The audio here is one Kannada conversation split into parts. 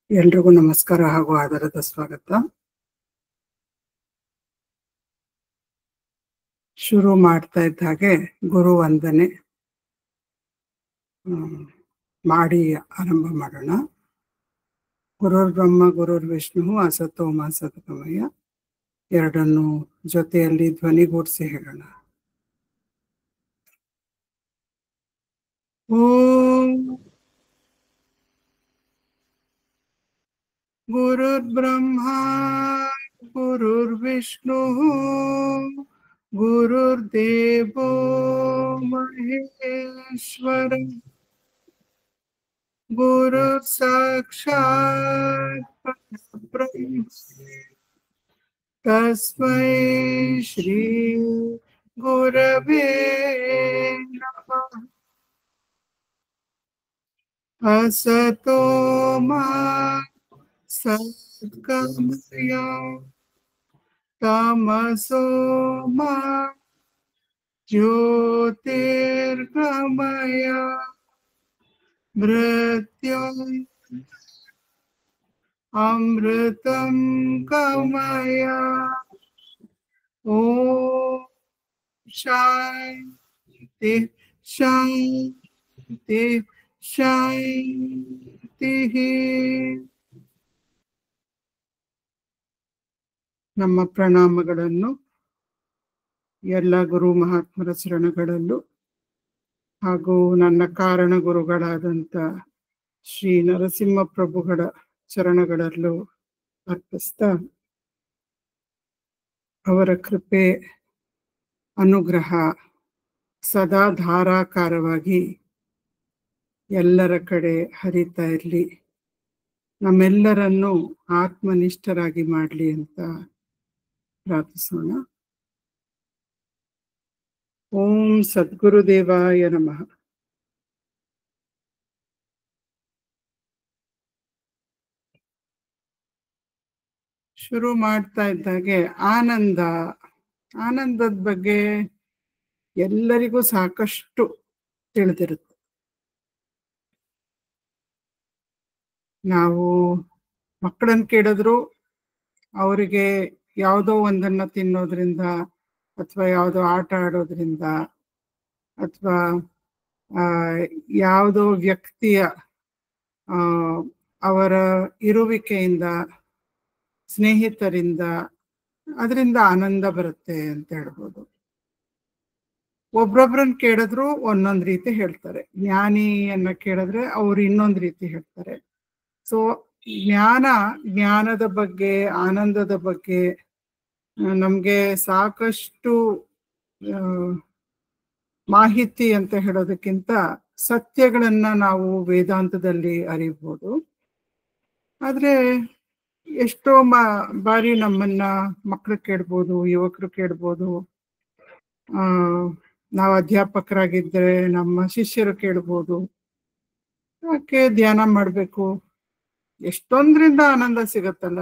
ಎಲ್ರಿಗೂ ನಮಸ್ಕಾರ ಹಾಗೂ ಆಧಾರದ ಸ್ವಾಗತ. ಶುರು ಮಾಡ್ತಾ ಇದ್ದ ಹಾಗೆ ಗುರು ವಂದನೆ ಮಾಡಿ ಆರಂಭ ಮಾಡೋಣ. ಗುರುರ್ ಬ್ರಹ್ಮ ಗುರುರ್ ವಿಷ್ಣು ಅಸತೋ ಮಾ ಸದ್ಗಮಯ, ಎರಡನ್ನು ಜೊತೆಯಲ್ಲಿ ಧ್ವನಿಗೂಡಿಸಿ ಹೇಳೋಣ. ಓಂ ಗುರುರ್ ಬ್ರಹ್ಮ ಗುರುರ್ ವಿಷ್ಣು ಗುರುರ್ದೇವೋ ಮಹೇಶ್ವರ ಗುರು ಸಾಕ್ಷಾತ್ ಪರಬ್ರಹ್ಮ ತಸ್ಮೈ ಶ್ರೀ ಗುರವೇ ನಮಃ. ಅಸತೋ ಮಾ ಸದ್ಗಮಯ ತಮಸೋ ಮಾ ಜ್ಯೋತಿರ್ಗಮಯ ಮೃತ್ಯುಂ ಅಮೃತಂ ಗಮಯ. ಓಂ ಶಾಂತಿ ಶಾಂತಿ ಶಾಂತಿ. ನಮ್ಮ ಪ್ರಣಾಮಗಳನ್ನು ಎಲ್ಲ ಗುರು ಮಹಾತ್ಮರ ಚರಣಗಳಲ್ಲೂ ಹಾಗೂ ನನ್ನ ಕಾರಣ ಗುರುಗಳಾದಂಥ ಶ್ರೀ ನರಸಿಂಹ ಪ್ರಭುಗಳ ಚರಣಗಳಲ್ಲೂ ಅರ್ಪಿಸ್ತಾ, ಅವರ ಕೃಪೆ ಅನುಗ್ರಹ ಸದಾ ಧಾರಾಕಾರವಾಗಿ ಎಲ್ಲರ ಕಡೆ ಹರಿತಾ ಇರಲಿ, ನಮ್ಮೆಲ್ಲರನ್ನೂ ಆತ್ಮನಿಷ್ಠರಾಗಿ ಮಾಡಲಿ ಅಂತ ಪ್ರಾರ್ಥಿಸೋಣ. ಓಂ ಸದ್ಗುರುದೇವಾಯ ನಮಃ. ಶುರು ಮಾಡ್ತಾ ಇದ್ದಾಗೆ ಆನಂದದ ಬಗ್ಗೆ ಎಲ್ಲರಿಗೂ ಸಾಕಷ್ಟು ತಿಳಿದಿರುತ್ತೆ. ನಾವು ಮಕ್ಕಳನ್ನು ಕೇಳಿದ್ರು ಅವರಿಗೆ ಯಾವುದೋ ಒಂದನ್ನು ತಿನ್ನೋದ್ರಿಂದ ಅಥವಾ ಯಾವುದೋ ಆಟ ಆಡೋದ್ರಿಂದ ಅಥವಾ ಯಾವುದೋ ವ್ಯಕ್ತಿಯ ಅವರ ಇರುವಿಕೆಯಿಂದ, ಸ್ನೇಹಿತರಿಂದ ಅದರಿಂದ ಆನಂದ ಬರುತ್ತೆ ಅಂತ ಹೇಳ್ಬೋದು. ಒಬ್ರೊಬ್ರನ್ನ ಕೇಳಿದ್ರು ಒಂದೊಂದು ರೀತಿ ಹೇಳ್ತಾರೆ. ಜ್ಞಾನಿಯನ್ನ ಕೇಳಿದ್ರೆ ಅವ್ರು ಇನ್ನೊಂದು ರೀತಿ ಹೇಳ್ತಾರೆ. ಸೊ ಜ್ಞಾನದ ಬಗ್ಗೆ, ಆನಂದದ ಬಗ್ಗೆ ನಮಗೆ ಸಾಕಷ್ಟು ಮಾಹಿತಿ ಅಂತ ಹೇಳೋದಕ್ಕಿಂತ ಸತ್ಯಗಳನ್ನ ನಾವು ವೇದಾಂತದಲ್ಲಿ ಅರಿಬಹುದು. ಆದ್ರೆ ಎಷ್ಟೋ ಬಾರಿ ನಮ್ಮನ್ನ ಮಕ್ಕಳು ಕೇಳ್ಬೋದು, ಯುವಕರು ಕೇಳ್ಬೋದು, ನಾವು ಅಧ್ಯಾಪಕರಾಗಿದ್ದರೆ ನಮ್ಮ ಶಿಷ್ಯರು ಕೇಳ್ಬೋದು, ಯಾಕೆ ಧ್ಯಾನ ಮಾಡಬೇಕು, ಎಷ್ಟೊಂದ್ರಿಂದ ಆನಂದ ಸಿಗತ್ತಲ್ಲ.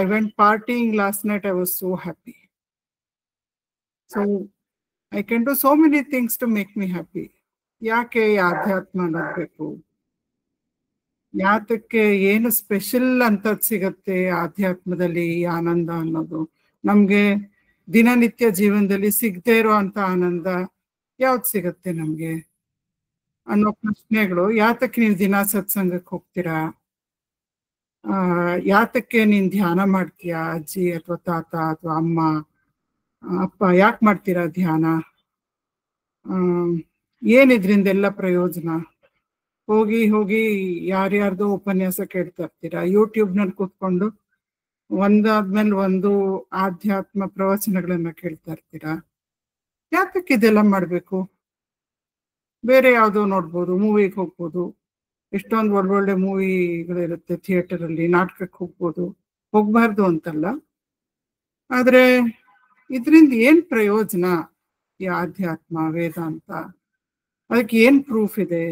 I went partying last night. I was so happy. So I can do so many things to make me happy. ಯಾಕೆ ಆಧ್ಯಾತ್ಮ ಅನ್ನೋದ್ಬೇಕು? ಯಾತಕ್ಕೆ ಏನು ಸ್ಪೆಷಲ್ ಅಂತದ್ ಸಿಗತ್ತೆ ಆಧ್ಯಾತ್ಮದಲ್ಲಿ? ಆನಂದ ಅನ್ನೋದು ನಮ್ಗೆ ದಿನನಿತ್ಯ ಜೀವನದಲ್ಲಿ ಸಿಗದೆ ಇರೋ ಅಂತ ಆನಂದ ಯಾವ್ದು ಸಿಗತ್ತೆ ನಮ್ಗೆ ಅನ್ನೋ ಪ್ರಶ್ನೆಗಳು. ಯಾತಕ್ಕೆ ನೀವು ದಿನ ಸತ್ಸಂಗಕ್ಕೆ ಹೋಗ್ತೀರಾ? ಯಾತಕ್ಕೆ ನೀನ್ ಧ್ಯಾನ ಮಾಡ್ತೀಯಾ? ಅಜ್ಜಿ ಅಥವಾ ತಾತ ಅಥವಾ ಅಮ್ಮ ಅಪ್ಪ ಯಾಕೆ ಮಾಡ್ತೀರಾ ಧ್ಯಾನ? ಏನಿದ್ರಿಂದೆಲ್ಲ ಪ್ರಯೋಜನ? ಹೋಗಿ ಯಾರ್ಯಾರ್ದು ಉಪನ್ಯಾಸ ಕೇಳ್ತಾ ಇರ್ತೀರಾ, ಯೂಟ್ಯೂಬ್ನಲ್ಲಿ ಕೂತ್ಕೊಂಡು ಒಂದಾದ್ಮೇಲೆ ಒಂದು ಆಧ್ಯಾತ್ಮ ಪ್ರವಚನಗಳನ್ನ ಕೇಳ್ತಾ ಇರ್ತೀರಾ. ಯಾತಕ್ಕೆ ಇದೆಲ್ಲ ಮಾಡ್ಬೇಕು? ಬೇರೆ ಯಾವುದೋ ನೋಡ್ಬೋದು, ಮೂವಿಗೆ ಹೋಗ್ಬೋದು, ಎಷ್ಟೊಂದು ಒಳ್ಳೊಳ್ಳೆ ಮೂವಿಗಳಿರುತ್ತೆ ಥಿಯೇಟರಲ್ಲಿ, ನಾಟಕಕ್ಕೆ ಹೋಗ್ಬೋದು, ಹೋಗ್ಬಾರ್ದು ಅಂತಲ್ಲ. ಆದ್ರೆ ಇದರಿಂದ ಏನ್ ಪ್ರಯೋಜನ? ಈ ಆಧ್ಯಾತ್ಮ ವೇದಾಂತ ಅದಕ್ಕೆ ಏನ್ ಪ್ರೂಫ್ ಇದೆ?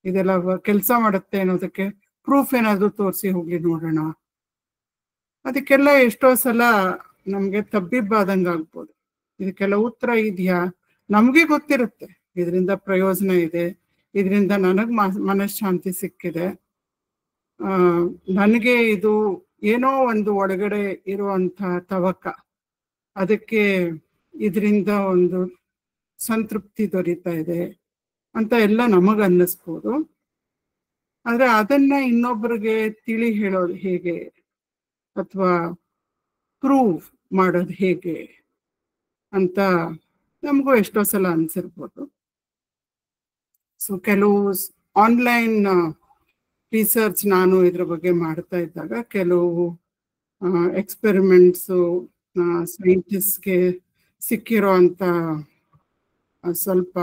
ಇದೆಲ್ಲ ಕೆಲಸ ಮಾಡುತ್ತೆ ಅನ್ನೋದಕ್ಕೆ ಪ್ರೂಫ್ ಏನಾದ್ರು ತೋರಿಸಿ ಹೋಗ್ಲಿ ನೋಡೋಣ. ಅದಕ್ಕೆಲ್ಲ ಎಷ್ಟೋ ಸಲ ನಮ್ಗೆ ತಬ್ಬಿಬ್ಬಾದಂಗ ಆಗ್ಬೋದು. ಇದಕ್ಕೆಲ್ಲ ಉತ್ತರ ಇದೆಯಾ? ನಮ್ಗೆ ಗೊತ್ತಿರುತ್ತೆ ಇದರಿಂದ ಪ್ರಯೋಜನ ಇದೆ, ಇದರಿಂದ ನನಗ್ ಮನಃಶಾಂತಿ ಸಿಕ್ಕಿದೆ, ನನಗೆ ಇದು ಏನೋ ಒಂದು ಒಳಗಡೆ ಇರುವಂಥ ತವಕ, ಅದಕ್ಕೆ ಇದರಿಂದ ಒಂದು ಸಂತೃಪ್ತಿ ದೊರೀತಾ ಇದೆ ಅಂತ ಎಲ್ಲ ನಮಗ ಅನ್ನಿಸ್ಬೋದು. ಆದ್ರೆ ಅದನ್ನ ಇನ್ನೊಬ್ಬರಿಗೆ ತಿಳಿ ಹೇಳೋದು ಹೇಗೆ ಅಥವಾ ಪ್ರೂವ್ ಮಾಡೋದು ಹೇಗೆ ಅಂತ ನಮಗೂ ಎಷ್ಟೋ ಸಲ ಅನ್ಸಿರ್ಬೋದು. ಸೊ ಕೆಲವು ಆನ್ಲೈನ್ ರಿಸರ್ಚ್ ನಾನು ಇದ್ರ ಬಗ್ಗೆ ಮಾಡ್ತಾ ಇದ್ದಾಗ ಕೆಲವು ಎಕ್ಸ್ಪೆರಿಮೆಂಟ್ಸು ಸೈಂಟಿಸ್ಟ್ಗೆ ಸಿಕ್ಕಿರೋ ಅಂಥ ಸ್ವಲ್ಪ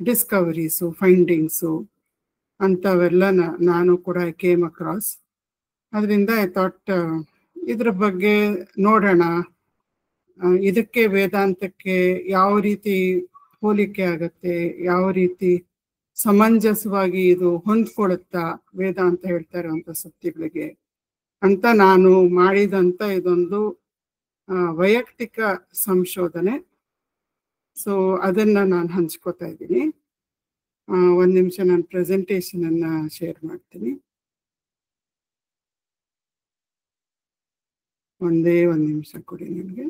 ಡಿಸ್ಕವರೀಸು ಫೈಂಡಿಂಗ್ಸು ಅಂಥವೆಲ್ಲ ನಾನು ಕೂಡ ಕೇಮ್ ಅಕ್ರಾಸ್. ಅದರಿಂದ ಐ ಥಾಟ್ ಇದ್ರ ಬಗ್ಗೆ ನೋಡೋಣ, ಇದಕ್ಕೆ ವೇದಾಂತಕ್ಕೆ ಯಾವ ರೀತಿ ಹೋಲಿಕೆ ಆಗತ್ತೆ, ಯಾವ ರೀತಿ ಸಮಂಜಸವಾಗಿ ಇದು ಹೊಂದ್ಕೊಳ್ಳುತ್ತಾ ವೇದಾಂತ ಹೇಳ್ತಾ ಇರುವಂಥ ಸತ್ಯಗಳಿಗೆ ಅಂತ ನಾನು ಮಾಡಿದಂಥ ಇದೊಂದು ವೈಯಕ್ತಿಕ ಸಂಶೋಧನೆ. ಸೊ ಅದನ್ನ ನಾನು ಹಂಚ್ಕೋತಾ ಇದ್ದೀನಿ. ಒಂದು ನಿಮಿಷ ನಾನು ಪ್ರೆಸೆಂಟೇಷನ್ ಅನ್ನ ಶೇರ್ ಮಾಡ್ತೀನಿ. ಒಂದೇ ಒಂದು ನಿಮಿಷ ಕೊಡಿ ನನಗೆ.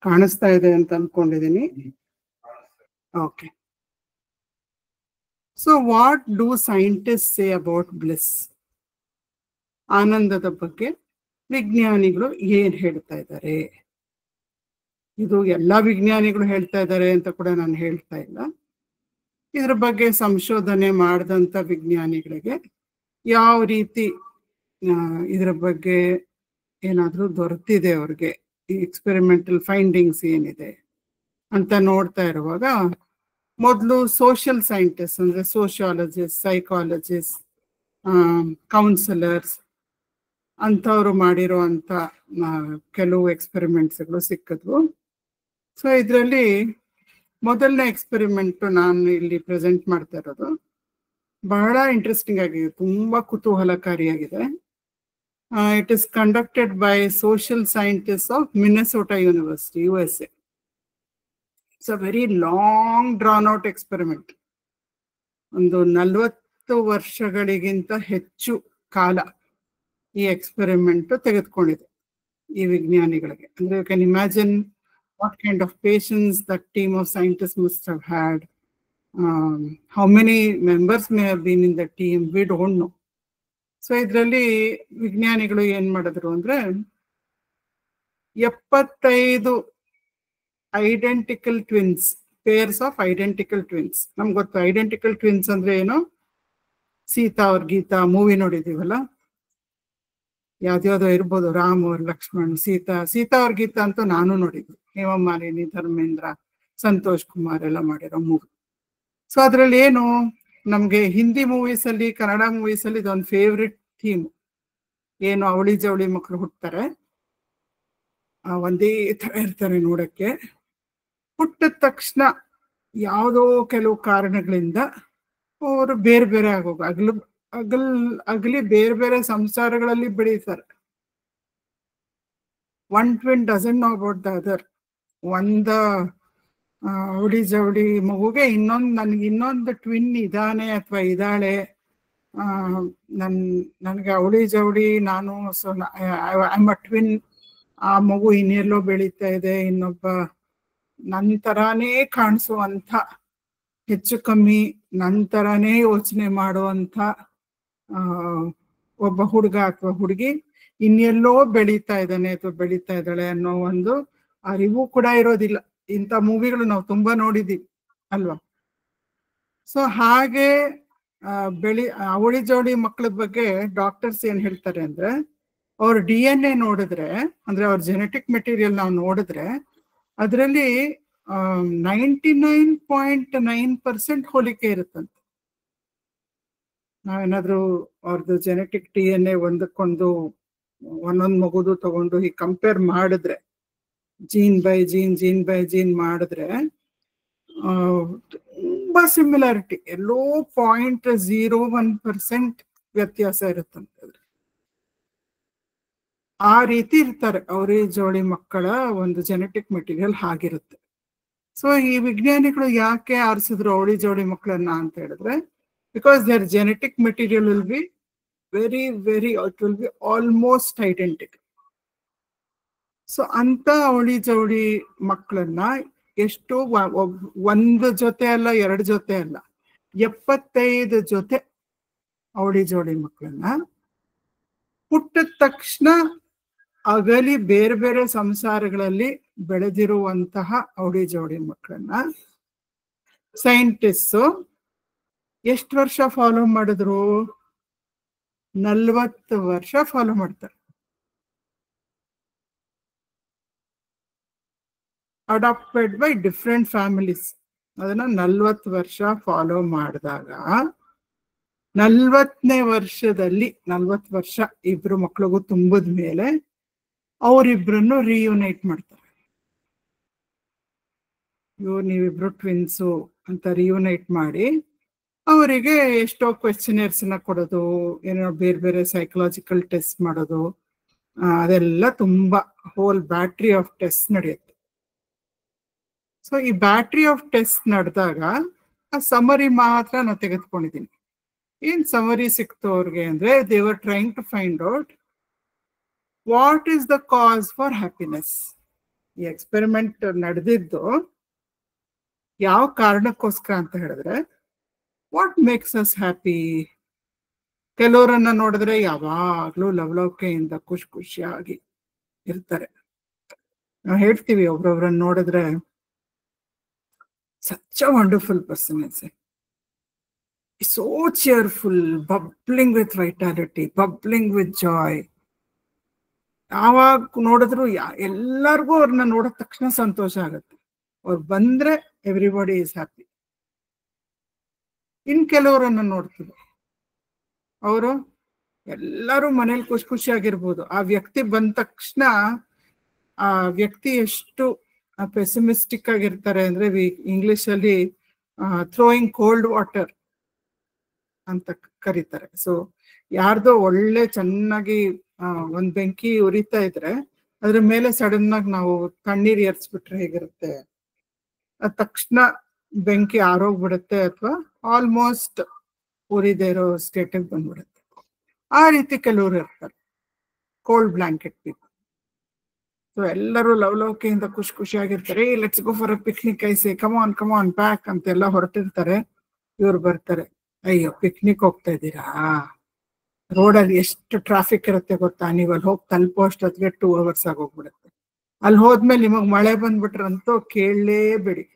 ಕಾಣಿಸ್ತಾ ಇದೆ ಅಂತ ಅನ್ಕೊಂಡಿದ್ದೀನಿ. Okay. So what do scientist say about bliss? ಆನಂದದ ಬಗ್ಗೆ ವಿಜ್ಞಾನಿಗಳು ಏನ್ ಹೇಳ್ತಾ ಇದ್ದಾರೆ? ಇದು ಎಲ್ಲಾ ವಿಜ್ಞಾನಿಗಳು ಹೇಳ್ತಾ ಇದ್ದಾರೆ ಅಂತ ಕೂಡ ನಾನು ಹೇಳ್ತಾ ಇಲ್ಲ. ಇದ್ರ ಬಗ್ಗೆ ಸಂಶೋಧನೆ ಮಾಡಿದಂಥ ವಿಜ್ಞಾನಿಗಳಿಗೆ ಯಾವ ರೀತಿ ಇದ್ರ ಬಗ್ಗೆ ಏನಾದರೂ ದೊರೆತಿದೆ ಅವ್ರಿಗೆ, ಈ ಎಕ್ಸ್ಪೆರಿಮೆಂಟಲ್ ಫೈಂಡಿಂಗ್ಸ್ ಏನಿದೆ ಅಂತ ನೋಡ್ತಾ ಇರುವಾಗ ಮೊದಲು ಸೋಷಿಯಲ್ ಸೈಂಟಿಸ್ಟ್ ಅಂದರೆ ಸೋಷಿಯಾಲಜಿಸ್ಟ್, ಸೈಕಾಲಜಿಸ್ಟ್, ಕೌನ್ಸಿಲರ್ಸ್ ಅಂಥವ್ರು ಮಾಡಿರುವಂಥ ಕೆಲವು ಎಕ್ಸ್ಪೆರಿಮೆಂಟ್ಸ್ಗಳು ಸಿಕ್ಕಿದ್ವು. ಸೊ ಇದರಲ್ಲಿ ಮೊದಲನೇ ಎಕ್ಸ್ಪೆರಿಮೆಂಟು ನಾನು ಇಲ್ಲಿ ಪ್ರೆಸೆಂಟ್ ಮಾಡ್ತಾ ಇರೋದು ಬಹಳ ಇಂಟ್ರೆಸ್ಟಿಂಗ್ ಆಗಿದೆ, ತುಂಬ ಕುತೂಹಲಕಾರಿಯಾಗಿದೆ. It is conducted by social scientist of Minnesota university, USA. It's a very long drawn out experiment. ಒಂದು 40 ವರ್ಷಗಳಿಗಿಂತ ಹೆಚ್ಚು ಕಾಲ ಈ ಎಕ್ಸ್ಪೆರಿಮೆಂಟ್ ತೆಗೆದುಕೊಂಡಿದೆ ಈ ವಿಜ್ಞಾನಿಗಳಿಗೆ. ಅಂದ್ರೆ you can imagine what kind of patience that team of scientists must have had. How many members may have been in the team, we don't know. So ಇದರಲ್ಲಿ ವಿಜ್ಞಾನಿಗಳು ಏನ್ ಮಾಡಿದ್ರು ಅಂದ್ರೆ 75 identical twins, pairs of identical twins. ನಮ್ಗೆ ಗೊತ್ತು ಐಡೆಂಟಿಕಲ್ ಟ್ವಿನ್ಸ್ ಅಂದ್ರೆ ಏನು, ಸೀತಾ ಅವ್ರ ಗೀತಾ ಮೂವಿ ನೋಡಿದೀವಲ್ಲ, ಯಾವ್ದ್ಯಾವ್ದೋ ಇರ್ಬೋದು, ರಾಮ್ ಅವ್ರ ಲಕ್ಷ್ಮಣ್, ಸೀತಾ ಅವ್ರ ಗೀತಾ ಅಂತೂ ನಾನು ನೋಡಿದ್ದೆ, ಹೇಮಮಾಲಿನಿ, ಧರ್ಮೇಂದ್ರ, ಸಂತೋಷ್ ಕುಮಾರ್ ಎಲ್ಲ ಮಾಡಿರೋ ಮೂವಿ. ಸೊ ಅದ್ರಲ್ಲಿ ಏನು, ನಮ್ಗೆ ಹಿಂದಿ ಮೂವೀಸ್ ಅಲ್ಲಿ, ಕನ್ನಡ ಮೂವೀಸ್ ಅಲ್ಲಿ ಇದೊಂದು ಫೇವ್ರೆಟ್ ಥೀಮ್ ಏನು, ಅವಳಿ ಜವಳಿ ಮಕ್ಕಳು ಹುಟ್ಟುತ್ತಾರೆ, ಒಂದೇ ತರ ಇರ್ತಾರೆ ನೋಡಕ್ಕೆ. ಹುಟ್ಟಿದ ತಕ್ಷಣ ಯಾವುದೋ ಕೆಲವು ಕಾರಣಗಳಿಂದ ಅವರು ಬೇರೆ ಬೇರೆ ಆಗೋಗ ಅಗಲಿ ಬೇರೆ ಬೇರೆ ಸಂಸಾರಗಳಲ್ಲಿ ಬೆಳೀತಾರೆ. One twin doesn't know about the other. ಒಂದ ಅವಳಿ ಜವಳಿ ಮಗುಗೆ ನನಗೆ ಇನ್ನೊಂದು ಟ್ವಿನ್ ಇದಾನೆ ಅಥವಾ ಇದ್ದಾಳೆ, ನನಗೆ ಅವಳಿ ಜವಳಿ ನಾನು, so I am a twin, ಆ ಮಗು ಇನ್ನೆಲ್ಲೋ ಬೆಳೀತಾ ಇದೆ, ಇನ್ನೊಬ್ಬ ನನ್ನ ತರಾನೇ ಕಾಣಿಸುವಂಥ, ಹೆಚ್ಚು ಕಮ್ಮಿ ನನ್ನ ತರಾನೇ ಯೋಚನೆ ಮಾಡುವಂಥ ಒಬ್ಬ ಹುಡುಗ ಅಥವಾ ಹುಡುಗಿ ಇನ್ನೆಲ್ಲೋ ಬೆಳೀತಾ ಇದ್ದಾನೆ ಅಥವಾ ಬೆಳೀತಾ ಇದ್ದಾಳೆ ಅನ್ನೋ ಒಂದು ಅರಿವು ಕೂಡ ಇರೋದಿಲ್ಲ. ಇಂಥ ಮೂವಿಗಳು ನಾವು ತುಂಬಾ ನೋಡಿದೀವಿ ಅಲ್ವಾ. ಸೊ ಹಾಗೆ ಅವಳಿ ಜೋಡಿ ಮಕ್ಕಳ ಬಗ್ಗೆ ಡಾಕ್ಟರ್ಸ್ ಏನ್ ಹೇಳ್ತಾರೆ ಅಂದ್ರೆ, ಅವ್ರ DNA ನೋಡಿದ್ರೆ, ಅಂದ್ರೆ ಅವ್ರ ಜೆನೆಟಿಕ್ ಮೆಟೀರಿಯಲ್ ನಾವು ನೋಡಿದ್ರೆ ಅದರಲ್ಲಿ 99.9% ಹೋಲಿಕೆ ಇರುತ್ತಂತೆ. ನಾವೇನಾದ್ರೂ ಅವ್ರದ್ದು ಜೆನೆಟಿಕ್ DNA ಒಂದಕ್ಕೊಂದು ಒಂದೊಂದು ಮಗುದು ತಗೊಂಡು ಹೀಗೆ ಕಂಪೇರ್ ಮಾಡಿದ್ರೆ ಜೀನ್ ಬೈ ಜೀನ್ ಮಾಡಿದ್ರೆ ತುಂಬಾ ಸಿಮಿಲಾರಿಟಿ, ಎಲ್ಲೋ 0.01% ವ್ಯತ್ಯಾಸ ಇರುತ್ತಂತಂದ್ರೆ. ಆ ರೀತಿ ಇರ್ತಾರೆ ಅವಳಿ ಜೋಡಿ ಮಕ್ಕಳ ಒಂದು ಜೆನೆಟಿಕ್ ಮೆಟೀರಿಯಲ್ ಹಾಗಿರುತ್ತೆ. ಸೊ ಈ ವಿಜ್ಞಾನಿಗಳು ಯಾಕೆ ಆರಿಸಿದ್ರು ಅವಳಿ ಜೋಡಿ ಮಕ್ಕಳನ್ನ ಅಂತ ಹೇಳಿದ್ರೆ, because their genetic material will be very it will be almost identical. So ಅಂತ ಅವಳಿ ಜೋಡಿ ಮಕ್ಕಳನ್ನ ಎಷ್ಟು ಒಂದು ಜೊತೆ ಅಲ್ಲ, 2 ಜೊತೆ ಅಲ್ಲ, 75 ಜೊತೆ ಅವಳಿ ಜೋಡಿ ಮಕ್ಕಳನ್ನ ಹುಟ್ಟಿದ ತಕ್ಷಣ ಅಗಲಿ ಬೇರೆ ಬೇರೆ ಸಂಸಾರಗಳಲ್ಲಿ ಬೆಳೆದಿರುವಂತಹ ಅವಳಿ ಜೋಡಿ ಮಕ್ಕಳನ್ನ ಸೈಂಟಿಸ್ಟ್ ಎಷ್ಟು ವರ್ಷ ಫಾಲೋ ಮಾಡಿದ್ರು? 40 ವರ್ಷ ಫಾಲೋ ಮಾಡ್ತಾರೆ. Adopted by different families. ಅದನ್ನ 40 ವರ್ಷ ಫಾಲೋ ಮಾಡಿದಾಗ 40ನೇ ವರ್ಷದಲ್ಲಿ 40 ವರ್ಷ ಇಬ್ರು ಮಕ್ಳಿಗೂ ತುಂಬಿದ ಮೇಲೆ ಅವರಿಬ್ರನ್ನು ರಿಯೂನೈಟ್ ಮಾಡ್ತಾರೆ. ನೀವಿಬ್ರು ಟ್ವಿನ್ಸು ಅಂತ ರಿಯೂನೈಟ್ ಮಾಡಿ ಅವರಿಗೆ ಎಷ್ಟೋ ಕ್ವೆಶ್ಚನರ್ಸ್ನ ಕೊಡೋದು, ಏನೋ ಬೇರೆ ಬೇರೆ ಸೈಕಲಾಜಿಕಲ್ ಟೆಸ್ಟ್ ಮಾಡೋದು, ಅದೆಲ್ಲ ತುಂಬಾ ಹೋಲ್ ಬ್ಯಾಟ್ರಿ ಆಫ್ ಟೆಸ್ಟ್ ನಡೆಯುತ್ತೆ. ಸೊ ಈ ಬ್ಯಾಟ್ರಿ ಆಫ್ ಟೆಸ್ಟ್ ನಡೆದಾಗ ಆ ಸಮರಿ ಮಾತ್ರ ನಾನು ತೆಗೆದುಕೊಂಡಿದ್ದೀನಿ. ಏನ್ ಸಮರಿ ಸಿಕ್ತು ಅವ್ರಿಗೆ ಅಂದ್ರೆ, they were trying to find out what is the cause for happiness. ಈ ಎಕ್ಸ್ಪೆರಿಮೆಂಟ್ ನಡೆದಿದ್ದು ಯಾವ ಕಾರಣಕ್ಕೋಸ್ಕರ ಅಂತ ಹೇಳಿದ್ರೆ, ವಾಟ್ ಮೇಕ್ಸ್ ಅಸ್ ಹ್ಯಾಪಿ. ಕೆಲವರನ್ನ ನೋಡಿದ್ರೆ ಯಾವಾಗ್ಲೂ ಲವಲವಿಕೆಯಿಂದ ಖುಷಿಯಾಗಿ ಇರ್ತಾರೆ. ನಾವು ಹೇಳ್ತೀವಿ ಒಬ್ರೊಬ್ರನ್ನ ನೋಡಿದ್ರೆ such a wonderful person is it. So cheerful, bubbling with vitality, bubbling with joy. ಯಾವಾಗ ನೋಡಿದ್ರು ಎಲ್ಲರಿಗೂ ಅವ್ರನ್ನ ನೋಡಿದ ತಕ್ಷಣ ಸಂತೋಷ ಆಗುತ್ತೆ. ಅವ್ರು ಬಂದ್ರೆ ಎವ್ರಿಬಡಿ ಈಸ್ ಹ್ಯಾಪಿ. ಇನ್ ಕೆಲವರನ್ನ ನೋಡ್ತೀವಿ, ಅವರು ಎಲ್ಲರೂ ಮನೇಲಿ ಖುಷಿಯಾಗಿರ್ಬೋದು, ಆ ವ್ಯಕ್ತಿ ಬಂದ ತಕ್ಷಣ ಆ ವ್ಯಕ್ತಿ ಎಷ್ಟು ಪೆಸಿಮಿಸ್ಟಿಕ್ ಆಗಿರ್ತಾರೆ ಅಂದ್ರೆ, ಇಂಗ್ಲಿಷ್ ಅಲ್ಲಿ ಥ್ರೋಯಿಂಗ್ ಕೋಲ್ಡ್ ವಾಟರ್ ಅಂತ ಕರೀತಾರೆ. ಸೊ ಯಾರ್ದೋ ಒಳ್ಳೆ ಚೆನ್ನಾಗಿ ಒಂದ್ ಬೆಂಕಿ ಉರಿತಾ ಇದ್ರೆ ಅದ್ರ ಮೇಲೆ ಸಡನ್ ಆಗಿ ನಾವು ತಣ್ಣೀರ್ ಏರ್ಸ್ಬಿಟ್ರೆ ಹೇಗಿರುತ್ತೆ, ಅದ್ ತಕ್ಷಣ ಬೆಂಕಿ ಆರೋಗ್ಬಿಡುತ್ತೆ ಅಥವಾ ಆಲ್ಮೋಸ್ಟ್ ಉರಿದೇ ಇರೋ ಸ್ಟೇಟಿಗೆ ಬಂದ್ಬಿಡುತ್ತೆ. ಆ ರೀತಿ ಕೆಲವರು ಇರ್ತಾರೆ, ಕೋಲ್ಡ್ ಬ್ಲಾಂಕೆಟ್ ಪೀಪಲ್. ಸೊ ಎಲ್ಲರೂ ಲವಲವಿಕೆಯಿಂದ ಖುಷಿಯಾಗಿರ್ತಾರೆ. Let's go for a picnic, I say come on back ಅಂತೆಲ್ಲ ಹೊರಟಿರ್ತಾರೆ. ಇವ್ರು ಬರ್ತಾರೆ, ಅಯ್ಯೋ ಪಿಕ್ನಿಕ್ ಹೋಗ್ತಾ ಇದ್ದೀರಾ, ರೋಡಲ್ಲಿ ಎಷ್ಟು ಟ್ರಾಫಿಕ್ ಇರುತ್ತೆ ಗೊತ್ತಾ, ನೀವು ಅಲ್ಲಿ ಹೋಗಿ ತಲುಪೋ ಅಷ್ಟೊತ್ತಿಗೆ 2 hours ಆಗೋಗ್ಬಿಡುತ್ತೆ. ಅಲ್ಲಿ ಹೋದ್ಮೇಲೆ ನಿಮಗ್ ಮಳೆ ಬಂದ್ಬಿಟ್ರಂತೂ ಕೇಳಲೇಬೇಡಿ,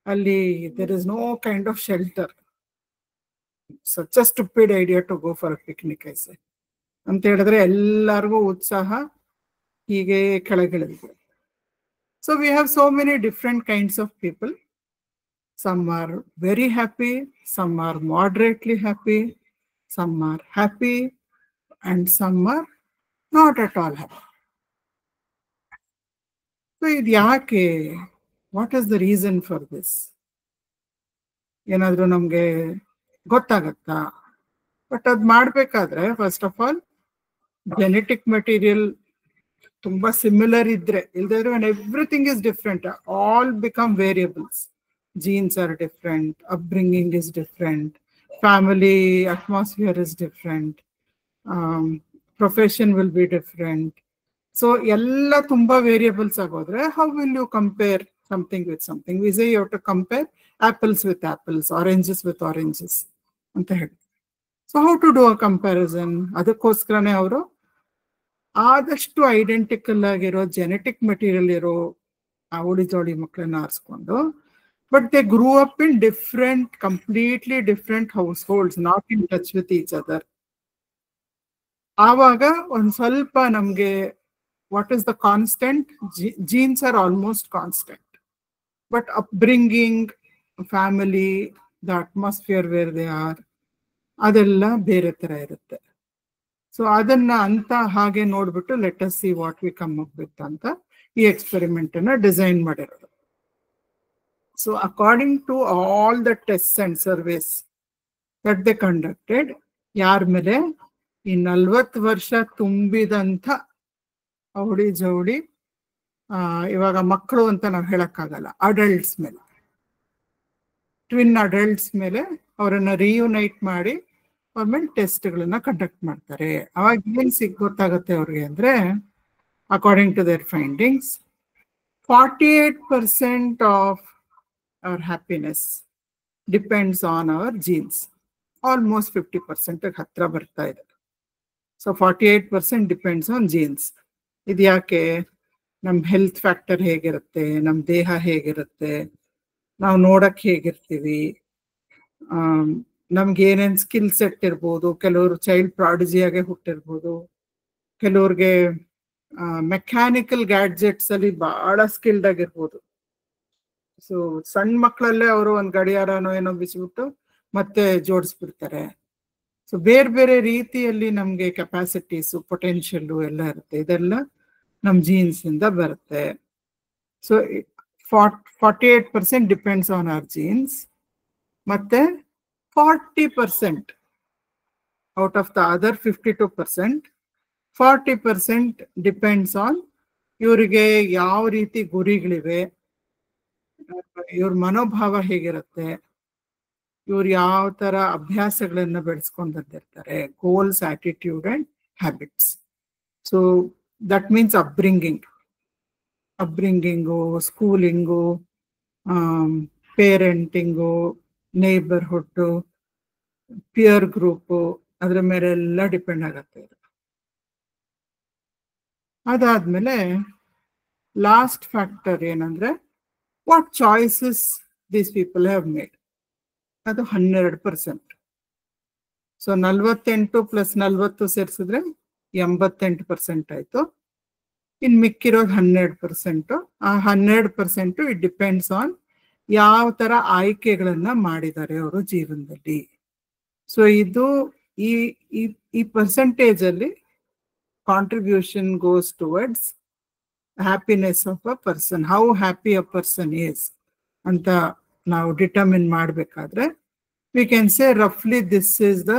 ಅಲ್ಲಿ there is no kind of shelter. Such a stupid idea to go for a picnic I say ಅಂತ ಹೇಳಿದ್ರೆ ಎಲ್ಲರಿಗೂ ಉತ್ಸಾಹ ಹೀಗೆ ಕೆಳಗಿಳಿದಿದೆ. So we have so many different kinds of people. Some are very happy, some are moderately happy, some are happy, and some are not at all happy. So ಇದು ಯಾಕೆ? What is the reason for this? ಏನಾದರೂ ನಮಗೆ ಗೊತ್ತಾಗತ್ತಾ? ಬಟ್ ಅದು ಮಾಡಬೇಕಾದ್ರೆ first of all genetic material ತುಂಬಾ ಸಿಮಿಲರ್ ಇದ್ರೆ, ಇಲ್ದಿದ್ರೆ when everything is different, all become variables. Genes are different, upbringing is different, family atmosphere is different, profession will be different. So ella tumba variables agodre, how will you compare something with something? We say you have to compare apples with apples, oranges with oranges anta heli. So how to do a comparison? ಅದಕ್ಕೋಸ್ಕರನೇ ಅವರು ಆದಷ್ಟು ಐಡೆಂಟಿಕಲ್ ಆಗಿರೋ ಜೆನೆಟಿಕ್ ಮೆಟೀರಿಯಲ್ ಇರೋ ಅವಳಿ ಜೋಡಿ ಮಕ್ಕಳನ್ನ ಆರಿಸ್ಕೊಂಡು, but they grew up in completely different households, not in touch with each other. ಆವಾಗ ಒಂದ್ ಸ್ವಲ್ಪ ನಮ್ಗೆ what is the constant? Genes are almost constant, but upbringing, family, the atmosphere where they are, ಅದೆಲ್ಲ ಬೇರೆ ತರ ಇರುತ್ತೆ. ಸೊ ಅದನ್ನ ಅಂತ ಹಾಗೆ ನೋಡ್ಬಿಟ್ಟು let us see what we come up with ಅಂತ ಈ ಎಕ್ಸ್ಪೆರಿಮೆಂಟ್ ಅನ್ನ ಡಿಸೈನ್ ಮಾಡಿರೋದು. So according to all the test and surveys that they conducted, ಯಾರ ಮೇಲೆ ಈ 40 ವರ್ಷ ತುಂಬಿದಂಥ ಅವಳಿ ಜವಳಿ, ಇವಾಗ ಮಕ್ಕಳು ಅಂತ ನಾವು ಹೇಳಕ್ಕಾಗಲ್ಲ, ಅಡಲ್ಟ್ಸ್ ಮೇಲೆ, ಟ್ವಿನ್ ಅಡಲ್ಟ್ಸ್ ಮೇಲೆ ಅವರನ್ನ ರಿಯುನೈಟ್ ಮಾಡಿ ಅವ್ರ ಮೇಲೆ ಟೆಸ್ಟ್ಗಳನ್ನ ಕಂಡಕ್ಟ್ ಮಾಡ್ತಾರೆ. ಅವಾಗ ಏನ್ ಗೊತ್ತಾಗುತ್ತೆ ಅವ್ರಿಗೆ ಅಂದ್ರೆ, according to their findings, 48% of our happiness depends on our genes. Almost 50% ಹತ್ರ ಬರ್ತಾ ಇದೆ. So 48% depends on genes. ಇದು ಯಾಕೆ? ನಮ್ಮ ಹೆಲ್ತ್ ಫ್ಯಾಕ್ಟರ್ ಹೇಗಿರುತ್ತೆ, ನಮ್ಮ ದೇಹ ಹೇಗಿರುತ್ತೆ, ನಾವು ನೋಡಕ್ ಹೇಗಿರ್ತೀವಿ, ನಮ್ಗೆ ಏನೇನ್ ಸ್ಕಿಲ್ ಸೆಟ್ ಇರ್ಬೋದು. ಕೆಲವರು ಚೈಲ್ಡ್ ಪ್ರಾಡಿಜಿಯಾಗೆ ಹುಟ್ಟಿರ್ಬೋದು, ಕೆಲವ್ರಿಗೆ ಮೆಕ್ಯಾನಿಕಲ್ ಗ್ಯಾಡ್ಜೆಟ್ಸ್ ಅಲ್ಲಿ ಬಹಳ ಸ್ಕಿಲ್ಡ್ ಆಗಿರ್ಬೋದು. ಸೊ ಸಣ್ಣ ಮಕ್ಕಳಲ್ಲೇ ಅವರು ಒಂದು ಗಡಿಯಾರನೋ ಏನೋ ಬಿಚ್ಬಿಟ್ಟು ಮತ್ತೆ ಜೋಡಿಸ್ಬಿಡ್ತಾರೆ. ಸೊ ಬೇರೆ ಬೇರೆ ರೀತಿಯಲ್ಲಿ ನಮ್ಗೆ ಕೆಪಾಸಿಟೀಸು, ಪೊಟೆನ್ಷಿಯಲ್ಲು ಎಲ್ಲ ಇರುತ್ತೆ. ಇದೆಲ್ಲ ನಮ್ಮ ಜೀನ್ಸ್ ಇಂದ ಬರುತ್ತೆ. So 48% depends on our genes. ಮತ್ತೆ 40% out of the other 52%, 40% depends on ಇವರಿಗೆ ಯಾವ ರೀತಿ ಗುರಿಗಳಿವೆ, ಇವ್ರ ಮನೋಭಾವ ಹೇಗಿರುತ್ತೆ, ಇವ್ರು ಯಾವ ತರ ಅಭ್ಯಾಸಗಳನ್ನ ಬೆಳೆಸ್ಕೊಂಡು ಬಂದಿರ್ತಾರೆ, goals, attitude and habits. So that means upbringing, schooling, parenting, neighbourhood, peer group, ಅದ್ರ ಮೇಲೆಲ್ಲ ಡಿಪೆಂಡ್ ಆಗತ್ತೆ. ಅದಾದ್ಮೇಲೆ ಲಾಸ್ಟ್ ಫ್ಯಾಕ್ಟರ್ ಏನಂದ್ರೆ, what choices these people have made. ಅದು 12%. ಸೊ 48 + 40 ಸೇರಿಸಿದ್ರೆ 88% ಆಯ್ತು. ಇನ್ ಮಿಕ್ಕಿರೋದು 12%. ಆ 12% ಇಟ್ ಡಿಪೆಂಡ್ಸ್ ಆನ್ ಯಾವ ತರ ಆಯ್ಕೆಗಳನ್ನ ಮಾಡಿದ್ದಾರೆ ಅವರು ಜೀವನದಲ್ಲಿ. ಸೊ ಇದು ಈ ಪರ್ಸೆಂಟೇಜ್ ಅಲ್ಲಿ contribution goes towards happiness of a person. How happy a person is ಅಂತ ನಾವು ಡಿಟರ್ಮಿನ್ ಮಾಡಬೇಕಾದ್ರೆ, ವಿ ಕ್ಯಾನ್ ಸೇ ರಫ್ಲಿ this is the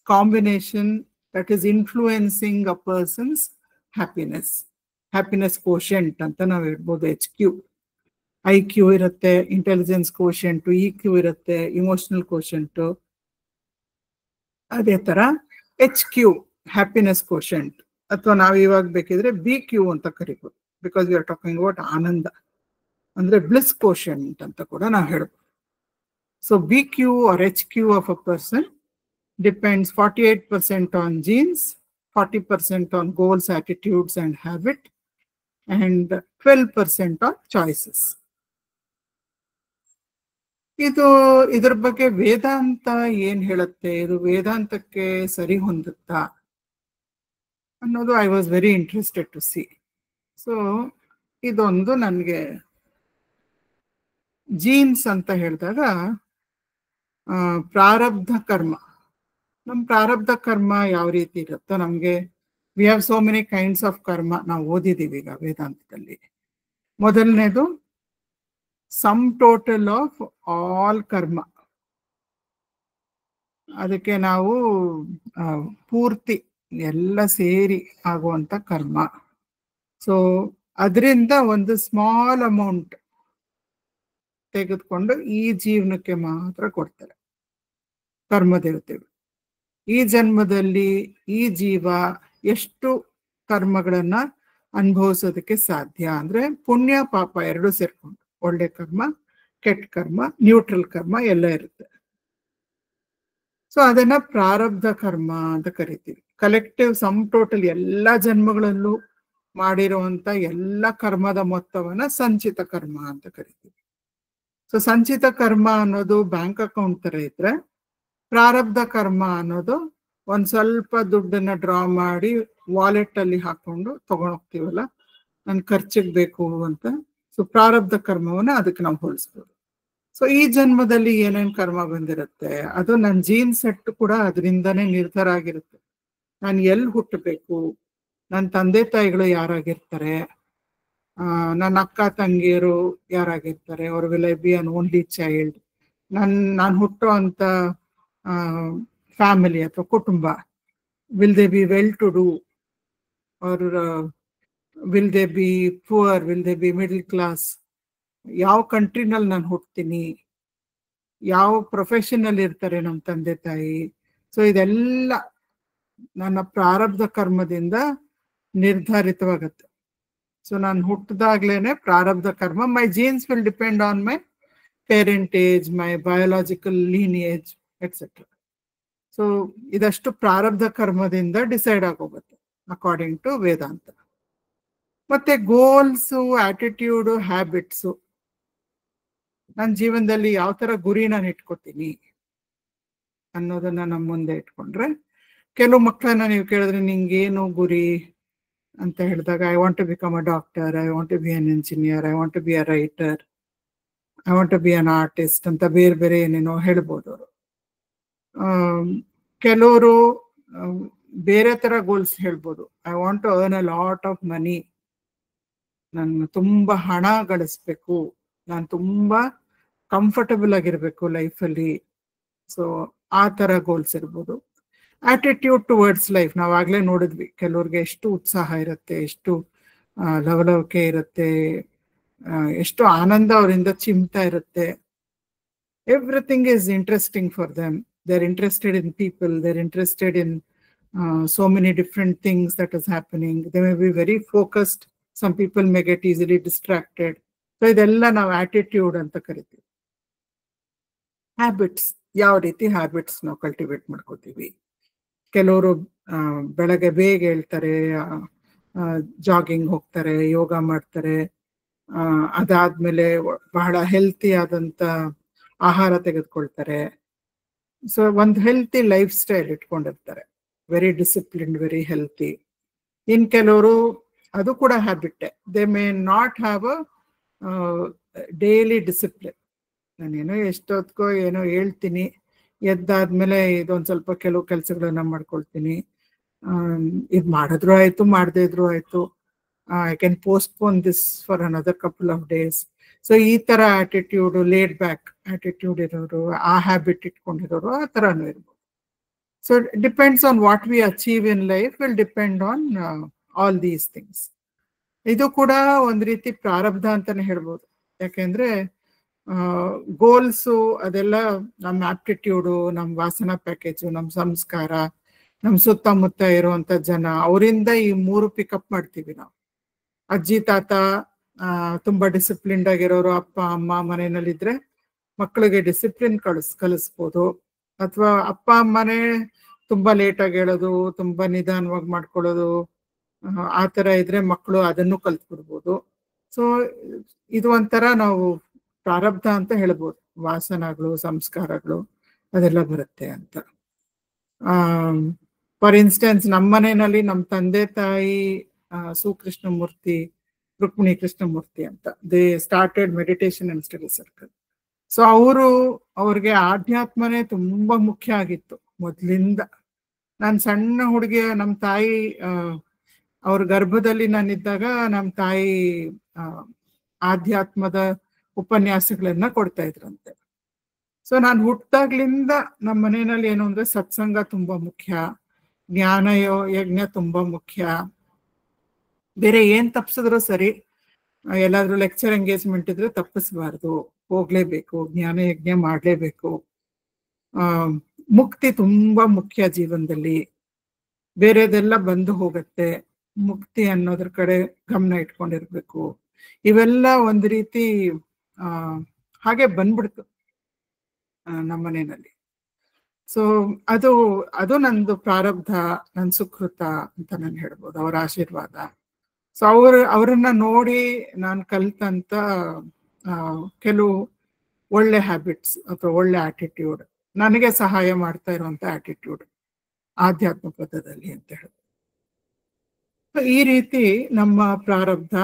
combination that is influencing a person's happiness. Happiness quotient ಅಂತ ನಾವು ಹೇಳ್ಬೋದು. HQ, IQ ಇರುತ್ತೆ, ಇಂಟೆಲಿಜೆನ್ಸ್ ಕೋಶೆಂಟ್, EQ ಇರುತ್ತೆ, ಇಮೋಷನಲ್ ಕೋಶೆಂಟ್. ಅದೇ ತರ HQ ಹ್ಯಾಪಿನೆಸ್ ಕೋಶೆಂಟ್, ಅಥವಾ ನಾವು ಇವಾಗ ಬೇಕಿದ್ರೆ BQ ಅಂತ ಕರಿಬೋದು. Because we are talking about ಆನಂದ, ಅಂದ್ರೆ ಬ್ಲಿಸ್ ಕೋಶೆಂಟ್ ಅಂತ ಕೂಡ ನಾವು ಹೇಳ್ಬೋದು. So BQ or HQ of a person depends 48% on genes, 40% on goals, attitudes and habit, and 12% on choices. ಇದ್ರ ಬಗ್ಗೆ ವೇದಾಂತ ಏನ್ ಹೇಳುತ್ತೆ, ಇದು ವೇದಾಂತಕ್ಕೆ ಸರಿ ಹೊಂದುತ್ತಾ ಅನ್ನೋದು I was very interested to see. So ಇದೊಂದು ನನಗೆ ಜೀನ್ಸ್ ಅಂತ ಹೇಳಿದಾಗ ಪ್ರಾರಬ್ಧ ಕರ್ಮ, ನಮ್ಮ ಪ್ರಾರಬ್ಧ ಕರ್ಮ ಯಾವ ರೀತಿ ಇರುತ್ತೋ, ನಮಗೆ V have so many kinds of ಕರ್ಮ ನಾವು ಓದಿದ್ದೀವಿ ಈಗ ವೇದಾಂತದಲ್ಲಿ. ಮೊದಲನೇದು ಸಮ್ ಟೋಟಲ್ ಆಫ್ ಆಲ್ ಕರ್ಮ, ಅದಕ್ಕೆ ನಾವು ಪೂರ್ತಿ ಎಲ್ಲ ಸೇರಿ ಆಗುವಂತ ಕರ್ಮ. ಸೊ ಅದರಿಂದ ಒಂದು ಸ್ಮಾಲ್ ಅಮೌಂಟ್ ತೆಗೆದುಕೊಂಡು ಈ ಜೀವನಕ್ಕೆ ಮಾತ್ರ ಕೊಡ್ತಾರೆ ಕರ್ಮದೇವತೆಗಳು. ಈ ಜನ್ಮದಲ್ಲಿ ಈ ಜೀವ ಎಷ್ಟು ಕರ್ಮಗಳನ್ನ ಅನುಭವಿಸೋದಕ್ಕೆ ಸಾಧ್ಯ ಅಂದ್ರೆ, ಪುಣ್ಯ ಪಾಪ ಎರಡೂ ಸೇರ್ಕೊಂಡು, ಒಳ್ಳೆ ಕರ್ಮ, ಕೆಟ್ಟ ಕರ್ಮ, ನ್ಯೂಟ್ರಲ್ ಕರ್ಮ ಎಲ್ಲ ಇರುತ್ತೆ. ಸೊ ಅದನ್ನ ಪ್ರಾರಬ್ಧ ಕರ್ಮ ಅಂತ ಕರಿತೀವಿ. ಕಲೆಕ್ಟಿವ್ ಸಮ್ ಟೋಟಲ್ ಎಲ್ಲ ಜನ್ಮಗಳಲ್ಲೂ ಮಾಡಿರುವಂತ ಎಲ್ಲ ಕರ್ಮದ ಮೊತ್ತವನ್ನ ಸಂಚಿತ ಕರ್ಮ ಅಂತ ಕರಿತೀವಿ. ಸೊ ಸಂಚಿತ ಕರ್ಮ ಅನ್ನೋದು ಬ್ಯಾಂಕ್ ಅಕೌಂಟ್ ತರ ಇದ್ರೆ, ಪ್ರಾರಬ್ಧ ಕರ್ಮ ಅನ್ನೋದು ಒಂದ್ ಸ್ವಲ್ಪ ದುಡ್ಡನ್ನ ಡ್ರಾ ಮಾಡಿ ವಾಲೆಟ್ ಅಲ್ಲಿ ಹಾಕೊಂಡು ತಗೊಂಡೋಗ್ತೀವಲ್ಲ, ನನ್ ಖರ್ಚಿಗೆ ಬೇಕು ಅಂತ. ಸೊ ಪ್ರಾರಬ್ಧ ಕರ್ಮವನ್ನ ಅದಕ್ಕೆ ನಾವು ಹೋಲಿಸ್ಬೋದು. ಸೊ ಈ ಜನ್ಮದಲ್ಲಿ ಏನೇನ್ ಕರ್ಮ ಬಂದಿರುತ್ತೆ, ಅದು ನನ್ನ ಜೀನ್ ಸೆಟ್ ಕೂಡ ಅದರಿಂದನೇ ನಿರ್ಧಾರ ಆಗಿರುತ್ತೆ. ನಾನು ಎಲ್ಲಿ ಹುಟ್ಟಬೇಕು, ನನ್ನ ತಂದೆ ತಾಯಿಗಳು ಯಾರಾಗಿರ್ತಾರೆ, ನನ್ನ ಅಕ್ಕ ತಂಗಿಯರು ಯಾರಾಗಿರ್ತಾರೆ, ಅವ್ರ will I be an only child. ನಾನು ಹುಟ್ಟೋ ಅಂತ ಫ್ಯಾಮಿಲಿ ಅಥವಾ ಕುಟುಂಬ, will they be well to do or will they be poor, will they be middle class, ಯಾವ ಕಂಟ್ರಿನಲ್ಲಿ ನಾನು ಹುಟ್ತೀನಿ, ಯಾವ ಪ್ರೊಫೆಷನಲ್ಲಿ ಇರ್ತಾರೆ ನಮ್ಮ ತಂದೆ ತಾಯಿ. ಸೊ ಇದೆಲ್ಲ ನನ್ನ ಪ್ರಾರಬ್ಧ ಕರ್ಮದಿಂದ ನಿರ್ಧಾರಿತವಾಗತ್ತೆ. ಸೊ ನಾನು ಹುಟ್ಟಿದಾಗ್ಲೇನೆ ಪ್ರಾರಬ್ಧ ಕರ್ಮ, my genes will depend on my parentage, my biological lineage, etc. So ಇದಷ್ಟು ಪ್ರಾರಬ್ಧ ಕರ್ಮದಿಂದ ಡಿಸೈಡ್ ಆಗೋಗುತ್ತೆ ಅಕಾರ್ಡಿಂಗ್ ಟು ವೇದಾಂತ. ಮತ್ತೆ ಗೋಲ್ಸು, ಆಟಿಟ್ಯೂಡು, ಹ್ಯಾಬಿಟ್ಸು, ನನ್ನ ಜೀವನದಲ್ಲಿ ಯಾವ ಥರ ಗುರಿ ನಾನು ಇಟ್ಕೋತೀನಿ ಅನ್ನೋದನ್ನ ನಮ್ಮ ಮುಂದೆ ಇಟ್ಕೊಂಡ್ರೆ, ಕೆಲವು ಮಕ್ಕಳನ್ನ ನೀವು ಕೇಳಿದ್ರೆ ನಿಂಗೇನು ಗುರಿ ಅಂತ ಹೇಳಿದಾಗ, I want to become a doctor, I want to be an engineer, I want to be a writer, I want to be an artist ಅಂತ ಬೇರೆ ಬೇರೆ ಏನೇನೋ ಹೇಳ್ಬೋದು ಅವರು. ಕೆಲವರು ಬೇರೆ ಥರ ಗೋಲ್ಸ್ ಹೇಳ್ಬೋದು. I want to earn a lot of money, ನಾನು ತುಂಬ ಹಣ ಗಳಿಸ್ಬೇಕು, ನಾನು ತುಂಬ ಕಂಫರ್ಟಬಲ್ ಆಗಿರಬೇಕು ಲೈಫಲ್ಲಿ. ಸೊ ಆ ಥರ ಗೋಲ್ಸ್ ಇರ್ಬೋದು. ಆಟಿಟ್ಯೂಡ್ ಟುವರ್ಡ್ಸ್ ಲೈಫ್, ನಾವಾಗಲೇ ನೋಡಿದ್ವಿ, ಕೆಲವ್ರಿಗೆ ಎಷ್ಟು ಉತ್ಸಾಹ ಇರುತ್ತೆ, ಎಷ್ಟು ಲವಲವಿಕೆ ಇರುತ್ತೆ, ಎಷ್ಟು ಆನಂದ ಅವರಿಂದ ಚಿಮ್ತಾ ಇರುತ್ತೆ. Everything is interesting for them. They are interested in people, they are interested in so many different things that is happening. They may be very focused, some people may get easily distracted. So ಇದೆಲ್ಲ ನಾವು ಆಟಿಟ್ಯೂಡ್ ಅಂತ ಕರಿತೀವಿ. ಹ್ಯಾಬಿಟ್ಸ್, ಯಾವ ರೀತಿ ಹ್ಯಾಬಿಟ್ಸ್ ನಾವು ಕಲ್ಟಿವೇಟ್ ಮಾಡ್ಕೋತೀವಿ. ಕೆಲವರು ಬೆಳಗ್ಗೆ ಬೇಗ ಹೇಳ್ತಾರೆ, ಜಾಗಿಂಗ್ ಹೋಗ್ತಾರೆ, ಯೋಗ ಮಾಡ್ತಾರೆ, ಅದಾದ್ಮೇಲೆ ಬಹಳ ಹೆಲ್ತಿ ಆದಂತ ಆಹಾರ ತೆಗೆದುಕೊಳ್ತಾರೆ. ಸೊ ಒಂದು ಹೆಲ್ತಿ ಲೈಫ್ ಸ್ಟೈಲ್ ಇಟ್ಕೊಂಡಿರ್ತಾರೆ, ವೆರಿ ಡಿಸಿಪ್ಲಿನ್ಡ್, ವೆರಿ ಹೆಲ್ತಿ. ಇನ್ ಕೆಲವರು ಅದು ಕೂಡ habit, they may not have a daily discipline. ನಾನೇನೋ ಎಷ್ಟೊತ್ಕೋ ಏನೋ ಹೇಳ್ತೀನಿ, ಎದ್ದಾದ್ಮೇಲೆ ಇದೊಂದು ಸ್ವಲ್ಪ ಕೆಲವು ಕೆಲಸಗಳನ್ನ ಮಾಡ್ಕೊಳ್ತೀನಿ, ಇದು ಮಾಡಿದ್ರು ಆಯ್ತು, ಮಾಡದೇ ಇದ್ರು ಆಯ್ತು, I can postpone this for another couple of days. So ಈ ಥರ ಆಟಿಟ್ಯೂಡು, ಲೇಡ್ ಬ್ಯಾಕ್ ಆಟಿಟ್ಯೂಡ್ ಇರೋರು, ಆ ಹ್ಯಾಬಿಟ್ ಇಟ್ಕೊಂಡಿರೋರು ಆ ಥರನೂ ಇರ್ಬೋದು. So depends on what we achieve in life will depend on all these things. ಇದು ಕೂಡ ಒಂದು ರೀತಿ ಪ್ರಾರಬ್ಧ ಅಂತಾನೆ ಹೇಳ್ಬೋದು. ಯಾಕೆಂದ್ರೆ ಗೋಲ್ಸು ಅದೆಲ್ಲ ನಮ್ಮ ಆಪ್ಟಿಟ್ಯೂಡು, ನಮ್ಮ ವಾಸನಾ ಪ್ಯಾಕೇಜು, ನಮ್ಮ ಸಂಸ್ಕಾರ, ನಮ್ಮ ಸುತ್ತಮುತ್ತ ಇರುವಂತ ಜನ, ಅವರಿಂದ ಈ ಮೂರು ಪಿಕಪ್ ಮಾಡ್ತೀವಿ ನಾವು. ಅಜ್ಜಿ ತಾತ ತುಂಬಾ ಡಿಸಿಪ್ಲಿನ್ಡ್ ಆಗಿರೋರು, ಅಪ್ಪ ಅಮ್ಮ ಮನೆಯಲ್ಲಿದ್ರೆ ಮಕ್ಕಳಿಗೆ ಡಿಸಿಪ್ಲಿನ್ ಕಲಿಸ್ಬೋದು. ಅಥವಾ ಅಪ್ಪ ಅಮ್ಮನೇ ತುಂಬಾ ಲೇಟಾಗಿ ಹೇಳೋದು, ತುಂಬಾ ನಿಧಾನವಾಗಿ ಮಾಡ್ಕೊಳ್ಳೋದು, ಆ ಥರ ಇದ್ರೆ ಮಕ್ಕಳು ಅದನ್ನು ಕಲ್ತ್ಬಿಡ್ಬೋದು. ಸೊ ಇದು ಒಂಥರ ನಾವು ಪ್ರಾರಬ್ಧ ಅಂತ ಹೇಳ್ಬೋದು. ವಾಸನಗಳು, ಸಂಸ್ಕಾರಗಳು ಅದೆಲ್ಲ ಬರುತ್ತೆ ಅಂತ. ಫಾರ್ ಇನ್ಸ್ಟೆನ್ಸ್, ನಮ್ಮ ಮನೆಯಲ್ಲಿ ನಮ್ಮ ತಂದೆ ತಾಯಿ ಸುಕೃಷ್ಣಮೂರ್ತಿ, ರುಕ್ಮಿಣಿ ಕೃಷ್ಣಮೂರ್ತಿ ಅಂತ, they started meditation and study circle. So ಅವ್ರಿಗೆ ಆಧ್ಯಾತ್ಮನೇ ತುಂಬಾ ಮುಖ್ಯ ಆಗಿತ್ತು ಮೊದ್ಲಿಂದ. ನಾನು ಸಣ್ಣ ಹುಡುಗಿ, ನಮ್ಮ ತಾಯಿ ಅವ್ರ ಗರ್ಭದಲ್ಲಿ ನಾನಿದ್ದಾಗ ನಮ್ಮ ತಾಯಿ ಆಧ್ಯಾತ್ಮದ ಉಪನ್ಯಾಸಗಳನ್ನ ಕೊಡ್ತಾ ಇದ್ರಂತೆ. ಸೊ ನಾನು ಹುಟ್ಟಾಗ್ಲಿಂದ ನಮ್ಮ ಮನೆಯಲ್ಲಿ ಏನು ಅಂದ್ರೆ ಸತ್ಸಂಗ ತುಂಬಾ ಮುಖ್ಯ, ಜ್ಞಾನ ಯಜ್ಞ ತುಂಬಾ ಮುಖ್ಯ. ಬೇರೆ ಏನ್ ತಪ್ಪಿಸಿದ್ರು ಸರಿ, ಎಲ್ಲಾದ್ರೂ ಲೆಕ್ಚರ್ ಎಂಗೇಜ್ಮೆಂಟ್ ಇದ್ರೆ ತಪ್ಪಿಸ್ಬಾರ್ದು, ಹೋಗ್ಲೇಬೇಕು, ಜ್ಞಾನ ಯಜ್ಞ ಮಾಡ್ಲೇಬೇಕು. ಮುಕ್ತಿ ತುಂಬಾ ಮುಖ್ಯ ಜೀವನದಲ್ಲಿ, ಬೇರೆದೆಲ್ಲ ಬಂದು ಹೋಗತ್ತೆ, ಮುಕ್ತಿ ಅನ್ನೋದ್ರ ಕಡೆ ಗಮನ ಇಟ್ಕೊಂಡಿರ್ಬೇಕು. ಇವೆಲ್ಲ ಒಂದು ರೀತಿ ಹಾಗೆ ಬಂದ್ಬಿಡ್ತು ನಮ್ಮ ಮನೆಯಲ್ಲಿ. ಸೊ ಅದು ನಂದು ಪ್ರಾರಬ್ಧ, ನನ್ನ ಸುಕೃತ ಅಂತ ನಾನು ಹೇಳ್ಬೋದು, ಅವರ ಆಶೀರ್ವಾದ. ಸೊ ಅವರನ್ನ ನೋಡಿ ನಾನು ಕಲ್ತಂತ ಕೆಲವು ಒಳ್ಳೆ ಹ್ಯಾಬಿಟ್ಸ್ ಅಥವಾ ಒಳ್ಳೆ ಆಟಿಟ್ಯೂಡ್, ನನಗೆ ಸಹಾಯ ಮಾಡ್ತಾ ಇರುವಂತ ಆಟಿಟ್ಯೂಡ್ ಆಧ್ಯಾತ್ಮ ಪದದಲ್ಲಿ ಅಂತ ಹೇಳ್ಬೋದು. ಈ ರೀತಿ ನಮ್ಮ ಪ್ರಾರಬ್ಧ,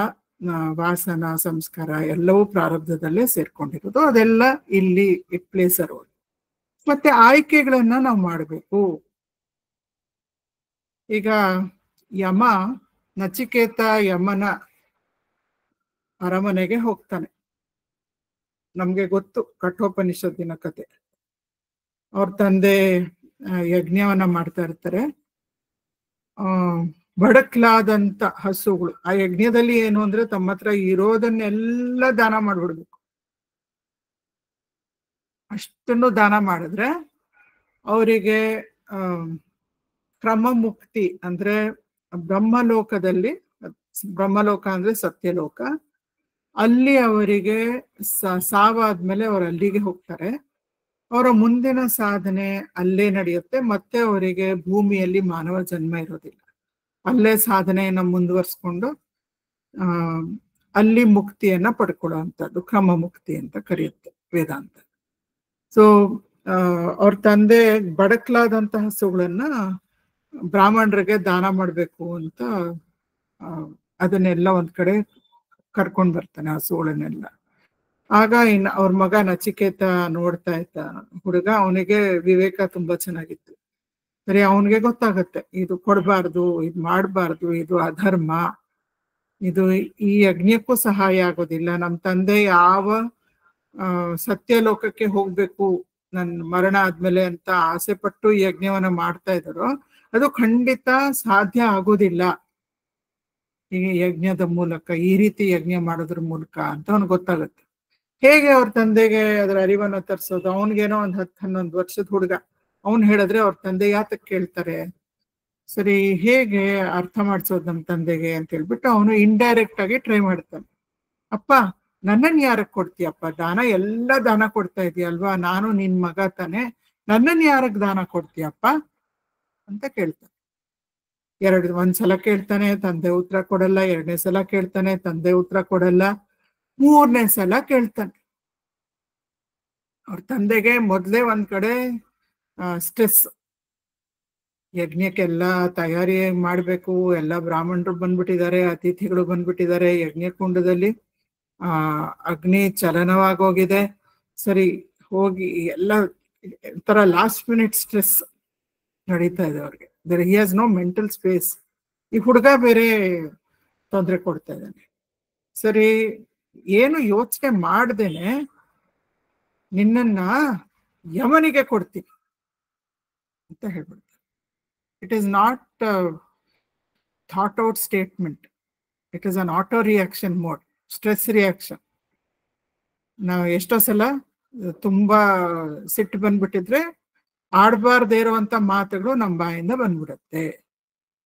ವಾಸನ, ಸಂಸ್ಕಾರ ಎಲ್ಲವೂ ಪ್ರಾರಬ್ಧದಲ್ಲೇ ಸೇರ್ಕೊಂಡಿರೋದು. ಅದೆಲ್ಲ ಇಲ್ಲಿ ಇಟ್ ಪ್ಲೇಸ್ ಅ ರೋಲ್. ಮತ್ತೆ ಆಯ್ಕೆಗಳನ್ನ ನಾವು ಮಾಡಬೇಕು. ಈಗ ನಚಿಕೇತ ಯಮನ ಅರಮನೆಗೆ ಹೋಗ್ತಾನೆ. ನಮ್ಗೆ ಗೊತ್ತು ಕಠೋಪನಿಷತ್ತಿನ ಕತೆ. ಅವ್ರ ತಂದೆ ಯಜ್ಞವನ್ನ ಮಾಡ್ತಾ ಇರ್ತಾರೆ. ಬಡಕ್ಲಾದಂತ ಹಸುಗಳು. ಆ ಯಜ್ಞದಲ್ಲಿ ಏನು ಅಂದ್ರೆ ತಮ್ಮ ಹತ್ರ ಇರೋದನ್ನೆಲ್ಲ ದಾನ ಮಾಡ್ಬಿಡ್ಬೇಕು. ಅಷ್ಟನ್ನು ದಾನ ಮಾಡಿದ್ರೆ ಅವರಿಗೆ ಕ್ರಮ ಮುಕ್ತಿ ಅಂದ್ರೆ ಬ್ರಹ್ಮಲೋಕದಲ್ಲಿ, ಬ್ರಹ್ಮಲೋಕ ಅಂದ್ರೆ ಸತ್ಯಲೋಕ, ಅಲ್ಲಿ ಅವರಿಗೆ ಸಾವಾದ್ಮೇಲೆ ಅವರು ಅಲ್ಲಿಗೆ ಹೋಗ್ತಾರೆ. ಅವರ ಮುಂದಿನ ಸಾಧನೆ ಅಲ್ಲೇ ನಡೆಯುತ್ತೆ. ಮತ್ತೆ ಅವರಿಗೆ ಭೂಮಿಯಲ್ಲಿ ಮಾನವ ಜನ್ಮ ಇರೋದಿಲ್ಲ. ಅಲ್ಲೇ ಸಾಧನೆಯನ್ನ ಮುಂದುವರ್ಸ್ಕೊಂಡು ಅಲ್ಲಿ ಮುಕ್ತಿಯನ್ನ ಪಡ್ಕೊಳ್ಳುವಂಥದ್ದು ಕ್ರಮ ಮುಕ್ತಿ ಅಂತ ಕರೆಯುತ್ತೆ ವೇದಾಂತ. ಸೊ ಅವ್ರ ತಂದೆ ಬಡಕ್ಲಾದಂತಹ ಹಸುಗಳನ್ನ ಬ್ರಾಹ್ಮಣರಿಗೆ ದಾನ ಮಾಡ್ಬೇಕು ಅಂತ ಅದನ್ನೆಲ್ಲ ಒಂದ್ ಕಡೆ ಕರ್ಕೊಂಡ್ ಬರ್ತಾನೆ ಹಸುಗಳನ್ನೆಲ್ಲ. ಆಗ ಇನ್ನು ಅವ್ರ ಮಗ ನಚಿಕೇತ ನೋಡ್ತಾ ಇದ್ದ ಹುಡುಗ, ಅವನಿಗೆ ವಿವೇಕ ತುಂಬಾ ಚೆನ್ನಾಗಿತ್ತು. ಸರಿ, ಅವನಿಗೆ ಗೊತ್ತಾಗತ್ತೆ ಇದು ಕೊಡಬಾರ್ದು, ಇದು ಮಾಡಬಾರ್ದು, ಇದು ಅಧರ್ಮ, ಇದು ಈ ಯಜ್ಞಕ್ಕೂ ಸಹಾಯ ಆಗೋದಿಲ್ಲ. ನಮ್ಮ ತಂದೆ ಯಾವ ಸತ್ಯಲೋಕಕ್ಕೆ ಹೋಗ್ಬೇಕು ನನ್ನ ಮರಣ ಆದ್ಮೇಲೆ ಅಂತ ಆಸೆ ಪಟ್ಟು ಯಜ್ಞವನ್ನ ಮಾಡ್ತಾ ಇದ್ದಾರೋ ಅದು ಖಂಡಿತ ಸಾಧ್ಯ ಆಗೋದಿಲ್ಲ ಈ ಯಜ್ಞದ ಮೂಲಕ, ಈ ರೀತಿ ಯಜ್ಞ ಮಾಡೋದ್ರ ಮೂಲಕ ಅಂತ ಅವ್ನಿಗೆ ಗೊತ್ತಾಗುತ್ತೆ. ಹೇಗೆ ಅವ್ರ ತಂದೆಗೆ ಅದರ ಅರಿವನ್ನ ತರಿಸೋದು? ಅವನಿಗೇನೋ ಒಂದ್ 10-11 ವರ್ಷದ ಹುಡುಗ, ಅವನು ಹೇಳಿದ್ರೆ ಅವ್ರ ತಂದೆ ಯಾತಕ್ಕೆ ಕೇಳ್ತಾರೆ? ಸರಿ, ಹೇಗೆ ಅರ್ಥ ಮಾಡ್ಸೋದು ನಮ್ಮ ತಂದೆಗೆ ಅಂತ ಹೇಳ್ಬಿಟ್ಟು ಅವನು ಇಂಡೈರೆಕ್ಟ್ ಆಗಿ ಟ್ರೈ ಮಾಡ್ತಾನೆ. ಅಪ್ಪ, ನನ್ನನ್ನು ಯಾರಕ್ಕೆ ಕೊಡ್ತೀಯಪ್ಪ? ದಾನ ಎಲ್ಲ ದಾನ ಕೊಡ್ತಾ ಇದೀಯಲ್ವಾ, ನಾನು ನಿನ್ ಮಗ ತಾನೆ, ನನ್ನನ್ನು ಯಾರಕ್ಕೆ ದಾನ ಕೊಡ್ತೀಯಪ್ಪ ಅಂತ ಕೇಳ್ತಾನೆ. ಒಂದ್ಸಲ ಕೇಳ್ತಾನೆ, ತಂದೆ ಉತ್ತರ ಕೊಡಲ್ಲ. 2ನೇ ಸಲ ಕೇಳ್ತಾನೆ, ತಂದೆ ಉತ್ತರ ಕೊಡಲ್ಲ. 3ನೇ ಸಲ ಕೇಳ್ತಾನೆ. ಅವ್ರ ತಂದೆಗೆ ಮೊದ್ಲೇ ಒಂದ್ ಕಡೆ ಸ್ಟ್ರೆಸ್. ಯಜ್ಞಕ್ಕೆಲ್ಲ ತಯಾರಿ ಮಾಡ್ಬೇಕು, ಎಲ್ಲ ಬ್ರಾಹ್ಮಣರು ಬಂದ್ಬಿಟ್ಟಿದ್ದಾರೆ, ಅತಿಥಿಗಳು ಬಂದ್ಬಿಟ್ಟಿದ್ದಾರೆ, ಯಜ್ಞಕುಂಡದಲ್ಲಿ ಅಗ್ನಿ ಚಲನವಾಗೋಗಿದೆ. ಸರಿ, ಹೋಗಿ ಎಲ್ಲ ತರ ಲಾಸ್ಟ್ ಮಿನಿಟ್ ಸ್ಟ್ರೆಸ್ ನಡೀತಾ ಇದೆ ಅವ್ರಿಗೆ. He has no mental space. ಈ ಹುಡುಗ ಬೇರೆ ತೊಂದರೆ ಕೊಡ್ತಾ ಇದ್ದಾನೆ. ಸರಿ, ಏನು ಯೋಚನೆ ಮಾಡ್ದೇನೆ ನಿನ್ನನ್ನ ಯಮನಿಗೆ ಕೊಡ್ತೀನಿ ಅಂತ ಹೇಳ್ಬಿಡ್ತಾರೆ. It is not thought out statement, it is an auto reaction mode, stress reaction. ನಾವು ಎಷ್ಟೋ ಸಲ ತುಂಬಾ ಸಿಟ್ಟು ಬಂದ್ಬಿಟ್ಟಿದ್ರೆ ಆಡ್ಬಾರ್ದೇ ಇರುವಂತ ಮಾತುಗಳು ನಮ್ಮ ಬಾಯಿಂದ ಬಂದ್ಬಿಡುತ್ತೆ.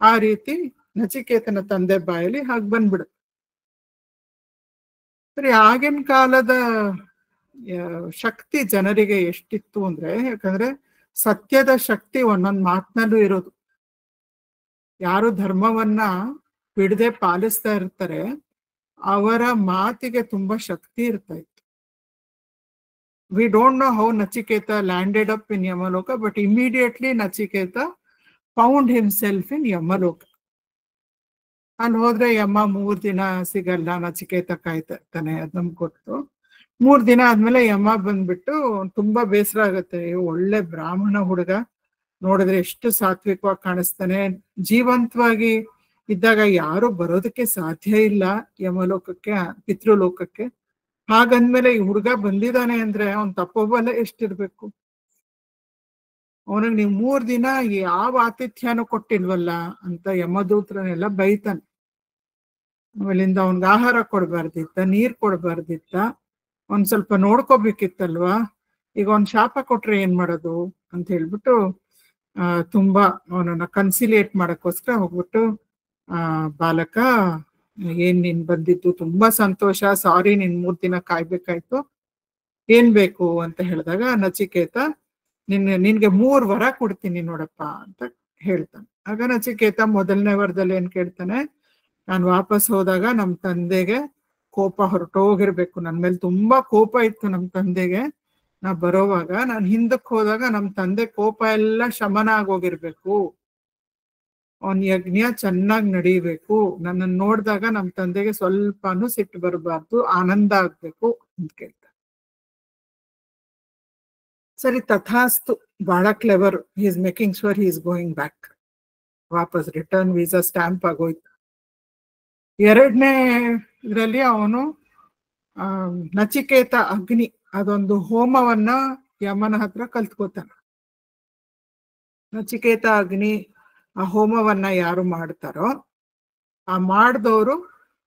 ಆ ರೀತಿ ನಚಿಕೇತನ ತಂದೆ ಬಾಯಲ್ಲಿ ಹಾಗೆ ಬಂದ್ಬಿಡುತ್ತೆ. ಸರಿ, ಆಗಿನ ಕಾಲದ ಶಕ್ತಿ ಜನರಿಗೆ ಎಷ್ಟಿತ್ತು ಅಂದ್ರೆ, ಯಾಕಂದ್ರೆ ಸತ್ಯದ ಶಕ್ತಿ ಒಂದೊಂದು ಮಾತಿನಲ್ಲೂ ಇರೋದು. ಯಾರು ಧರ್ಮವನ್ನ ಬಿಡದೆ ಪಾಲಿಸ್ತಾ ಇರ್ತಾರೆ ಅವರ ಮಾತಿಗೆ ತುಂಬಾ ಶಕ್ತಿ ಇರ್ತಾ ಇತ್ತು. We don't know how Nachiketa landed up in Yamaloka, but immediately Nachiketa found himself in Yamaloka. ಅಲ್ಲಿ ಹೋದ್ರೆ ಯಮ 3 ದಿನ ಸಿಗಲ್ಲ, ನಚಿಕೇತ ಕಾಯ್ತಾನೆ, ಅದ್ ನಮ್ಗೆ ಗೊತ್ತು. 3 ದಿನ ಆದ್ಮೇಲೆ ಯಮ ಬಂದ್ಬಿಟ್ಟು ತುಂಬಾ ಬೇಸರ ಆಗತ್ತೆ. ಒಳ್ಳೆ ಬ್ರಾಹ್ಮಣ ಹುಡುಗ, ನೋಡಿದ್ರೆ ಎಷ್ಟು ಸಾತ್ವಿಕವಾಗಿ ಕಾಣಿಸ್ತಾನೆ, ಜೀವಂತವಾಗಿ ಇದ್ದಾಗ ಯಾರು ಬರೋದಕ್ಕೆ ಸಾಧ್ಯ ಇಲ್ಲ ಯಮಲೋಕಕ್ಕೆ, ಪಿತೃಲೋಕಕ್ಕೆ. ಹಾಗಂದ್ಮೇಲೆ ಈ ಹುಡುಗ ಬಂದಿದ್ದಾನೆ ಅಂದ್ರೆ ಅವನ್ ತಪ್ಪೋಬಲ್ಲ ಎಷ್ಟಿರ್ಬೇಕು. ಅವನಿಗೆ ನೀವು 3 ದಿನ ಯಾವ ಆತಿಥ್ಯನೂ ಕೊಟ್ಟಿಲ್ವಲ್ಲ ಅಂತ ಯಮದೂತ್ರನೆಲ್ಲ ಬೈತಾನೆ. ಆಮೇಲಿಂದ ಅವನ್ಗೆ ಆಹಾರ ಕೊಡ್ಬಾರ್ದಿತ್ತ, ನೀರ್ ಕೊಡ್ಬಾರ್ದಿತ್ತ, ಒಂದ್ ಸ್ವಲ್ಪ ನೋಡ್ಕೋಬೇಕಿತ್ತಲ್ವಾ. ಈಗ ಒಂದ್ ಶಾಪ ಕೊಟ್ರೆ ಏನ್ ಮಾಡೋದು ಅಂತ ಹೇಳ್ಬಿಟ್ಟು ತುಂಬಾ ಅವನನ್ನ ಕನ್ಸಿಲಿಯೇಟ್ ಮಾಡಕ್ಕೋಸ್ಕರ ಹೋಗ್ಬಿಟ್ಟು ಬಾಲಕ, ಏನ್ ನೀನ್ ಬಂದಿದ್ದು ತುಂಬಾ ಸಂತೋಷ, ಸಾರಿ ನಿನ್ 3 ದಿನ ಕಾಯ್ಬೇಕಾಯ್ತು, ಏನ್ ಬೇಕು ಅಂತ ಹೇಳಿದಾಗ ನಚಿಕೇತ ನಿನ್ಗೆ 3 ವರ ಕೊಡ್ತೀನಿ ನೋಡಪ್ಪ ಅಂತ ಹೇಳ್ತಾನೆ. ಆಗ ನಚಿಕೇತ ಮೊದಲನೇ ವರದಲ್ಲಿ ಏನ್ ಕೇಳ್ತಾನೆ, ನಾನು ವಾಪಸ್ ಹೋದಾಗ ನಮ್ ತಂದೆಗೆ ಕೋಪ ಹೊರಟೋಗಿರ್ಬೇಕು, ನನ್ ಮೇಲೆ ತುಂಬಾ ಕೋಪ ಇತ್ತು ನಮ್ ತಂದೆಗೆ, ನಾ ಬರೋವಾಗ ನಾನು ಹಿಂದಕ್ಕೆ ಹೋದಾಗ ನಮ್ ತಂದೆ ಕೋಪ ಎಲ್ಲ ಶಮನ ಆಗೋಗಿರ್ಬೇಕು, ಅವನ್ ಯಜ್ಞ ಚೆನ್ನಾಗಿ ನಡೀಬೇಕು, ನನ್ನನ್ನು ನೋಡಿದಾಗ ನಮ್ ತಂದೆಗೆ ಸ್ವಲ್ಪನೂ ಸಿಟ್ಟು ಬರಬಾರ್ದು, ಆನಂದ ಆಗ್ಬೇಕು ಅಂತ ಕೇಳ್ತಾನೆ. ಸರಿ, ತಥಾಸ್ತು, ಬಹಳ clever. He is making sure he is going back. ವಾಪಸ್ ರಿಟರ್ನ್ ವೀಸಾ ಸ್ಟ್ಯಾಂಪ್ ಆಗೋಯ್ತು. 2ನೇ ಇದರಲ್ಲಿ ಅವನು ನಚಿಕೇತ ಅಗ್ನಿ ಅದೊಂದು ಹೋಮವನ್ನ ಯಮನ ಹತ್ರ ಕಲ್ತ್ಕೋತಾನೆ. ನಚಿಕೇತ ಅಗ್ನಿ ಆ ಹೋಮವನ್ನ ಯಾರು ಮಾಡ್ತಾರೋ ಆ ಮಾಡಿದವರು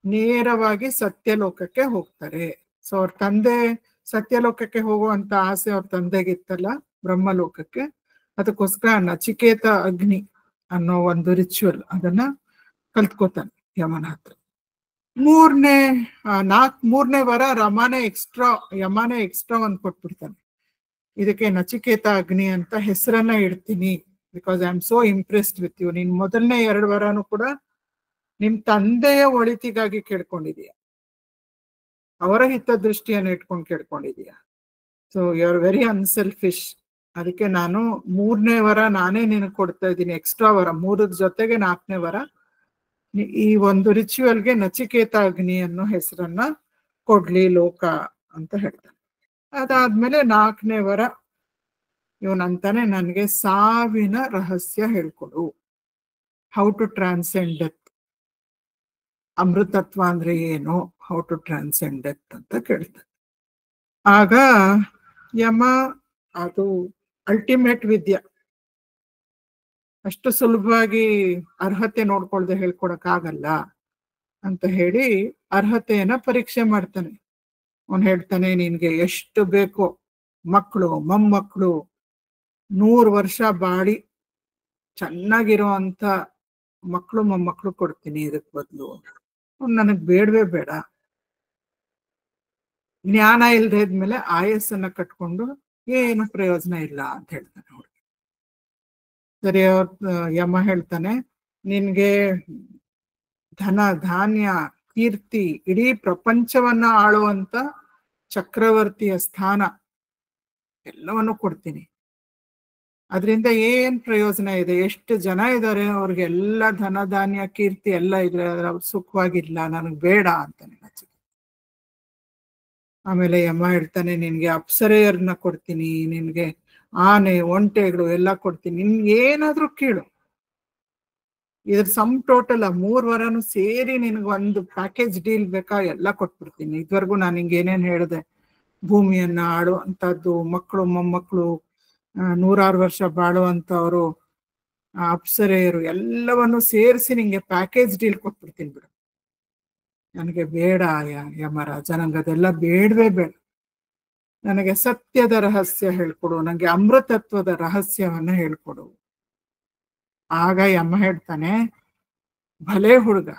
ನೇರವಾಗಿ ಸತ್ಯಲೋಕಕ್ಕೆ ಹೋಗ್ತಾರೆ. ಸೊ ಅವ್ರ ತಂದೆ ಸತ್ಯಲೋಕಕ್ಕೆ ಹೋಗುವಂತ ಆಸೆ ಅವ್ರ ತಂದೆಗಿತ್ತಲ್ಲ, ಬ್ರಹ್ಮಲೋಕಕ್ಕೆ. ಅದಕ್ಕೋಸ್ಕರ ನಚಿಕೇತ ಅಗ್ನಿ ಅನ್ನೋ ಒಂದು ರಿಚುವಲ್ ಅದನ್ನ ಕಲ್ತ್ಕೋತಾನೆ ಯಮನ ಹತ್ರ. ಮೂರನೇ ವಾರ ಯಮನೇ ಎಕ್ಸ್ಟ್ರಾ ಒಂದು ಕೊಟ್ಬಿಡ್ತಾನೆ. ಇದಕ್ಕೆ ನಚಿಕೇತ ಅಗ್ನಿ ಅಂತ ಹೆಸರನ್ನ ಇಡ್ತೀನಿ, because I am so impressed with you. ನೀನ್ ಮೊದಲನೇ 2 ವಾರನೂ ಕೂಡ ನಿಮ್ ತಂದೆಯ ಒಳಿತಿಗಾಗಿ ಕೇಳ್ಕೊಂಡಿದೀಯ, ಅವರ ಹಿತದೃಷ್ಟಿಯನ್ನು ಇಟ್ಕೊಂಡು ಕೇಳ್ಕೊಂಡಿದೀಯ. So you are very unselfish. ಅದಕ್ಕೆ ನಾನು 3ನೇ ವಾರ ನಾನೇ ನಿನಗೆ ಕೊಡ್ತಾ ಇದ್ದೀನಿ, ಎಕ್ಸ್ಟ್ರಾ ವಾರ. 3 ಜೊತೆಗೆ 4ನೇ ವಾರ ಈ ಒಂದು ರಿಚುವಲ್ಗೆ ನಚಿಕೇತ ಅಗ್ನಿ ಅನ್ನೋ ಹೆಸರನ್ನ ಕೊಡ್ಲಿ ಲೋಕ ಅಂತ ಹೇಳ್ತಾನೆ. ಅದಾದ್ಮೇಲೆ 4ನೇ ವಾರ ಇವನಂತಾನೆ, ನನಗೆ ಸಾವಿನ ರಹಸ್ಯ ಹೇಳ್ಕೊಡು, ಹೌ ಟು ಟ್ರಾನ್ಸೆಂಡ್ ಡೆತ್. ಅಮೃತತ್ವ ಅಂದ್ರೆ ಏನು, ಹೌ ಟು ಟ್ರಾನ್ಸೆಂಡ್ ಡೆತ್ ಅಂತ ಕೇಳ್ತಾನೆ. ಆಗ ಯಮ, ಅದು ಅಲ್ಟಿಮೇಟ್ ವಿದ್ಯೆ, ಅಷ್ಟು ಸುಲಭವಾಗಿ ಅರ್ಹತೆ ನೋಡ್ಕೊಳ್ದೆ ಹೇಳ್ಕೊಡಕ್ ಆಗಲ್ಲ ಅಂತ ಹೇಳಿ ಅರ್ಹತೆಯನ್ನ ಪರೀಕ್ಷೆ ಮಾಡ್ತಾನೆ. ಅವನು ಹೇಳ್ತಾನೆ, ನಿನ್ಗೆ ಎಷ್ಟು ಬೇಕೋ ಮಕ್ಕಳು ಮೊಮ್ಮಕ್ಕಳು 100 ವರ್ಷ ಬಾಳಿ ಚೆನ್ನಾಗಿರುವಂತ ಮಕ್ಕಳು ಮೊಮ್ಮಕ್ಕಳು ಕೊಡ್ತೀನಿ, ಇದಕ್ ಬದಲು ನನಗ್ ಬೇಡವೇ ಬೇಡ. ಜ್ಞಾನ ಇಲ್ದೇ ಇದ್ಮೇಲೆ ಆಯಸ್ಸನ್ನ ಕಟ್ಕೊಂಡು ಏನು ಪ್ರಯೋಜನ ಇಲ್ಲ ಅಂತ ಹೇಳ್ತಾನೆ. ಸರಿ, ಯಮ ಹೇಳ್ತಾನೆ, ನಿನ್ಗೆ ಧನ ಧಾನ್ಯ ಕೀರ್ತಿ, ಇಡೀ ಪ್ರಪಂಚವನ್ನ ಆಳುವಂತ ಚಕ್ರವರ್ತಿಯ ಸ್ಥಾನ ಎಲ್ಲವನ್ನು ಕೊಡ್ತೀನಿ. ಅದರಿಂದ ಏನ್ ಪ್ರಯೋಜನ ಇದೆ? ಎಷ್ಟು ಜನ ಇದ್ದಾರೆ, ಅವ್ರಿಗೆಲ್ಲ ಧನ ಧಾನ್ಯ ಕೀರ್ತಿ ಎಲ್ಲ ಇದ್ರೆ ಅವ್ರು ಸುಖವಾಗಿಲ್ಲ, ನನಗ್ ಬೇಡ ಅಂತಾನೆ ನಚಿಕೇತ. ಆಮೇಲೆ ಯಮ ಹೇಳ್ತಾನೆ, ನಿನ್ಗೆ ಅಪ್ಸರೆಯರನ್ನ ಕೊಡ್ತೀನಿ, ನಿನ್ಗೆ ಆನೆ ಒಂಟೆಗಳು ಎಲ್ಲ ಕೊಡ್ತೀನಿ, ನಿನ್ಗೆ ಏನಾದ್ರೂ ಕೇಳು. ಇದ್ರ ಸಮ್ ಟೋಟಲ್ 3 ವಾರನು ಸೇರಿ ನಿನ್ಗೆ ಒಂದು ಪ್ಯಾಕೇಜ್ ಡೀಲ್ ಬೇಕಾ, ಎಲ್ಲ ಕೊಟ್ಬಿಡ್ತೀನಿ. ಇದುವರೆಗೂ ನಾನು ನಿಂಗೆ ಏನೇನ್ ಹೇಳಿದೆ, ಭೂಮಿಯನ್ನ ಆಡುವಂತದ್ದು, ಮಕ್ಕಳು ಮೊಮ್ಮಕ್ಕಳು 100 ವರ್ಷ ಬಾಳುವಂತವ್ರು, ಅಪ್ಸರೆಯರು ಎಲ್ಲವನ್ನು ಸೇರಿಸಿ ನಿಂಗೆ ಪ್ಯಾಕೇಜ್ ಡೀಲ್ ಕೊಟ್ಬಿಡ್ತೀನಿ ಬಿಡು. ನನಗೆ ಬೇಡ ಯಮರಾಜ, ನಂಗೆ ಅದೆಲ್ಲ ಬೇಡವೇ ಬೇಡ. ನನಗೆ ಸತ್ಯದ ರಹಸ್ಯ ಹೇಳ್ಕೊಡು, ನನಗೆ ಅಮೃತತ್ವದ ರಹಸ್ಯವನ್ನ ಹೇಳ್ಕೊಡು. ಆಗ ಯಮ ಹೇಳ್ತಾನೆ, ಭಲೇ ಹುಡುಗ,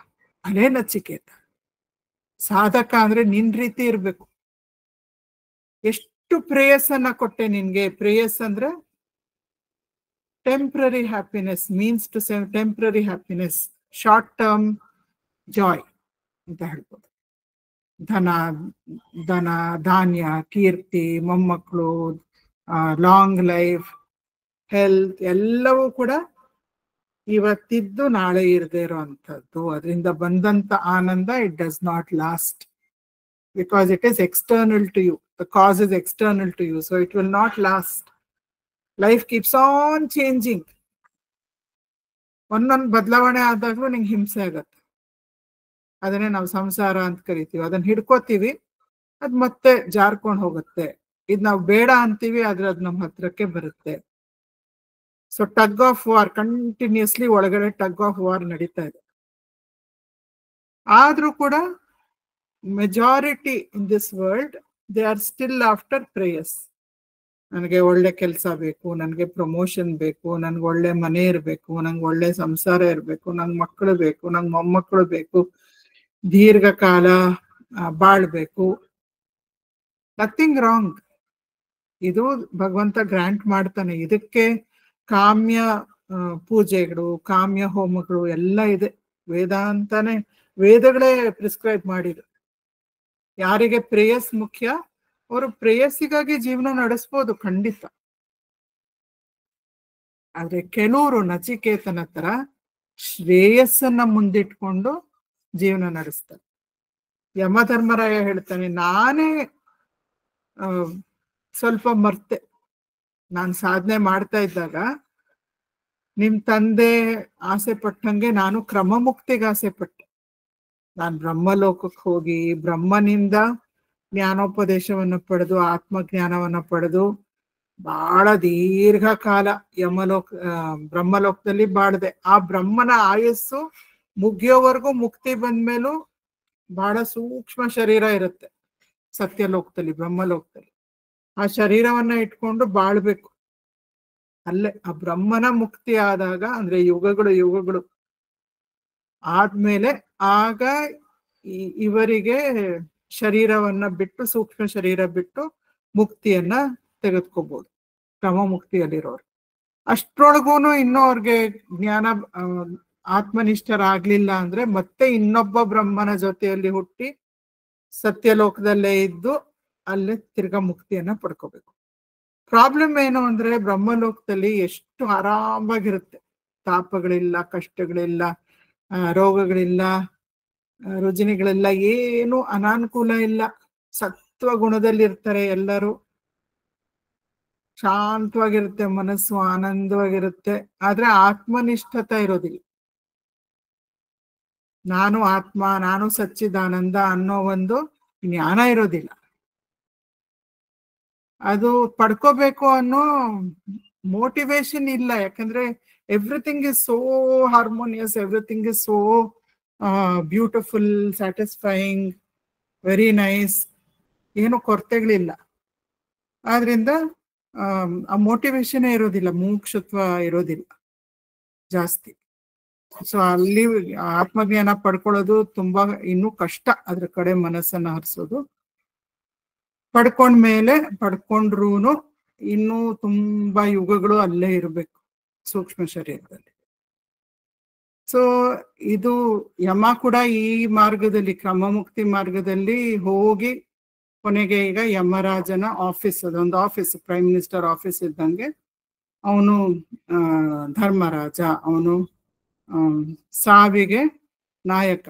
ಭಲೇ ನಚಿಕೇತ, ಸಾಧಕ ಅಂದ್ರೆ ನಿನ್ ರೀತಿ ಇರ್ಬೇಕು. ಎಷ್ಟು ಪ್ರೇಯಸ್ಸನ್ನ ಕೊಟ್ಟೆ ನಿನ್ಗೆ. ಪ್ರೇಯಸ್ ಅಂದ್ರೆ temporary happiness, means to save temporary happiness, short term joy ಅಂತ ಹೇಳ್ಬೋದು. ಧನ ಧಾನ್ಯ ಕೀರ್ತಿ ಮೊಮ್ಮಕ್ಕಳು ಲಾಂಗ್ ಲೈಫ್ ಹೆಲ್ತ್ ಎಲ್ಲವೂ ಕೂಡ ಇವತ್ತಿದ್ದು ನಾಳೆ ಇರದೇ ಇರುವಂಥದ್ದು. ಅದರಿಂದ ಬಂದಂತ ಆನಂದ it does not last, because it is external to you. The cause is external to you, so it will not last. Life keeps on changing. ಒಂದೊಂದು ಬದಲಾವಣೆ ಆದಾಗ್ಲೂ ನಿಂಗೆ ಹಿಂಸೆ ಆಗತ್ತೆ. ಅದನ್ನೇ ನಾವು ಸಂಸಾರ ಅಂತ ಕರಿತೀವಿ. ಅದನ್ನ ಹಿಡ್ಕೋತೀವಿ, ಅದ್ ಮತ್ತೆ ಜಾರ್ಕೊಂಡು ಹೋಗುತ್ತೆ. ಇದ್ ನಾವು ಬೇಡ ಅಂತೀವಿ, ಆದ್ರೆ ಅದು ನಮ್ಮ ಹತ್ರಕ್ಕೆ ಬರುತ್ತೆ. So tug of war, continuously ಒಳಗಡೆ ಟಗ್ ಆಫ್ ವಾರ್ ನಡೀತಾ ಇದೆ. ಆದ್ರೂ ಕೂಡ majority in this world they are still after prayers. ನನಗೆ ಒಳ್ಳೆ ಕೆಲಸ ಬೇಕು, ನನಗೆ ಪ್ರಮೋಷನ್ ಬೇಕು, ನನ್ಗೆ ಒಳ್ಳೆ ಮನೆ ಇರಬೇಕು, ನಂಗೆ ಒಳ್ಳೆ ಸಂಸಾರ ಇರಬೇಕು, ನಂಗೆ ಮಕ್ಕಳು ಬೇಕು, ನಂಗೆ ಮೊಮ್ಮಕ್ಕಳು ಬೇಕು, ದೀರ್ಘಕಾಲ ಬಾಳ್ಬೇಕು. Nothing wrong. ಇದು ಭಗವಂತ ಗ್ರಾಂಟ್ ಮಾಡ್ತಾನೆ. ಇದಕ್ಕೆ ಕಾಮ್ಯ ಪೂಜೆಗಳು, ಕಾಮ್ಯ ಹೋಮಗಳು ಎಲ್ಲ ಇದೆ. ವೇದಾಂತಾನೆ, ವೇದಗಳೇ ಪ್ರಿಸ್ಕ್ರೈಬ್ ಮಾಡಿದ್ರು. ಯಾರಿಗೆ ಪ್ರೇಯಸ್ ಮುಖ್ಯ, ಅವರು ಪ್ರೇಯಸ್ಸಿಗಾಗಿ ಜೀವನ ನಡೆಸ್ಬೋದು ಖಂಡಿತ. ಆದ್ರೆ ಕೆಲವರು ನಚಿಕೇತನ ತರ ಶ್ರೇಯಸ್ಸನ್ನ ಮುಂದಿಟ್ಕೊಂಡು ಜೀವನ ನಡೆಸ್ತಾರೆ. ಯಮಧರ್ಮರಾಯ ಹೇಳ್ತಾನೆ, ನಾನೇ ಸ್ವಲ್ಪ ಮರ್ತೆ. ನಾನು ಸಾಧನೆ ಮಾಡ್ತಾ ಇದ್ದಾಗ ನಿಮ್ ತಂದೆ ಆಸೆ ಪಟ್ಟಂಗೆ ನಾನು ಕ್ರಮ ಮುಕ್ತಿಗೆ ಆಸೆ ಪಟ್ಟೆ. ನಾನು ಬ್ರಹ್ಮಲೋಕಕ್ಕೆ ಹೋಗಿ ಬ್ರಹ್ಮನಿಂದ ಜ್ಞಾನೋಪದೇಶವನ್ನು ಪಡೆದು ಆತ್ಮಜ್ಞಾನವನ್ನು ಪಡೆದು ಬಹಳ ದೀರ್ಘಕಾಲ ಬ್ರಹ್ಮಲೋಕದಲ್ಲಿ ಬಾಳ್ದೆ. ಆ ಬ್ರಹ್ಮನ ಆಯಸ್ಸು ಮುಗಿಯೋವರೆಗೂ ಮುಕ್ತಿ ಬಂದ್ಮೇಲೂ ಬಹಳ ಸೂಕ್ಷ್ಮ ಶರೀರ ಇರುತ್ತೆ ಸತ್ಯಲೋಕದಲ್ಲಿ, ಬ್ರಹ್ಮಲೋಕದಲ್ಲಿ. ಆ ಶರೀರವನ್ನ ಇಟ್ಕೊಂಡು ಬಾಳ್ಬೇಕು ಅಲ್ಲೇ. ಆ ಬ್ರಹ್ಮನ ಮುಕ್ತಿ ಆದಾಗ, ಅಂದ್ರೆ ಯುಗಗಳು ಆದ್ಮೇಲೆ ಆಗ ಇವರಿಗೆ ಶರೀರವನ್ನ ಬಿಟ್ಟು, ಸೂಕ್ಷ್ಮ ಶರೀರ ಬಿಟ್ಟು ಮುಕ್ತಿಯನ್ನ ತೆಗೆದುಕೋಬಹುದು ಕ್ರಮ ಮುಕ್ತಿಯಲ್ಲಿರೋರು. ಅಷ್ಟ್ರೊಳಗೂನು ಇನ್ನೂ ಅವ್ರಿಗೆ ಜ್ಞಾನ ಆತ್ಮನಿಷ್ಠರಾಗ್ಲಿಲ್ಲ ಅಂದ್ರೆ ಮತ್ತೆ ಇನ್ನೊಬ್ಬ ಬ್ರಹ್ಮನ ಜೊತೆಯಲ್ಲಿ ಹುಟ್ಟಿ ಸತ್ಯಲೋಕದಲ್ಲೇ ಇದ್ದು ಅಲ್ಲೇ ತಿರ್ಗಾ ಮುಕ್ತಿಯನ್ನ ಪಡ್ಕೋಬೇಕು. ಪ್ರಾಬ್ಲಮ್ ಏನು ಅಂದ್ರೆ ಬ್ರಹ್ಮಲೋಕದಲ್ಲಿ ಎಷ್ಟು ಆರಾಮಾಗಿರುತ್ತೆ, ತಾಪಗಳಿಲ್ಲ, ಕಷ್ಟಗಳಿಲ್ಲ, ರೋಗಗಳಿಲ್ಲ, ರುಜಿನಿಗಳಿಲ್ಲ, ಏನು ಅನಾನುಕೂಲ ಇಲ್ಲ. ಸತ್ವ ಗುಣದಲ್ಲಿರ್ತಾರೆ ಎಲ್ಲರೂ, ಶಾಂತವಾಗಿರುತ್ತೆ ಮನಸ್ಸು, ಆನಂದವಾಗಿರುತ್ತೆ. ಆದ್ರೆ ಆತ್ಮನಿಷ್ಠತೆ ಇರೋದಿಲ್ಲ. ನಾನು ಆತ್ಮ, ನಾನು ಸಚ್ಚಿದಾನಂದ ಅನ್ನೋ ಒಂದು ಜ್ಞಾನ ಇರೋದಿಲ್ಲ. ಅದು ಪಡ್ಕೋಬೇಕು ಅನ್ನೋ ಮೋಟಿವೇಶನ್ ಇಲ್ಲ. ಯಾಕಂದ್ರೆ everything is so harmonious, everything is so beautiful, satisfying, very nice, ಏನು ಕೊರತೆಗಳಿಲ್ಲ. ಆದ್ರಿಂದ ಆ ಮೋಟಿವೇಶನ್ ಇರೋದಿಲ್ಲ, ಮುಮುಕ್ಷುತ್ವ ಇರೋದಿಲ್ಲ ಜಾಸ್ತಿ. ಸೊ ಅಲ್ಲಿ ಆತ್ಮಜ್ಞಾನ ಪಡ್ಕೊಳ್ಳೋದು ತುಂಬಾ ಇನ್ನೂ ಕಷ್ಟ. ಅದ್ರ ಕಡೆ ಮನಸ್ಸನ್ನ ಹರಿಸೋದು. ಪಡ್ಕೊಂಡ್ರೂನು ಇನ್ನೂ ತುಂಬಾ ಯುಗಗಳು ಅಲ್ಲೇ ಇರಬೇಕು ಸೂಕ್ಷ್ಮ ಶರೀರದಲ್ಲಿ. ಸೊ ಇದು ಯಮ ಕೂಡ ಈ ಮಾರ್ಗದಲ್ಲಿ, ಕ್ರಮಮುಕ್ತಿ ಮಾರ್ಗದಲ್ಲಿ ಹೋಗಿ ಕೊನೆಗೆ ಈಗ ಯಮರಾಜನ ಆಫೀಸ್, ಅದೊಂದು ಆಫೀಸ್, ಪ್ರೈಮ್ ಮಿನಿಸ್ಟರ್ ಆಫೀಸ್ ಇದ್ದಂಗೆ. ಅವನು ಧರ್ಮರಾಜ, ಅವನು ಸಾವಿಗೆ ನಾಯಕ.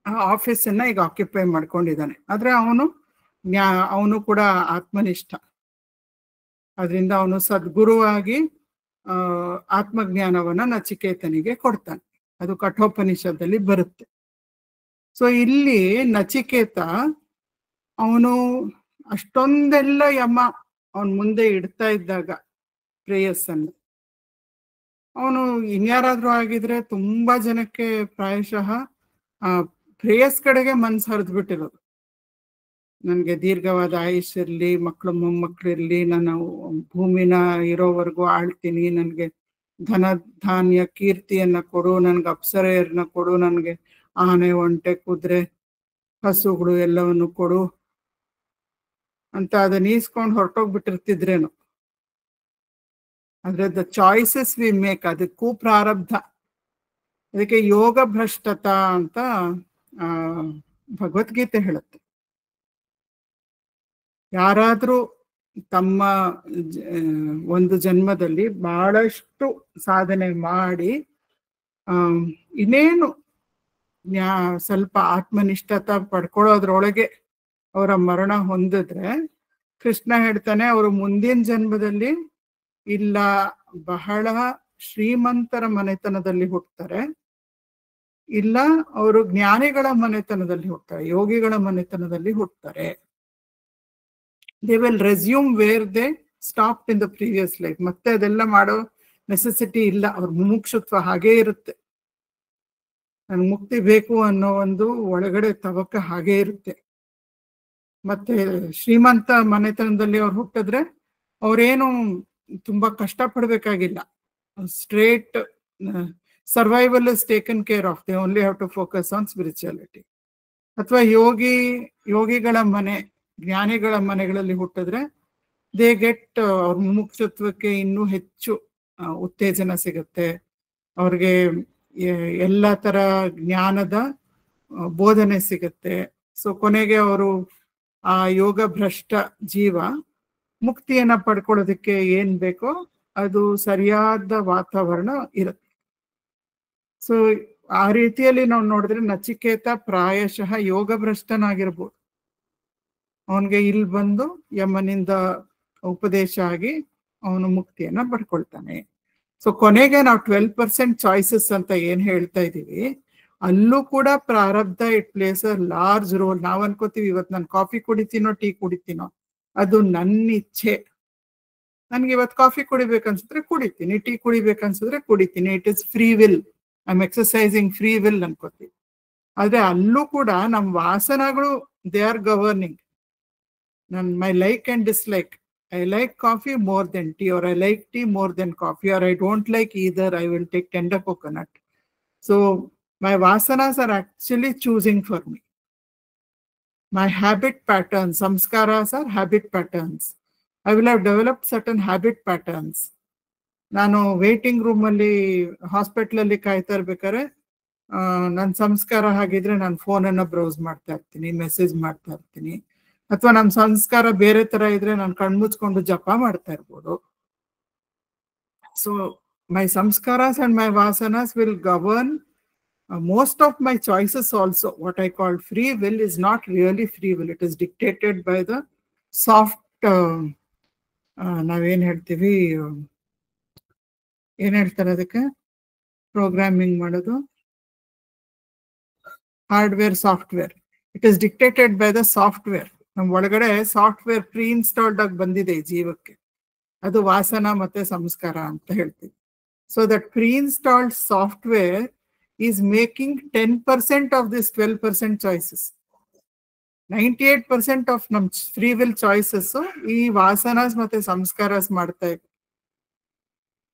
ಆ ಆಫೀಸನ್ನ ಈಗ ಆಕ್ಯುಪೈ ಮಾಡ್ಕೊಂಡಿದ್ದಾನೆ. ಆದ್ರೆ ಅವನು ಕೂಡ ಆತ್ಮನಿಷ್ಠ. ಅದರಿಂದ ಅವನು ಸದ್ಗುರುವಾಗಿ ಆತ್ಮಜ್ಞಾನವನ್ನ ನಚಿಕೇತನಿಗೆ ಕೊಡ್ತಾನೆ. ಅದು ಕಠೋಪನಿಷತ್ತಲ್ಲಿ ಬರುತ್ತೆ. ಸೊ ಇಲ್ಲಿ ನಚಿಕೇತ ಅವನು ಅಷ್ಟೊಂದೆಲ್ಲ ಯಮ ಅವನ್ ಮುಂದೆ ಇಡ್ತಾ ಇದ್ದಾಗ ಪ್ರೇಯಸ್ಸನ್ನು, ಅವನು ಇನ್ಯಾರಾದ್ರೂ ಆಗಿದ್ರೆ ತುಂಬಾ ಜನಕ್ಕೆ ಪ್ರಾಯಶಃ ಪ್ರೇಯಸ್ ಕಡೆಗೆ ಮನ್ಸು ಹರಿದು ಬಿಟ್ಟಿರೋದು. ನನ್ಗೆ ದೀರ್ಘವಾದ ಆಯುಷ್ಯರ್ಲಿ, ಮಕ್ಕಳು ಮೊಮ್ಮಕ್ಳಿರ್ಲಿ, ನಾನು ಭೂಮಿನ ಇರೋವರೆಗೂ ಆಳ್ತೀನಿ, ನನ್ಗೆ ಧನ ಧಾನ್ಯ ಕೀರ್ತಿಯನ್ನ ಕೊಡು, ನನ್ಗೆ ಅಪ್ಸರೆಯರನ್ನ ಕೊಡು, ನನ್ಗೆ ಆನೆ, ಒಂಟೆ, ಕುದುರೆ, ಹಸುಗಳು ಎಲ್ಲವನ್ನು ಕೊಡು ಅಂತ ಅದನ್ನ ಈಸ್ಕೊಂಡು ಹೊರಟೋಗ್ಬಿಟ್ಟಿರ್ತಿದ್ರೇನು. ಆದ್ರೆ ದ ಚಾಯ್ಸಸ್ ವಿ ಮೇಕ್, ಅದಕ್ಕೂ ಪ್ರಾರಬ್ಧ. ಅದಕ್ಕೆ ಯೋಗ ಭ್ರಷ್ಟತ ಅಂತ ಭಗವದ್ಗೀತೆ ಹೇಳುತ್ತೆ. ಯಾರಾದ್ರೂ ತಮ್ಮ ಒಂದು ಜನ್ಮದಲ್ಲಿ ಬಹಳಷ್ಟು ಸಾಧನೆ ಮಾಡಿ ಇನ್ನೇನು ಸ್ವಲ್ಪ ಆತ್ಮನಿಷ್ಠತ ಪಡ್ಕೊಳ್ಳೋದ್ರೊಳಗೆ ಅವರ ಮರಣ ಹೊಂದಿದ್ರೆ, ಕೃಷ್ಣ ಹೇಳ್ತಾನೆ ಅವರು ಮುಂದಿನ ಜನ್ಮದಲ್ಲಿ ಇಲ್ಲ ಬಹಳ ಶ್ರೀಮಂತರ ಮನೆತನದಲ್ಲಿ ಹುಟ್ಟುತ್ತಾರೆ, ಇಲ್ಲ ಅವರು ಜ್ಞಾನಿಗಳ ಮನೆತನದಲ್ಲಿ ಹುಟ್ಟುತ್ತಾರೆ, ಯೋಗಿಗಳ ಮನೆತನದಲ್ಲಿ ಹುಟ್ಟುತ್ತಾರೆ. They will resume where they stopped in the previous life. ಮತ್ತೆ ಅದೆಲ್ಲ ಮಾಡೋ ನೆಸೆಸಿಟಿ ಇಲ್ಲ. ಅವ್ರ ಮುಮುಕ್ಷುತ್ವ ಹಾಗೇ ಇರುತ್ತೆ. ನನ್ಗೆ ಮುಕ್ತಿ ಬೇಕು ಅನ್ನೋ ಒಂದು ಒಳಗಡೆ ತವಕ ಹಾಗೇ ಇರುತ್ತೆ. ಮತ್ತೆ ಶ್ರೀಮಂತ ಮನೆತನದಲ್ಲಿ ಅವ್ರು ಹುಟ್ಟಿದ್ರೆ ಅವ್ರೇನು ತುಂಬಾ ಕಷ್ಟ ಪಡ್ಬೇಕಾಗಿಲ್ಲ. Straight survival is taken care of. They only have to focus on spirituality. ಅಥವಾ ಯೋಗಿಗಳ ಮನೆ, ಜ್ಞಾನಿಗಳ ಮನೆಗಳಲ್ಲಿ ಹುಟ್ಟಿದ್ರೆ ದೇ ಗೆಟ್, ಅವ್ರ ಮುಮುಕ್ಷುತ್ವಕ್ಕೆ ಇನ್ನೂ ಹೆಚ್ಚು ಉತ್ತೇಜನ ಸಿಗುತ್ತೆ. ಅವ್ರಿಗೆ ಎಲ್ಲ ತರ ಜ್ಞಾನದ ಬೋಧನೆ ಸಿಗುತ್ತೆ. ಸೊ ಕೊನೆಗೆ ಅವರು ಆ ಯೋಗ ಭ್ರಷ್ಟ ಜೀವ ಮುಕ್ತಿಯನ್ನ ಪಡ್ಕೊಳ್ಳೋದಕ್ಕೆ ಏನ್ ಬೇಕೋ ಅದು ಸರಿಯಾದ ವಾತಾವರಣ ಇರುತ್ತೆ. ಸೊ ಆ ರೀತಿಯಲ್ಲಿ ನಾವು ನೋಡಿದ್ರೆ ನಚಿಕೇತ ಪ್ರಾಯಶಃ ಯೋಗ ಭ್ರಷ್ಟನಾಗಿರ್ಬೋದು. ಅವನಿಗೆ ಇಲ್ಲಿ ಬಂದು ಯಮನಿಂದ ಉಪದೇಶ ಆಗಿ ಅವನು ಮುಕ್ತಿಯನ್ನ ಪಡ್ಕೊಳ್ತಾನೆ. ಸೊ ಕೊನೆಗೆ ನಾವು 12% ಚಾಯ್ಸಸ್ ಅಂತ ಏನ್ ಹೇಳ್ತಾ ಇದೀವಿ, ಅಲ್ಲೂ ಕೂಡ ಪ್ರಾರಬ್ಧ it plays a large role. ನಾವ್ ಅನ್ಕೋತೀವಿ ಇವತ್ತು ನಾನು ಕಾಫಿ ಕುಡಿತೀನೋ ಟೀ ಕುಡಿತೀನೋ, ಅದು ನನ್ನ ಇಚ್ಛೆ. ನನ್ಗೆ ಇವತ್ತು ಕಾಫಿ ಕುಡಿಬೇಕನ್ಸಿದ್ರೆ ಕುಡಿತೀನಿ, ಟೀ ಕುಡಿಬೇಕನ್ಸಿದ್ರೆ ಕುಡಿತೀನಿ. It is free will, I am exercising free will ಅನ್ಕೋತೀವಿ. ಆದ್ರೆ ಅಲ್ಲೂ ಕೂಡ ನಮ್ಮ ವಾಸನಗಳು they are governing. my like and dislike. I like coffee more than tea, or I like tea more than coffee, or I don't like either. I will take tender coconut. So my vasanas are actually choosing for me. My habit patterns, samskaras are habit patterns. I will have developed certain habit patterns. ನಾನು ವೇಟಿಂಗ್ ರೂಮ್ ಅಲ್ಲಿ ಹಾಸ್ಪಿಟಲ್ ಅಲ್ಲಿ ಕಾಯ್ತಾ ಇರ್ಬೇಕಾದ್ರೆ ನನ್ನ ಸಂಸ್ಕಾರ ಹಾಗಿದ್ರೆ ನಾನು ಫೋನನ್ನು ಬ್ರೌಸ್ ಮಾಡ್ತಾ ಇರ್ತೀನಿ, ಮೆಸೇಜ್ ಮಾಡ್ತಾ ಇರ್ತೀನಿ. ಅಥವಾ ನಮ್ಮ ಸಂಸ್ಕಾರ ಬೇರೆ ತರ ಇದ್ರೆ ನಾನು ಕಣ್ಮುಚ್ಕೊಂಡು ಜಪ ಮಾಡ್ತಾ ಇರ್ಬೋದು. ಸೊ ಮೈ ಸಂಸ್ಕಾರಾಸ್ ಅಂಡ್ ಮೈ ವಾಸನಾಸ್ will govern most of my choices also. What I call free will is not really free will. It is dictated by the soft ನಾವೇನ್ ಹೇಳ್ತೀವಿ, ಏನ್ ಹೇಳ್ತಾರೆ ಅದಕ್ಕೆ, ಪ್ರೋಗ್ರಾಮಿಂಗ್ ಮಾಡೋದು, hardware software. It is dictated by the software. ನಮ್ ಒಳಗಡೆ ಸಾಫ್ಟ್ವೇರ್ ಪ್ರೀ ಇನ್ಸ್ಟಾಲ್ಡ್ ಆಗಿ ಬಂದಿದೆ ಈ ಜೀವಕ್ಕೆ, ಅದು ವಾಸನ ಮತ್ತೆ ಸಂಸ್ಕಾರ ಅಂತ ಹೇಳ್ತೀವಿ. So that pre installed software is making 10% of this 12% choices. 98% of ನಮ್ ಫ್ರೀ ವಿಲ್ ಚಾಯ್ಸಸ್ ಈ ವಾಸನಾಸ್ ಮತ್ತೆ ಸಂಸ್ಕಾರಸ್ ಮಾಡ್ತಾ ಇದೆ.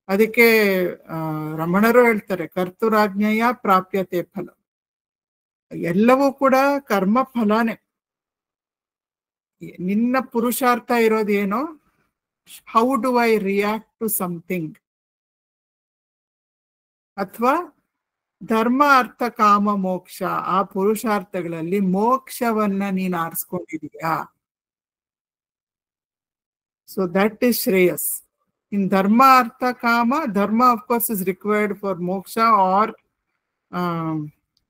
ಅದಕ್ಕೆ ರಮಣರು ಹೇಳ್ತಾರೆ, ಕರ್ತುರಾಜ್ಞೆಯ ಪ್ರಾಪ್ಯತೆ ಫಲ. ಎಲ್ಲವೂ ಕೂಡ ಕರ್ಮ ಫಲಾನೇ. ನಿನ್ನ ಪುರುಷಾರ್ಥ ಇರೋದೇನೋ, how do I react to something. ಅಥವಾ ಧರ್ಮ ಅರ್ಥ ಕಾಮ ಮೋಕ್ಷ, ಆ ಪುರುಷಾರ್ಥಗಳಲ್ಲಿ ಮೋಕ್ಷವನ್ನ ನೀನು ಆರಿಸ್ಕೊಂಡಿದೀಯಾ? ಸೊ ದಟ್ ಇಸ್ ಶ್ರೇಯಸ್. ಇನ್ ಧರ್ಮ ಅರ್ಥ ಕಾಮ, ಧರ್ಮ of course is required for ಮೋಕ್ಷ ಆರ್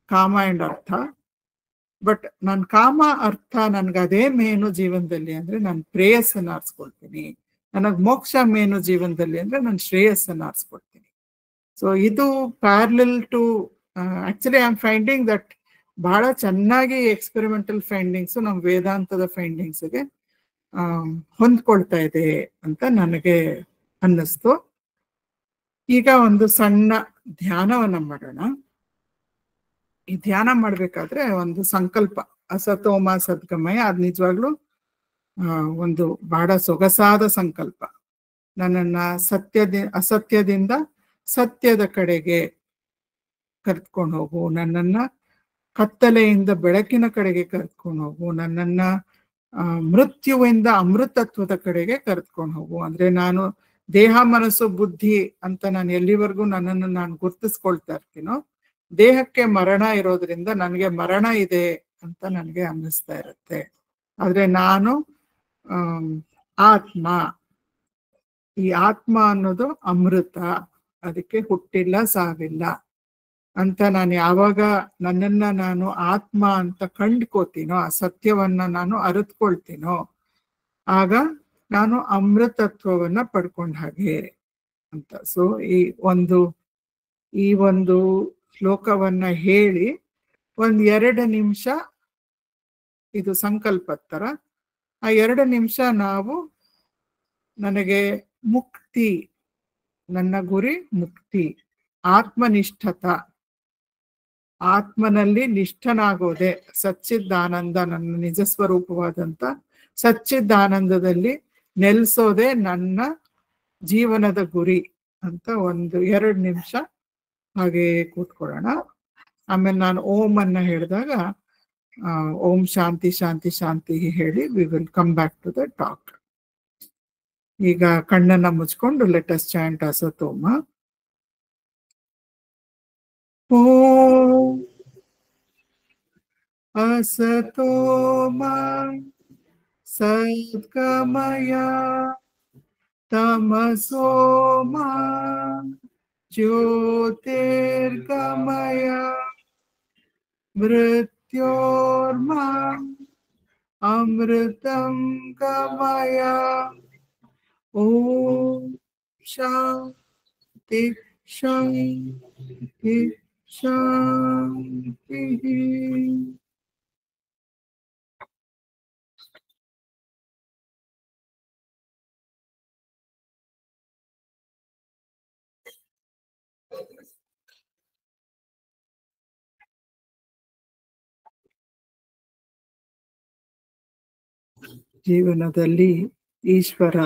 ಕಾಮ ಅಂಡ್ ಅರ್ಥ. ಬಟ್ ನನ್ ಕಾಮ ಅರ್ಥ ನನ್ಗೆ ಅದೇ ಮೇನು ಜೀವನದಲ್ಲಿ ಅಂದ್ರೆ ನಾನು ಪ್ರೇಯಸ್ಸನ್ನು ಆರಿಸ್ಕೊಳ್ತೀನಿ. ನನಗ್ ಮೋಕ್ಷ ಮೇನು ಜೀವನದಲ್ಲಿ ಅಂದ್ರೆ ನಾನು ಶ್ರೇಯಸ್ಸನ್ನು ಆರಿಸ್ಕೊಳ್ತೀನಿ. ಸೊ ಇದು parallel to actually I am finding that ಬಹಳ ಚೆನ್ನಾಗಿ ಎಕ್ಸ್ಪೆರಿಮೆಂಟಲ್ ಫೈಂಡಿಂಗ್ಸ್ ನಮ್ಮ ವೇದಾಂತದ ಫೈಂಡಿಂಗ್ಸ್ಗೆ ಹೊಂದ್ಕೊಳ್ತಾ ಇದೆ ಅಂತ ನನಗೆ ಅನ್ನಿಸ್ತು. ಈಗ ಒಂದು ಸಣ್ಣ ಧ್ಯಾನವನ್ನ ಮಾಡೋಣ. ಈ ಧ್ಯಾನ ಮಾಡ್ಬೇಕಾದ್ರೆ ಒಂದು ಸಂಕಲ್ಪ, ಅಸತೋಮ ಸದ್ಗಮಯ, ಅದು ನಿಜವಾಗ್ಲೂ ಒಂದು ಬಹಳ ಸೊಗಸಾದ ಸಂಕಲ್ಪ. ನನ್ನನ್ನ ಅಸತ್ಯದಿಂದ ಸತ್ಯದ ಕಡೆಗೆ ಕರ್ತ್ಕೊಂಡು ಹೋಗು, ನನ್ನನ್ನ ಕತ್ತಲೆಯಿಂದ ಬೆಳಕಿನ ಕಡೆಗೆ ಕರ್ತ್ಕೊಂಡು ಹೋಗು, ನನ್ನನ್ನ ಮೃತ್ಯುವಿಂದ ಅಮೃತತ್ವದ ಕಡೆಗೆ ಕರ್ತ್ಕೊಂಡು ಹೋಗು. ಅಂದ್ರೆ ನಾನು ದೇಹ ಮನಸ್ಸು ಬುದ್ಧಿ ಅಂತ ನಾನು ಎಲ್ಲಿವರೆಗೂ ನನ್ನನ್ನು ನಾನು ಗುರ್ತಿಸ್ಕೊಳ್ತಾ ಇರ್ತೀನೋ, ದೇಹಕ್ಕೆ ಮರಣ ಇರೋದ್ರಿಂದ ನನಗೆ ಮರಣ ಇದೆ ಅಂತ ನನಗೆ ಅನ್ನಿಸ್ತಾ ಇರುತ್ತೆ. ಆದ್ರೆ ನಾನು ಆತ್ಮ, ಈ ಆತ್ಮ ಅನ್ನೋದು ಅಮೃತ, ಅದಕ್ಕೆ ಹುಟ್ಟಿಲ್ಲ ಸಾವಿಲ್ಲ ಅಂತ ನಾನು ಯಾವಾಗ ನನ್ನನ್ನ ನಾನು ಆತ್ಮ ಅಂತ ಕಂಡ್ಕೋತೀನೋ, ಆ ಸತ್ಯವನ್ನ ನಾನು ಅರಿತ್ಕೊಳ್ತೀನೋ, ಆಗ ನಾನು ಅಮೃತತ್ವವನ್ನ ಪಡ್ಕೊಂಡ ಹಾಗೆ ಅಂತ. ಸೊ ಈ ಒಂದು ಶ್ಲೋಕವನ್ನ ಹೇಳಿ 2 ನಿಮಿಷ ಇದು ಸಂಕಲ್ಪದ ತರ, ಆ 2 ನಿಮಿಷ ನಾವು ನನಗೆ ಮುಕ್ತಿ, ನನ್ನ ಗುರಿ ಮುಕ್ತಿ, ಆತ್ಮನಿಷ್ಠತ, ಆತ್ಮನಲ್ಲಿ ನಿಷ್ಠನಾಗೋದೆ, ಸಚ್ಚಿದಾನಂದ, ನನ್ನ ನಿಜ ಸ್ವರೂಪವಾದಂತ ಸಚ್ಚಿದಾನಂದದಲ್ಲಿ ನೆಲೆಸೋದೆ ನನ್ನ ಜೀವನದ ಗುರಿ ಅಂತ 2 ನಿಮಿಷ ಹಾಗೆ ಕೂತ್ಕೊಳ್ಳೋಣ. ಆಮೇಲೆ ನಾನು ಓಂ ಅನ್ನ ಹೇಳಿದಾಗ ಓಂ ಶಾಂತಿ ಶಾಂತಿ ಶಾಂತಿ ಹೇಳಿ we will come back to the talk. ಈಗ ಕಣ್ಣನ್ನ ಮುಚ್ಕೊಂಡು ಲೆಟ್ ಅಸ್ ಚಾಂಟ್ ಅಸತೋಮ. ಓಂ ಅಸತೋಮ ಸದ್ಗಮಯ ತಮಸೋಮ ಜ್ಯೋತಿರ್ಗಮಯ ಮೃತ್ಯೋರ್ಮಾ ಅಮೃತಂ ಗಮಯ. ಓಂ ಶಾಂತಿ ಶಾಂತಿ ಶಾಂತಿ. ಜೀವನದಲ್ಲಿ ಈಶ್ವರ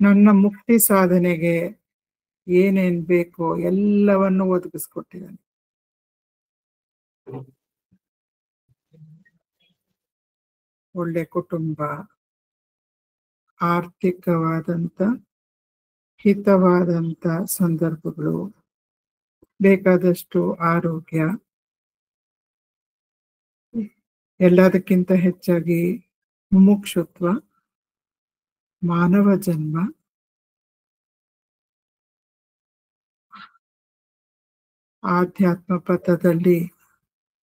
ನನ್ನ ಮುಕ್ತಿ ಸಾಧನೆಗೆ ಏನೇನ್ ಬೇಕೋ ಎಲ್ಲವನ್ನು ಒದಗಿಸ್ಕೊಟ್ಟಿದ್ದಾನೆ. ಒಳ್ಳೆ ಕುಟುಂಬ, ಆರ್ಥಿಕವಾದಂತ ಹಿತವಾದಂತ ಸಂದರ್ಭಗಳು, ಬೇಕಾದಷ್ಟು ಆರೋಗ್ಯ, ಎಲ್ಲದಕ್ಕಿಂತ ಹೆಚ್ಚಾಗಿ ಮುಮುಕ್ಷುತ್ವ, ಮಾನವ ಜನ್ಮ, ಆಧ್ಯಾತ್ಮ ಪಥದಲ್ಲಿ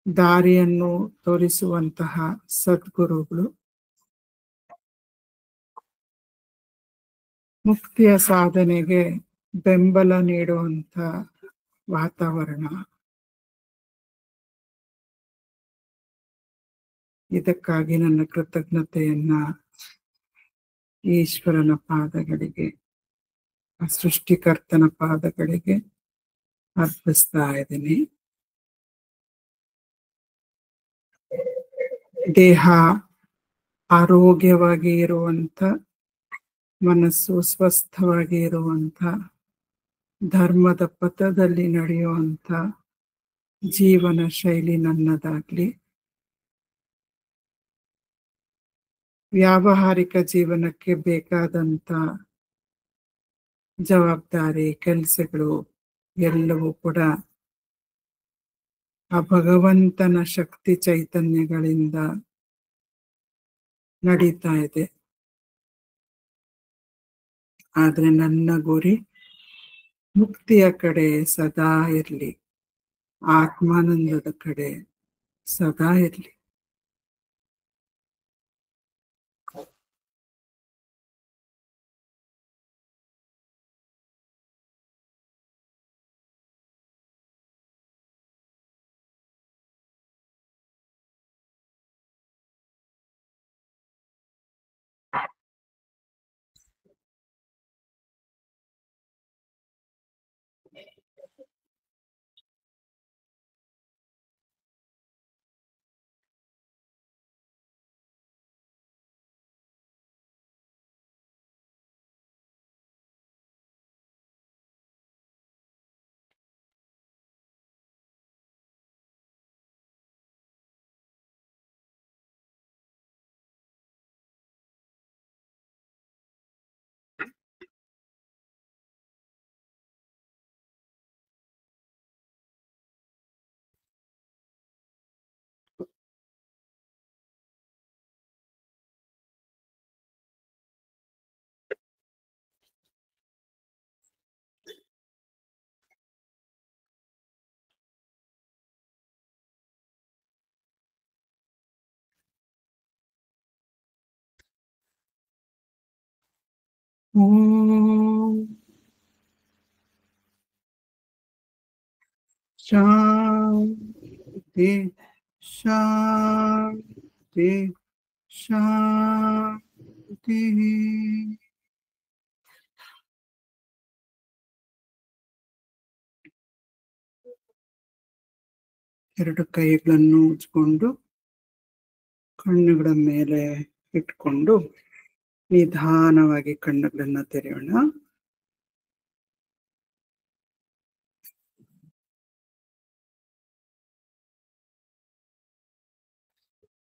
ದಾರಿಯನ್ನು ತೋರಿಸುವಂತಹ ಸದ್ಗುರುಗಳು, ಮುಕ್ತಿಯ ಸಾಧನೆಗೆ ಬೆಂಬಲ ನೀಡುವಂತ ವಾತಾವರಣ, ಇದಕ್ಕಾಗಿ ನನ್ನ ಕೃತಜ್ಞತೆಯನ್ನ ಈಶ್ವರನ ಪಾದಗಳಿಗೆ, ಸೃಷ್ಟಿಕರ್ತನ ಪಾದಗಳಿಗೆ ಅರ್ಪಿಸ್ತಾ ಇದ್ದೀನಿ. ದೇಹ ಆರೋಗ್ಯವಾಗಿ ಇರುವಂತ, ಮನಸ್ಸು ಸ್ವಸ್ಥವಾಗಿ ಇರುವಂತ, ಧರ್ಮದ ಪಥದಲ್ಲಿ ನಡೆಯುವಂತ ಜೀವನ ಶೈಲಿ ನನ್ನದಾಗ್ಲಿ. ವ್ಯಾವಹಾರಿಕ ಜೀವನಕ್ಕೆ ಬೇಕಾದಂತ ಜವಾಬ್ದಾರಿ ಕೆಲಸಗಳು ಎಲ್ಲವೂ ಕೂಡ ಆ ಭಗವಂತನ ಶಕ್ತಿ ಚೈತನ್ಯಗಳಿಂದ ನಡೀತಾ ಇದೆ. ಆದ್ರೆ ನನ್ನ ಗುರಿ ಮುಕ್ತಿಯ ಕಡೆ ಸದಾ ಇರ್ಲಿ, ಆತ್ಮಾನಂದದ ಕಡೆ ಸದಾ ಇರ್ಲಿ. ಓಂ ಶಾಂತಿ ಶಾಂತಿ ಶಾಂತಿ. ಎರಡು ಕೈಗಳನ್ನು ಉಜ್ಕೊಂಡು ಕಣ್ಣುಗಳ ಮೇಲೆ ಇಟ್ಕೊಂಡು ನಿಧಾನವಾಗಿ ಕಣ್ಣುಗಳನ್ನ ತೆರೆಯೋಣ.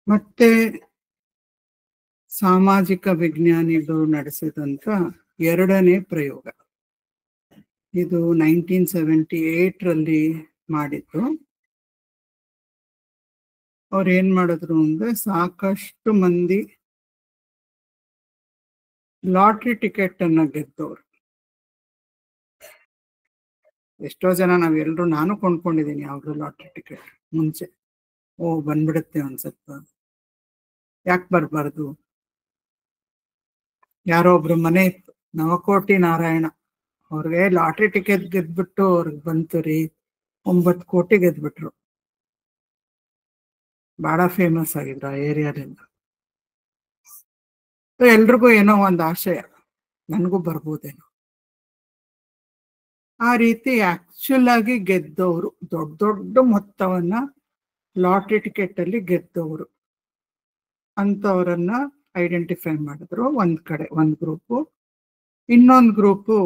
ಮತ್ತೆ ಸಾಮಾಜಿಕ ವಿಜ್ಞಾನಿಗಳು ನಡೆಸಿದಂತ ಎರಡನೇ ಪ್ರಯೋಗ, ಇದು 1978 ಮಾಡಿದ್ದು. ಅವ್ರು ಏನ್ ಮಾಡಿದ್ರು ಅಂದ್ರೆ, ಸಾಕಷ್ಟು ಮಂದಿ ಲಾಟ್ರಿ ಟಿಕೆಟ್ ಅನ್ನ ಗೆದ್ದವ್ರು. ಎಷ್ಟೋ ಜನ ನಾವೆಲ್ಲರೂ, ನಾನು ಕೊಂಡ್ಕೊಂಡಿದ್ದೀನಿ ಯಾವ್ದು ಲಾಟ್ರಿ ಟಿಕೆಟ್ ಮುಂಚೆ. ಬಂದ್ಬಿಡುತ್ತೆ ಅನ್ಸತ್ತ, ಯಾಕೆ ಬರ್ಬಾರ್ದು. ಯಾರೋ ಒಬ್ರು ಮನೆ ಇತ್ತು, ನವಕೋಟಿ ನಾರಾಯಣ ಅವ್ರಿಗೆ ಲಾಟ್ರಿ ಟಿಕೆಟ್ ಗೆದ್ಬಿಟ್ಟು ಅವ್ರಿಗೆ ಬಂತು ರೀ 9 ಕೋಟಿ ಗೆದ್ಬಿಟ್ರು. ಬಹಳ ಫೇಮಸ್ ಆಗಿದ್ರು ಆ ಏರಿಯಾದಿಂದ. ಎಲ್ರಿಗೂ ಏನೋ ಒಂದು ಆಶಯ, ನನಗೂ ಬರ್ಬೋದೇನೋ. ಆ ರೀತಿ ಆಕ್ಚುಲ್ ಆಗಿ ಗೆದ್ದವರು, ದೊಡ್ಡ ದೊಡ್ಡ ಮೊತ್ತವನ್ನ ಲಾಟ್ರಿ ಟಿಕೆಟ್ ಅಲ್ಲಿ ಗೆದ್ದವರು ಅಂತವರನ್ನ ಐಡೆಂಟಿಫೈ ಮಾಡಿದ್ರು ಒಂದ್ ಕಡೆ ಒಂದು ಗ್ರೂಪು. ಇನ್ನೊಂದು ಗ್ರೂಪು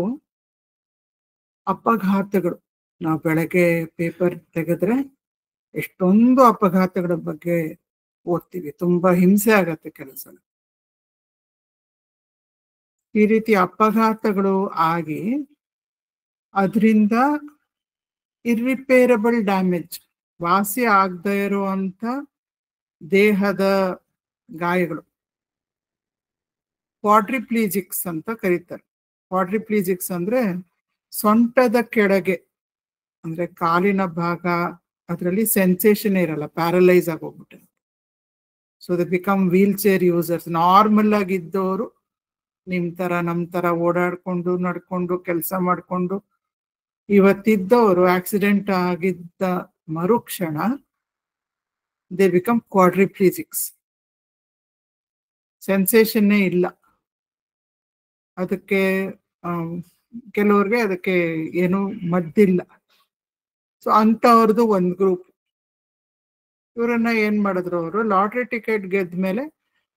ಅಪಘಾತಗಳು. ನಾವು ಬೆಳಗ್ಗೆ ಪೇಪರ್ ತೆಗೆದ್ರೆ ಎಷ್ಟೊಂದು ಅಪಘಾತಗಳ ಬಗ್ಗೆ ಓದ್ತೀವಿ, ತುಂಬಾ ಹಿಂಸೆ ಆಗತ್ತೆ ಕೆಲಸ. ಈ ರೀತಿ ಅಪಘಾತಗಳು ಆಗಿ ಅದರಿಂದ ಇರ್ರಿಪೇರಬಲ್ ಡ್ಯಾಮೇಜ್, ವಾಸಿ ಆಗದೆ ಇರುವಂತ ದೇಹದ ಗಾಯಗಳು, ಕ್ವಾಡ್ರಿಪ್ಲೀಜಿಕ್ಸ್ ಅಂತ ಕರೀತಾರೆ. ಕ್ವಾಡ್ರಿಪ್ಲೀಜಿಕ್ಸ್ ಅಂದ್ರೆ ಸೊಂಟದ ಕೆಳಗೆ ಅಂದ್ರೆ ಕಾಲಿನ ಭಾಗ, ಅದರಲ್ಲಿ ಸೆನ್ಸೇಷನ್ ಇರಲ್ಲ, ಪ್ಯಾರಲೈಸ್ ಆಗೋಗ್ಬಿಟ್ಟೆ. So they become wheelchair users. Normal ಆಗಿದ್ದವರು ನಿಮ್ ತರ ನಮ್ ತರ ಓಡಾಡ್ಕೊಂಡು ನಡ್ಕೊಂಡು ಕೆಲಸ ಮಾಡ್ಕೊಂಡು ಇವತ್ತಿದ್ದವರು ಆಕ್ಸಿಡೆಂಟ್ ಆಗಿದ್ದ ಮರುಕ್ಷಣ ದೇ ಬಿಕಮ್ ಕ್ವಾಡ್ರಿಪ್ಲೀಜಿಕ್ಸ್. ಸೆನ್ಸೇಷನ್ನೇ ಇಲ್ಲ ಅದಕ್ಕೆ. ಕೆಲವ್ರಿಗೆ ಅದಕ್ಕೆ ಏನು ಮದ್ದಿಲ್ಲ. ಸೊ ಅಂತವ್ರದ್ದು ಒಂದು ಗ್ರೂಪ್. ಇವರನ್ನ ಏನ್ ಮಾಡಿದ್ರು, ಅವರು ಲಾಟ್ರಿ ಟಿಕೆಟ್ ಗೆದ್ದ ಮೇಲೆ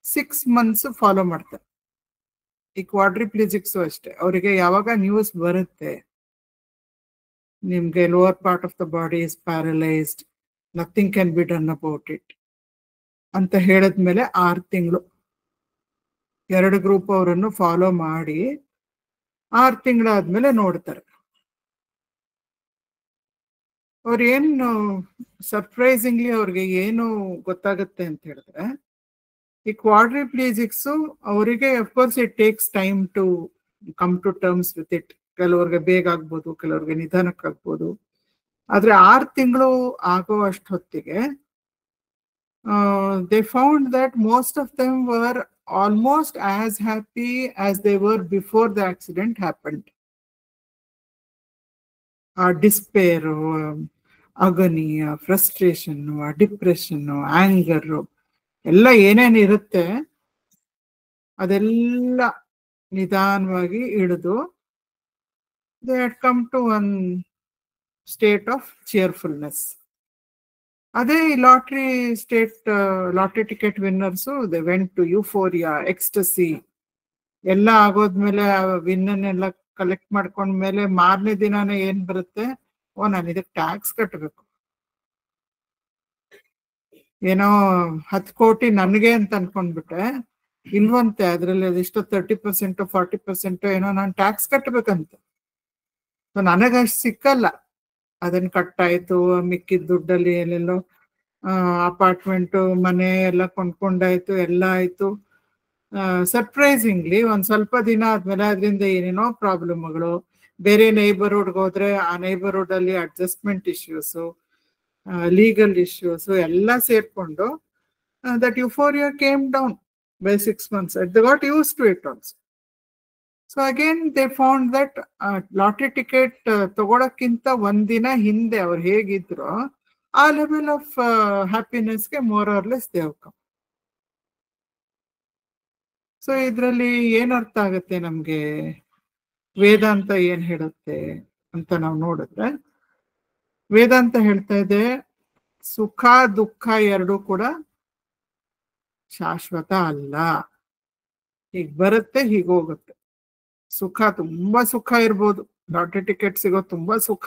6 months ಫಾಲೋ ಮಾಡ್ತಾರೆ. ಈ ಕ್ವಾಡ್ರಿಪ್ಲೀಜಿಕ್ಸು ಅಷ್ಟೇ, ಅವರಿಗೆ ಯಾವಾಗ ನ್ಯೂಸ್ ಬರುತ್ತೆ ನಿಮ್ಗೆ lower part of the body is paralysed, nothing can be done about it ಅಂತ ಹೇಳಿದ್ಮೇಲೆ 6 ತಿಂಗಳು 2 ಗ್ರೂಪ್ ಅವರನ್ನು ಫಾಲೋ ಮಾಡಿ 6 ತಿಂಗಳಾದ್ಮೇಲೆ ನೋಡ್ತಾರೆ. ಅವ್ರು ಏನು ಸರ್ಪ್ರೈಸಿಂಗ್ಲಿ ಅವ್ರಿಗೆ ಏನು ಗೊತ್ತಾಗುತ್ತೆ ಅಂತ ಹೇಳಿದ್ರೆ, ಈ ಕ್ವಾಡ್ರಿಪ್ಲೀಜಿಕ್ಸ್ ಅವರಿಗೆ of course it takes time to come to terms with it. ಕೆಲವ್ರಿಗೆ ಬೇಗ ಆಗ್ಬೋದು, ಕೆಲವ್ರಿಗೆ ನಿಧಾನಕ್ಕಾಗ್ಬೋದು. ಆದ್ರೆ 6 ತಿಂಗಳು ಆಗೋ ಅಷ್ಟೊತ್ತಿಗೆ they found that most of them were almost as happy as they were before the accident happened. Despair, agony, frustration, depression, anger, ಎಲ್ಲ ಏನೇನು ಇರುತ್ತೆ ಅದೆಲ್ಲ ನಿಧಾನವಾಗಿ ಇಳಿದು they had come to one state of cheerfulness. ಅದೇ lottery ticket winners they went to euphoria, ecstasy ಎಲ್ಲ ಆಗೋದ್ಮೇಲೆ ವಿನ್ನನ್ನೆಲ್ಲ ಕಲೆಕ್ಟ್ ಮಾಡ್ಕೊಂಡ್ಮೇಲೆ ಮಾರನೇ ದಿನಾನೇ ಏನ್ ಬರುತ್ತೆ, ನಾನು ಇದಕ್ಕೆ ಟ್ಯಾಕ್ಸ್ ಕಟ್ಟಬೇಕು, ಏನೋ 10 ಕೋಟಿ ನನಗೆ ಅಂತ ಅನ್ಕೊಂಡ್ಬಿಟ್ಟೆ, ಇಲ್ವಂತೆ ಅದ್ರಲ್ಲಿ ಅದಿಷ್ಟು 30% 40% ಏನೋ ನಾನು ಟ್ಯಾಕ್ಸ್ ಕಟ್ಟಬೇಕಂತ. ನನಗಷ್ಟು ಸಿಕ್ಕಲ್ಲ. ಅದನ್ನ ಕಟ್ಟಾಯ್ತು, ಮಿಕ್ಕಿದ ದುಡ್ಡಲ್ಲಿ ಎಲ್ಲೆಲ್ಲೋ ಅಪಾರ್ಟ್ಮೆಂಟು ಮನೆ ಎಲ್ಲ ಕೊಂಡ್ಕೊಂಡಾಯ್ತು, ಎಲ್ಲ ಆಯ್ತು. ಸರ್ಪ್ರೈಸಿಂಗ್ಲಿ ಒಂದ್ ಸ್ವಲ್ಪ ದಿನ ಆದ್ಮೇಲೆ ಅದರಿಂದ ಏನೇನೋ ಪ್ರಾಬ್ಲಮ್ಗಳು, ಬೇರೆ ನೈಬರ್ಹುಡ್ಗೆ ಹೋದ್ರೆ ಆ ನೈಬರ್ಹುಡ್ ಅಲ್ಲಿ ಅಡ್ಜಸ್ಟ್ಮೆಂಟ್ ಇಶ್ಯೂಸು, ಲೀಗಲ್ ಇಶ್ಯೂಸು ಎಲ್ಲ ಸೇರ್ಕೊಂಡು that euphoria came down by 6 months. They got used to it also. So again they found that lottery ticket ತಗೊಳಕ್ಕಿಂತ ಒಂದಿನ ಹಿಂದೆ ಅವ್ರು ಹೇಗಿದ್ರು ಆ ಲೆವೆಲ್ ಆಫ್ ಹ್ಯಾಪಿನೆಸ್ಗೆ more or less they have come. So ಇದರಲ್ಲಿ ಏನ್ ಅರ್ಥ ಆಗುತ್ತೆ ನಮ್ಗೆ, ವೇದಾಂತ ಏನ್ ಹೇಳುತ್ತೆ ಅಂತ ನಾವು ನೋಡಿದ್ರೆ, ವೇದಾಂತ ಹೇಳ್ತಾ ಇದೆ ಸುಖ ದುಃಖ ಎರಡೂ ಕೂಡ ಶಾಶ್ವತ ಅಲ್ಲ. ಹೀಗ್ ಬರುತ್ತೆ ಹೀಗ್ ಹೋಗುತ್ತೆ. ಸುಖ, ತುಂಬಾ ಸುಖ ಇರ್ಬೋದು, ಲಾಟ್ರಿ ಟಿಕೆಟ್ ಸಿಗೋದು ತುಂಬಾ ಸುಖ,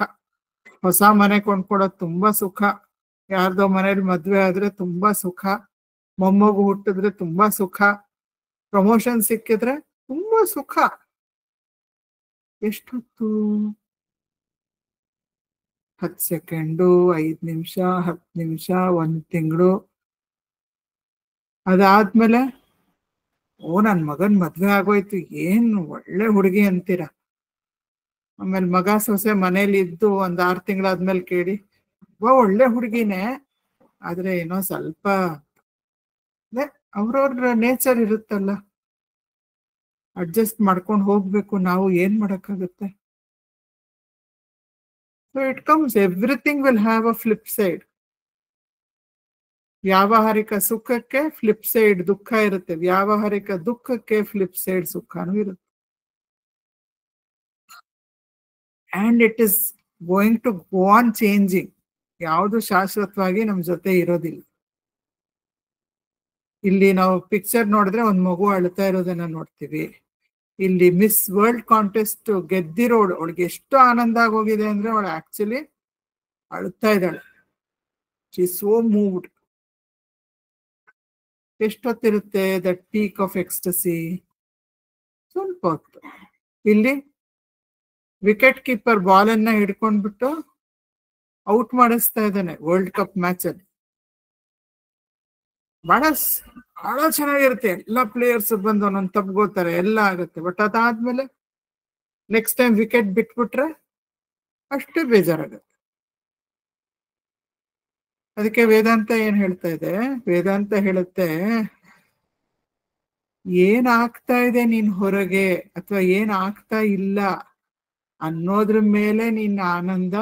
ಹೊಸ ಮನೆ ಕೊಂಡ್ಕೊಡೋದು ತುಂಬಾ ಸುಖ, ಯಾರ್ದೋ ಮನೇಲಿ ಮದ್ವೆ ಆದ್ರೆ ತುಂಬಾ ಸುಖ, ಮೊಮ್ಮಗು ಹುಟ್ಟಿದ್ರೆ ತುಂಬಾ ಸುಖ, ಪ್ರಮೋಷನ್ ಸಿಕ್ಕಿದ್ರೆ ತುಂಬಾ ಸುಖ. ಎಷ್ಟೊತ್ತು? 10 ಸೆಕೆಂಡು, 5 ನಿಮಿಷ, 10 ನಿಮಿಷ, 1 ತಿಂಗಳು. ಅದಾದ್ಮೇಲೆ ನನ್ ಮಗನ್ ಮದ್ವೆ ಆಗೋಯ್ತು, ಏನ್ ಒಳ್ಳೆ ಹುಡುಗಿ ಅಂತೀರ. ಆಮೇಲೆ ಮಗ ಸೊಸೆ ಮನೇಲಿ ಇದ್ದು 6 ತಿಂಗಳಾದ್ಮೇಲೆ ಕೇಳಿ, ಒಳ್ಳೆ ಹುಡುಗಿನೇ, ಆದ್ರೆ ಏನೋ ಸ್ವಲ್ಪ ಅವ್ರವ್ರ ನೇಚರ್ ಇರುತ್ತಲ್ಲ, ಅಡ್ಜಸ್ಟ್ ಮಾಡ್ಕೊಂಡು ಹೋಗ್ಬೇಕು. ನಾವು ಏನ್ ಮಾಡಕ್ಕಾಗುತ್ತೆ? So it comes, everything will have a flip side. ವ್ಯಾವಹಾರಿಕ ಸುಖಕ್ಕೆ ಫ್ಲಿಪ್ ಸೈಡ್ ದುಃಖ ಇರುತ್ತೆ, ವ್ಯಾವಹಾರಿಕ ದುಃಖಕ್ಕೆ ಫ್ಲಿಪ್ ಸೈಡ್ ಸುಖನೂ ಇರುತ್ತೆ. And it is going to go on changing. ಯಾವುದು ಶಾಶ್ವತವಾಗಿ ನಮ್ಮ ಜೊತೆ ಇರೋದಿಲ್ಲ. ಇಲ್ಲಿ ನಾವು ಪಿಕ್ಚರ್ ನೋಡಿದ್ರೆ ಒಂದು ಮಗು ಅಳ್ತಾ ಇರೋದನ್ನ ನೋಡ್ತೀವಿ. ಇಲ್ಲಿ ಮಿಸ್ ವರ್ಲ್ಡ್ ಕಾಂಟೆಸ್ಟ್ ಗೆದ್ದಿರೋಳು, ಅವಳಿಗೆ ಎಷ್ಟು ಆನಂದ ಆಗೋಗಿದೆ ಅಂದ್ರೆ ಅವಳು ಆಕ್ಚುಲಿ ಅಳ್ತಾ ಇದ್ದಾಳೆ. She so moved. ಎಷ್ಟೊತ್ತಿರುತ್ತೆ ದಟ್ ಪೀಕ್ ಆಫ್ ಎಕ್ಸ್ಟಸಿ? ಸ್ವಲ್ಪ ಹೊತ್ತು. ಇಲ್ಲಿ ವಿಕೆಟ್ ಕೀಪರ್ ಬಾಲ್ ಅನ್ನ ಹಿಡ್ಕೊಂಡ್ಬಿಟ್ಟು ಔಟ್ ಮಾಡಿಸ್ತಾ ಇದ್ದಾನೆ ವರ್ಲ್ಡ್ ಕಪ್ ಮ್ಯಾಚ್ ಅಲ್ಲಿ. ಬಹಳ ಚೆನ್ನಾಗಿರುತ್ತೆ, ಎಲ್ಲ ಪ್ಲೇಯರ್ಸ್ ಬಂದು ಒಂದೊಂದು ತಪ್ಗೋತಾರೆ, ಎಲ್ಲ ಆಗುತ್ತೆ. ಬಟ್ ಅದಾದ್ಮೇಲೆ ನೆಕ್ಸ್ಟ್ ಟೈಮ್ ವಿಕೆಟ್ ಬಿಟ್ಬಿಟ್ರೆ ಅಷ್ಟೇ ಬೇಜಾರಾಗುತ್ತೆ. ಅದಕ್ಕೆ ವೇದಾಂತ ಏನ್ ಹೇಳ್ತಾ ಇದೆ? ವೇದಾಂತ ಹೇಳುತ್ತೆ, ಏನಾಗ್ತಾ ಇದೆ ನೀನ್ ಹೊರಗೆ ಅಥವಾ ಏನಾಗ್ತಾ ಇಲ್ಲ ಅನ್ನೋದ್ರ ಮೇಲೆ ನಿನ್ನ ಆನಂದ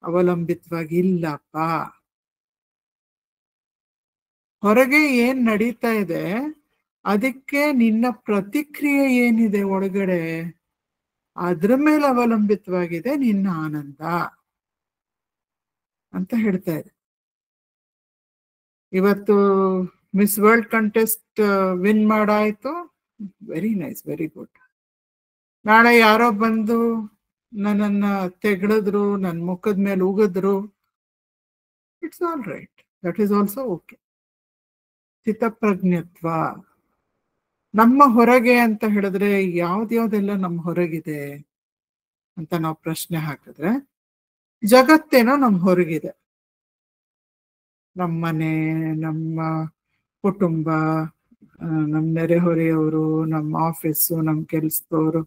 ಅವಲಂಬಿತವಾಗಿ ಇಲ್ಲಪ್ಪ. ಹೊರಗೆ ಏನ್ ನಡೀತಾ ಇದೆ ಅದಕ್ಕೆ ನಿನ್ನ ಪ್ರತಿಕ್ರಿಯೆ ಏನಿದೆ ಒಳಗಡೆ, ಅದ್ರ ಮೇಲೆ ಅವಲಂಬಿತವಾಗಿದೆ ನಿನ್ನ ಆನಂದ ಅಂತ ಹೇಳ್ತಾ ಇದೆ. ಇವತ್ತು ಮಿಸ್ ವರ್ಲ್ಡ್ ಕಂಟೆಸ್ಟ್ ವಿನ್ ಮಾಡಾಯ್ತು, ವೆರಿ ನೈಸ್, ವೆರಿ ಗುಡ್. ನಾಳೆ ಯಾರೋ ಬಂದು ನನ್ನನ್ನ ತೆಗಳಿದ್ರು, ನನ್ನ ಮುಖದ ಮೇಲೆ ಉಗಿದ್ರು, it's all right, that is also okay. ಸ್ಥಿತಪ್ರಜ್ಞತ್ವ. ನಮ್ಮ ಹೊರಗೆ ಅಂತ ಹೇಳಿದ್ರೆ ಯಾವ್ದ್ಯಾವ್ದೆಲ್ಲ ನಮ್ಮ ಹೊರಗಿದೆ ಅಂತ ನಾವು ಪ್ರಶ್ನೆ ಹಾಕಿದ್ರೆ, ಜಗತ್ತೇನೋ ನಮ್ಮ ಹೊರಗಿದೆ. ನಮ್ಮ ಮನೆ, ನಮ್ಮ ಕುಟುಂಬ, ನಮ್ಮ ನೆರೆಹೊರೆಯವರು, ನಮ್ಮ ಆಫೀಸು, ನಮ್ಮ ಕೆಲಸದವರು,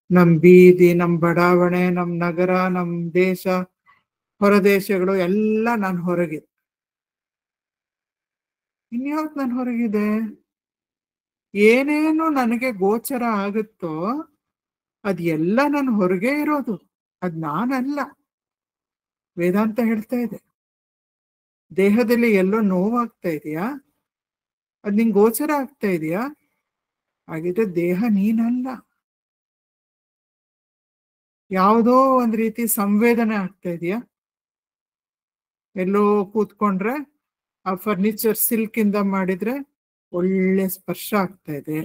ನಮ್ಮ ಬೀದಿ, ನಮ್ಮ ಬಡಾವಣೆ, ನಮ್ಮ ನಗರ, ನಮ್ಮ ದೇಶ, ಹೊರದೇಶಗಳು ಎಲ್ಲ ನನ್ನ ಹೊರಗಿದೆ. ಇನ್ಯಾವ್ದು ನನ್ನ ಹೊರಗಿದೆ? ಏನೇನು ನನಗೆ ಗೋಚರ ಆಗುತ್ತೋ ಅದೆಲ್ಲ ನನ್ನ ಹೊರಗೆ ಇರೋದು, ಅದ್ ನಾನಲ್ಲ. ವೇದಾಂತ ಹೇಳ್ತಾ ಇದೆ, ದೇಹದಲ್ಲಿ ಎಲ್ಲೋ ನೋವಾಗ್ತಾ ಇದೆಯಾ, ಅದ್ ನಿಂಗೆ ಗೋಚರ ಆಗ್ತಾ ಇದೆಯಾ, ಹಾಗಿದ್ರೆ ದೇಹ ನೀನಲ್ಲ. ಯಾವುದೋ ಒಂದ್ ರೀತಿ ಸಂವೇದನೆ ಆಗ್ತಾ ಇದೆಯಾ, ಎಲ್ಲೋ ಕೂತ್ಕೊಂಡ್ರೆ ಆ ಫರ್ನಿಚರ್ ಸಿಲ್ಕ್ ಇಂದ ಮಾಡಿದ್ರೆ ಒಳ್ಳೆ ಸ್ಪರ್ಶ ಆಗ್ತಾ ಇದೆ,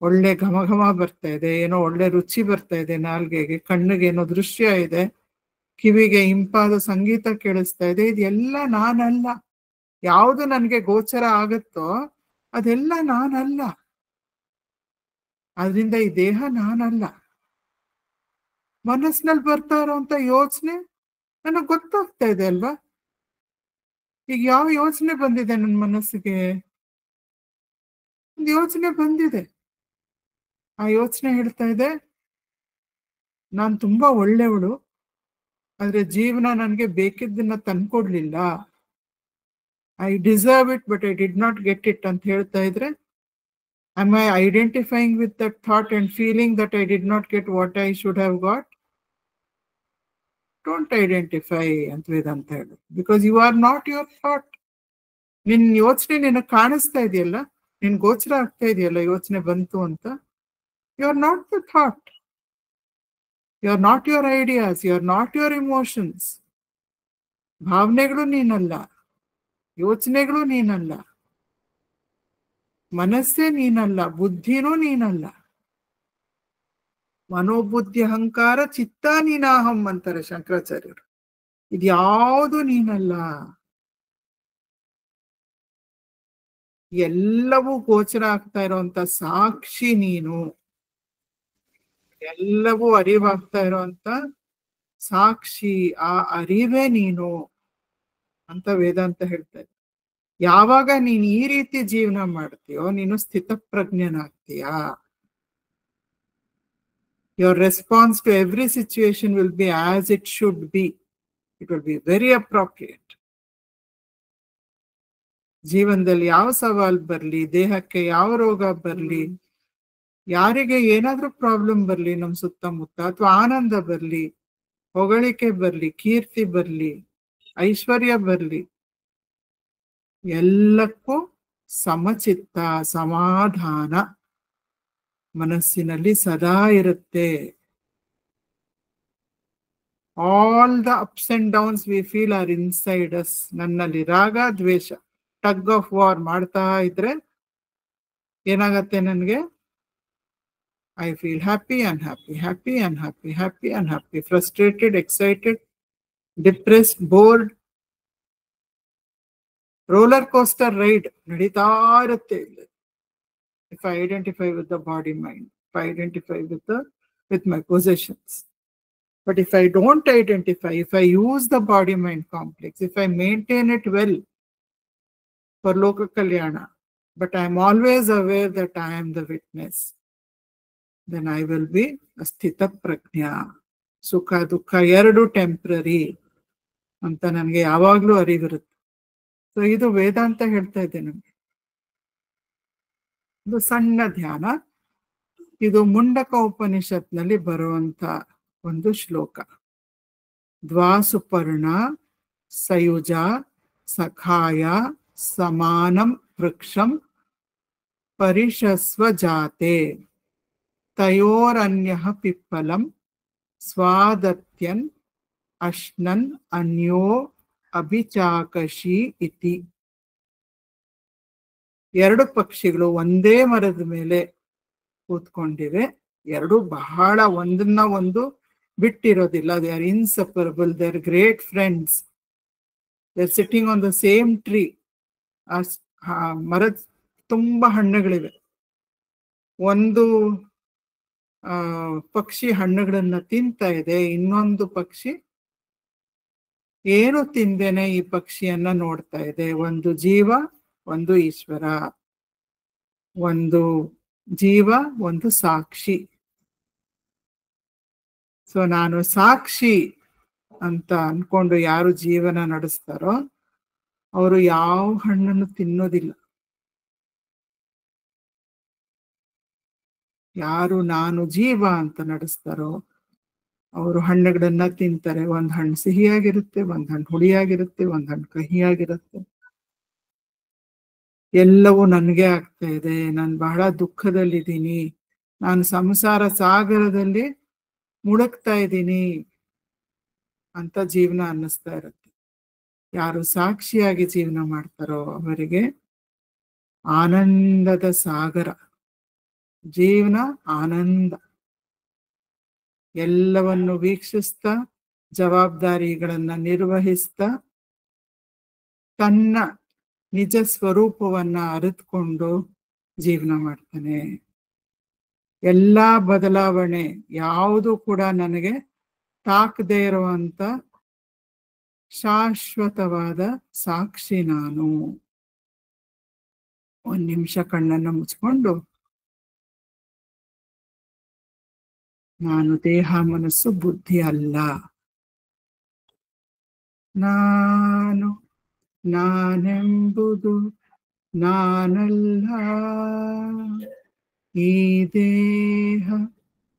ಒಳ್ಳೆ ಘಮ ಘಮ ಬರ್ತಾ ಇದೆ, ಏನೋ ಒಳ್ಳೆ ರುಚಿ ಬರ್ತಾ ಇದೆ ನಾಲ್ಗೆಗೆ, ಕಣ್ಣಿಗೆ ಏನೋ ದೃಶ್ಯ ಇದೆ, ಕಿವಿಗೆ ಇಂಪಾದ ಸಂಗೀತ ಕೇಳಿಸ್ತಾ ಇದೆ. ಇದೆಲ್ಲ ನಾನಲ್ಲ. ಯಾವುದು ನನಗೆ ಗೋಚರ ಆಗುತ್ತೋ ಅದೆಲ್ಲ ನಾನಲ್ಲ. ಆದ್ರಿಂದ ಈ ದೇಹ ನಾನಲ್ಲ. ಮನಸ್ಸಿನಲ್ಲಿ ಬರ್ತಾ ಇರೋಂಥ ಯೋಚನೆ ನನಗೆ ಗೊತ್ತಾಗ್ತಾ ಇದೆ ಅಲ್ವಾ? ಈಗ ಯಾವ ಯೋಚನೆ ಬಂದಿದೆ ನನ್ನ ಮನಸ್ಸಿಗೆ? ಒಂದು ಯೋಚನೆ ಬಂದಿದೆ. ಆ ಯೋಚನೆ ಹೇಳ್ತಾ ಇದೆ, ನಾನು ತುಂಬಾ ಒಳ್ಳೆಯವಳು, ಆದ್ರೆ ಜೀವನ ನನಗೆ ಬೇಕಿದ್ದನ್ನ ತಂದ್ಕೊಡ್ಲಿಲ್ಲ, I deserve it but I did not get it ಅಂತ ಹೇಳ್ತಾ ಇದ್ರೆ, am I identifying with that thought and feeling that I did not get what I should have got? Don't identify ಅಂತ ವೇದಾಂತ ಹೇಳಿ, because you are not your thought. ನಿನ್ ಯೋಚನೆ ನಿನಗೆ ಕಾಣಿಸ್ತಾ ಇದೆಯಲ್ಲ, ನಿನ್ ಗೋಚರ ಆಗ್ತಾ ಇದೆಯಲ್ಲ ಯೋಚನೆ ಬಂತು ಅಂತ, you are not the thought, you are not your ideas, you are not your emotions. ಭಾವನೆಗಳು ನೀನಲ್ಲ, ಯೋಚನೆಗಳು ನೀನಲ್ಲ, ಮನಸ್ಸೇ ನೀನಲ್ಲ, ಬುದ್ಧಿನೂ ನೀನಲ್ಲ. ಮನೋಬುದ್ಧಿ ಅಹಂಕಾರ ಚಿತ್ತ ನೀನಾಹಂ ಅಂತಾರೆ ಶಂಕರಾಚಾರ್ಯರು. ಇದ್ಯಾವುದು ನೀನಲ್ಲ. ಎಲ್ಲವೂ ಗೋಚರ ಆಗ್ತಾ ಇರೋಂತ ಸಾಕ್ಷಿ ನೀನು, ಎಲ್ಲವೂ ಅರಿವಾಗ್ತಾ ಇರೋಂತ ಸಾಕ್ಷಿ, ಆ ಅರಿವೇ ನೀನು ಅಂತ ವೇದಾಂತ ಹೇಳ್ತಾ ಇದೆ. ಯಾವಾಗ ನೀನ್ ಈ ರೀತಿ ಜೀವನ ಮಾಡ್ತೀಯೋ ನೀನು ಸ್ಥಿತಪ್ರಜ್ಞನಾಗ್ತೀಯಾ. Your response to every situation will be as it should be. It will be very appropriate. ಜೀವನದಲ್ಲಿ ಯಾವ ಸವಾಲ್ ಬರ್ಲಿ, ದೇಹಕ್ಕೆ ಯಾವ ರೋಗ ಬರ್ಲಿ, ಯಾರಿಗೆ ಏನಾದ್ರೂ ಪ್ರಾಬ್ಲಮ್ ಬರ್ಲಿ ನಮ್ಮ ಸುತ್ತಮುತ್ತ, ಅಥವಾ ಆನಂದ ಬರ್ಲಿ, ಹೊಗಳಿಕೆ ಬರ್ಲಿ, ಕೀರ್ತಿ ಬರ್ಲಿ, ಐಶ್ವರ್ಯ ಬರ್ಲಿ, ಎಲ್ಲಕ್ಕೂ ಸಮಚಿತ್ತ, ಸಮಾಧಾನ ಮನಸ್ಸಿನಲ್ಲಿ ಸದಾ ಇರುತ್ತೆ. All the ups and downs we feel are inside us. ನನ್ನಲ್ಲಿ ರಾಗ ದ್ವೇಷ ಟಗ್ ಆಫ್ ವಾರ್ ಮಾಡ್ತಾ ಇದ್ರೆ ಏನಾಗತ್ತೆ ನನಗೆ? I feel happy, unhappy, happy, unhappy, happy, unhappy, frustrated, excited, depressed, bored. Roller coaster ride ನಡೀತಾ ಇರುತ್ತೆ. If I identify with the body mind, if I identify with my possessions. But if I don't identify, if I use the body mind complex, if I maintain it well for Loka Kalyana, but I am always aware that I am the witness, then I will be Asthita Prajna. Sukha Dukha ಎರಡು ಟೆಂಪ್ರರಿ ಅಂತ ನನಗೆ ಯಾವಾಗಲೂ ಅರಿವಿರುತ್ತೆ. ಸೊ ಇದು ವೇದಾಂತ ಹೇಳ್ತಾ ಇದೆ ನಮಗೆ. ಇದು ಸಣ್ಣ ಧ್ಯಾನ. ಇದು ಮುಂಡಕ ಉಪನಿಷತ್ನಲ್ಲಿ ಬರುವಂತ ಒಂದು ಶ್ಲೋಕ. ದ್ವಾಸುಪರ್ಣ ಸಯುಜ ಸಖಾಯ ಸಮಾನಂ ವೃಕ್ಷಂ ಪರಿಷಸ್ವ ಜಾತೆ ತಯೋರನ್ಯಃ ಪಿಪ್ಪಲಂ ಸ್ವಾದತ್ಯನ್ ಅಶ್ನನ್ ಅನ್ಯೋ ಅಭಿಚಾಕಶಿ ಇತಿ. ಎರಡು ಪಕ್ಷಿಗಳು ಒಂದೇ ಮರದ ಮೇಲೆ ಕೂತ್ಕೊಂಡಿವೆ. ಎರಡು ಬಹಳ ಒಂದನ್ನ ಒಂದು ಬಿಟ್ಟಿರೋದಿಲ್ಲ. They are inseparable, they are great friends. They are sitting on the same tree. ಮರದ ತುಂಬಾ ಹಣ್ಣುಗಳಿವೆ. ಒಂದು ಪಕ್ಷಿ ಹಣ್ಣುಗಳನ್ನ ತಿಂತಾ ಇದೆ, ಇನ್ನೊಂದು ಪಕ್ಷಿ ಏನು ತಿಂದೇನೆ ಈ ಪಕ್ಷಿಯನ್ನ ನೋಡ್ತಾ ಇದೆ. ಒಂದು ಜೀವ, ಒಂದು ಈಶ್ವರ. ಒಂದು ಜೀವ, ಒಂದು ಸಾಕ್ಷಿ. ಸೊ ನಾನು ಸಾಕ್ಷಿ ಅಂತ ಅನ್ಕೊಂಡು ಯಾರು ಜೀವನ ನಡೆಸ್ತಾರೋ ಅವರು ಯಾವ ಹಣ್ಣನ್ನು ತಿನ್ನೋದಿಲ್ಲ. ಯಾರು ನಾನು ಜೀವ ಅಂತ ನಡೆಸ್ತಾರೋ ಅವರು ಹಣ್ಣುಗಳನ್ನ ತಿಂತಾರೆ. ಒಂದ್ ಹಣ್ಣು ಸಿಹಿಯಾಗಿರುತ್ತೆ, ಒಂದ್ ಹಣ್ಣು ಹುಳಿಯಾಗಿರುತ್ತೆ, ಒಂದ್ ಹಣ್ಣು ಕಹಿಯಾಗಿರುತ್ತೆ. ಎಲ್ಲವೂ ನನಗೆ ಆಗ್ತಾ ಇದೆ, ನಾನು ಬಹಳ ದುಃಖದಲ್ಲಿದ್ದೀನಿ, ನಾನು ಸಂಸಾರ ಸಾಗರದಲ್ಲಿ ಮುಳುಗ್ತಾ ಇದ್ದೀನಿ ಅಂತ ಜೀವನ ಅನ್ನಿಸ್ತಾ ಇರುತ್ತೆ. ಯಾರು ಸಾಕ್ಷಿಯಾಗಿ ಜೀವನ ಮಾಡ್ತಾರೋ ಅವರಿಗೆ ಆನಂದದ ಸಾಗರ, ಜೀವನ ಆನಂದ. ಎಲ್ಲವನ್ನು ವೀಕ್ಷಿಸ್ತಾ, ಜವಾಬ್ದಾರಿಗಳನ್ನ ನಿರ್ವಹಿಸ್ತಾ, ತನ್ನ ನಿಜ ಸ್ವರೂಪವನ್ನ ಅರಿತುಕೊಂಡು ಜೀವನ ಮಾಡ್ತಾನೆ. ಎಲ್ಲ ಬದಲಾವಣೆ ಯಾವುದು ಕೂಡ ನನಗೆ ತಾಕದೇ ಇರುವಂತ ಶಾಶ್ವತವಾದ ಸಾಕ್ಷಿ ನಾನು. ಒಂದ್ ನಿಮಿಷ ಕಣ್ಣನ್ನು ಮುಚ್ಕೊಂಡು ನಾನು ದೇಹ ಮನಸ್ಸು ಬುದ್ಧಿ ಅಲ್ಲ, ನಾನೆಂಬುದು ನಾನಲ್ಲ, ಈ ದೇಹ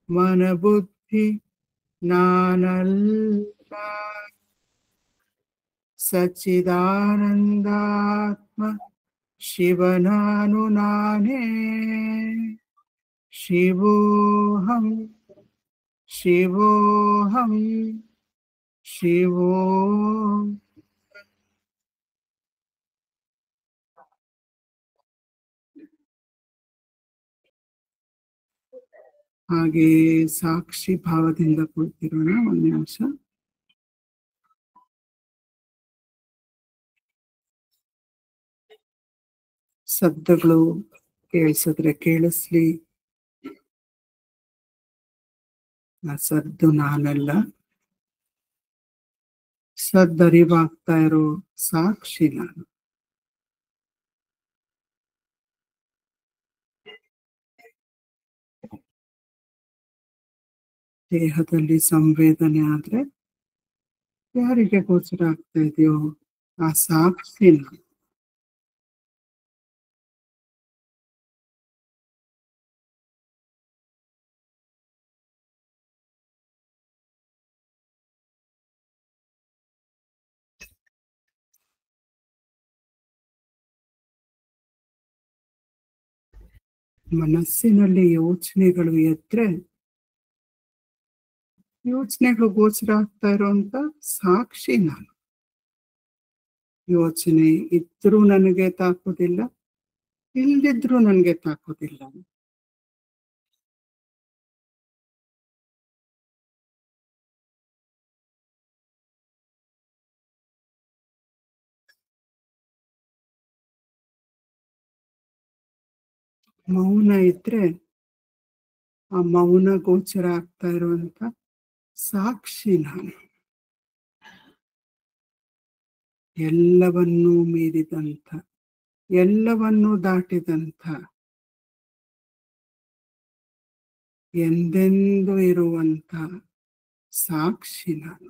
ಮನ ಬುದ್ಧಿ ನಾನಲ್ಲ, ಸಚ್ಚಿದಾನಂದಾತ್ಮ ಶಿವನಾನು ನಾನೇ, ಶಿವೋಹಂ ಶಿವೋಹಂ ಶಿವೋ. ಹಾಗೆ ಸಾಕ್ಷಿ ಭಾವದಿಂದ ಕೂತಿರೋಣ. ಒಂದು ನಿಮಿಷ. ಶಬ್ದಗಳು ಕೇಳಿಸಿದ್ರೆ ಕೇಳಿಸ್ಲಿ. ಸದ್ದು ನಾನಲ್ಲ, ಸದ್ದರಿವಾಗ್ತಾ ಇರೋ ಸಾಕ್ಷಿ ನಾನು. ದೇಹದಲ್ಲಿ ಸಂವೇದನೆ ಆದ್ರೆ ಯಾರಿಗೆ ಗೋಚರ ಆಗ್ತಾ ಇದೆಯೋ ಆ ಸಾಕ್ಷಿ ನಾನು. ಮನಸ್ಸಿನಲ್ಲಿ ಯೋಚನೆಗಳು ಎದ್ರೆ ಯೋಚನೆಗಳು ಗೋಚರ ಆಗ್ತಾ ಇರುವಂತ ಸಾಕ್ಷಿ ನಾನು. ಯೋಚನೆ ಇದ್ರೂ ನನಗೆ ತಾಕೋದಿಲ್ಲ, ಇಲ್ದಿದ್ರೂ ನನಗೆ ತಾಕೋದಿಲ್ಲ. ಮೌನ ಇದ್ರೆ ಆ ಮೌನ ಗೋಚರ ಆಗ್ತಾ ಇರುವಂತ ಸಾಕ್ಷಿ ನಾನು. ಎಲ್ಲವನ್ನೂ ಮೀರಿದಂಥ, ಎಲ್ಲವನ್ನೂ ದಾಟಿದಂಥ, ಎಂದೆಂದೂ ಇರುವಂತ ಸಾಕ್ಷಿ ನಾನು.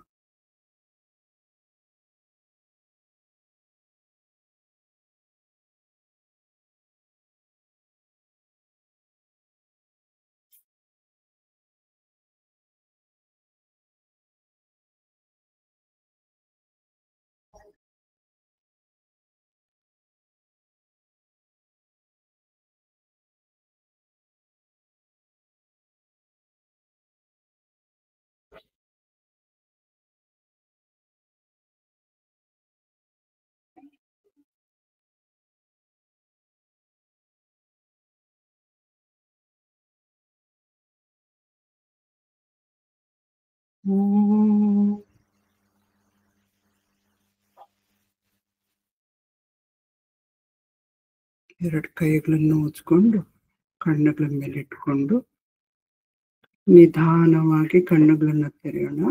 ಓಂ. ಎರಡು ಕೈಗಳನ್ನು ಉಜ್ಕೊಂಡು ಕಣ್ಣುಗಳ ಮೇಲೆ ಇಟ್ಕೊಂಡು ನಿಧಾನವಾಗಿ ಕಣ್ಣುಗಳನ್ನ ತೆರೆಯೋಣ.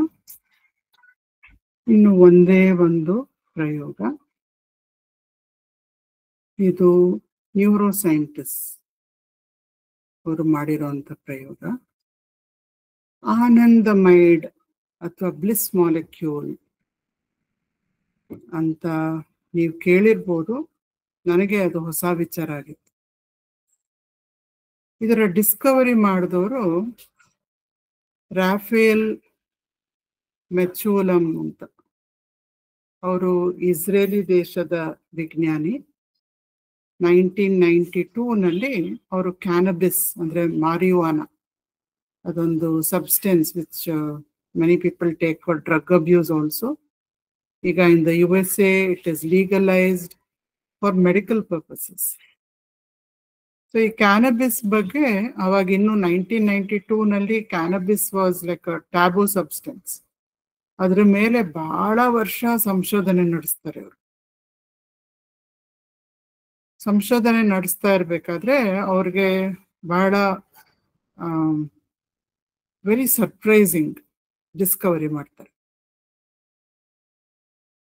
ಇನ್ನು ಒಂದೇ ಒಂದು ಪ್ರಯೋಗ. ಇದು ನ್ಯೂರೋ ಸೈಂಟಿಸ್ಟ್ ಅವರು ಮಾಡಿರುವಂತ ಪ್ರಯೋಗ. ಆನಂದಮೈಡ್ ಅಥವಾ ಬ್ಲಿಸ್ ಮಾಲಿಕ್ಯೂಲ್ ಅಂತ ನೀವು ಕೇಳಿರ್ಬೋದು. ನನಗೆ ಅದು ಹೊಸ ವಿಚಾರ ಆಗಿತ್ತು. ಇದರ ಡಿಸ್ಕವರಿ ಮಾಡಿದವರು ರಾಫೇಲ್ ಮೆಚೂಲಮ್ ಅಂತ. ಅವರು ಇಸ್ರೇಲಿ ದೇಶದ ವಿಜ್ಞಾನಿ. 1992ನಲ್ಲಿ ಅವರು ಕ್ಯಾನಬಿಸ್ ಅಂದ್ರೆ ಮಾರಿವಾನ, ಅದೊಂದು substance which many people take for drug abuse also. ಈಗ in the USA it is legalised for medical purposes. So ಈ ಕ್ಯಾನಬಿಸ್ ಬಗ್ಗೆ ಅವಾಗ ಇನ್ನು 1992ನಲ್ಲಿ cannabis was like a taboo substance. ಅದ್ರ ಮೇಲೆ ಬಹಳ ವರ್ಷ ಸಂಶೋಧನೆ ನಡೆಸ್ತಾರೆ ಅವರು. ಸಂಶೋಧನೆ ನಡೆಸ್ತಾ ಇರ್ಬೇಕಾದ್ರೆ ಅವ್ರಿಗೆ ಬಹಳ ವೆರಿ ಸರ್ಪ್ರೈಸಿಂಗ್ ಡಿಸ್ಕವರಿ ಮಾಡ್ತಾರೆ.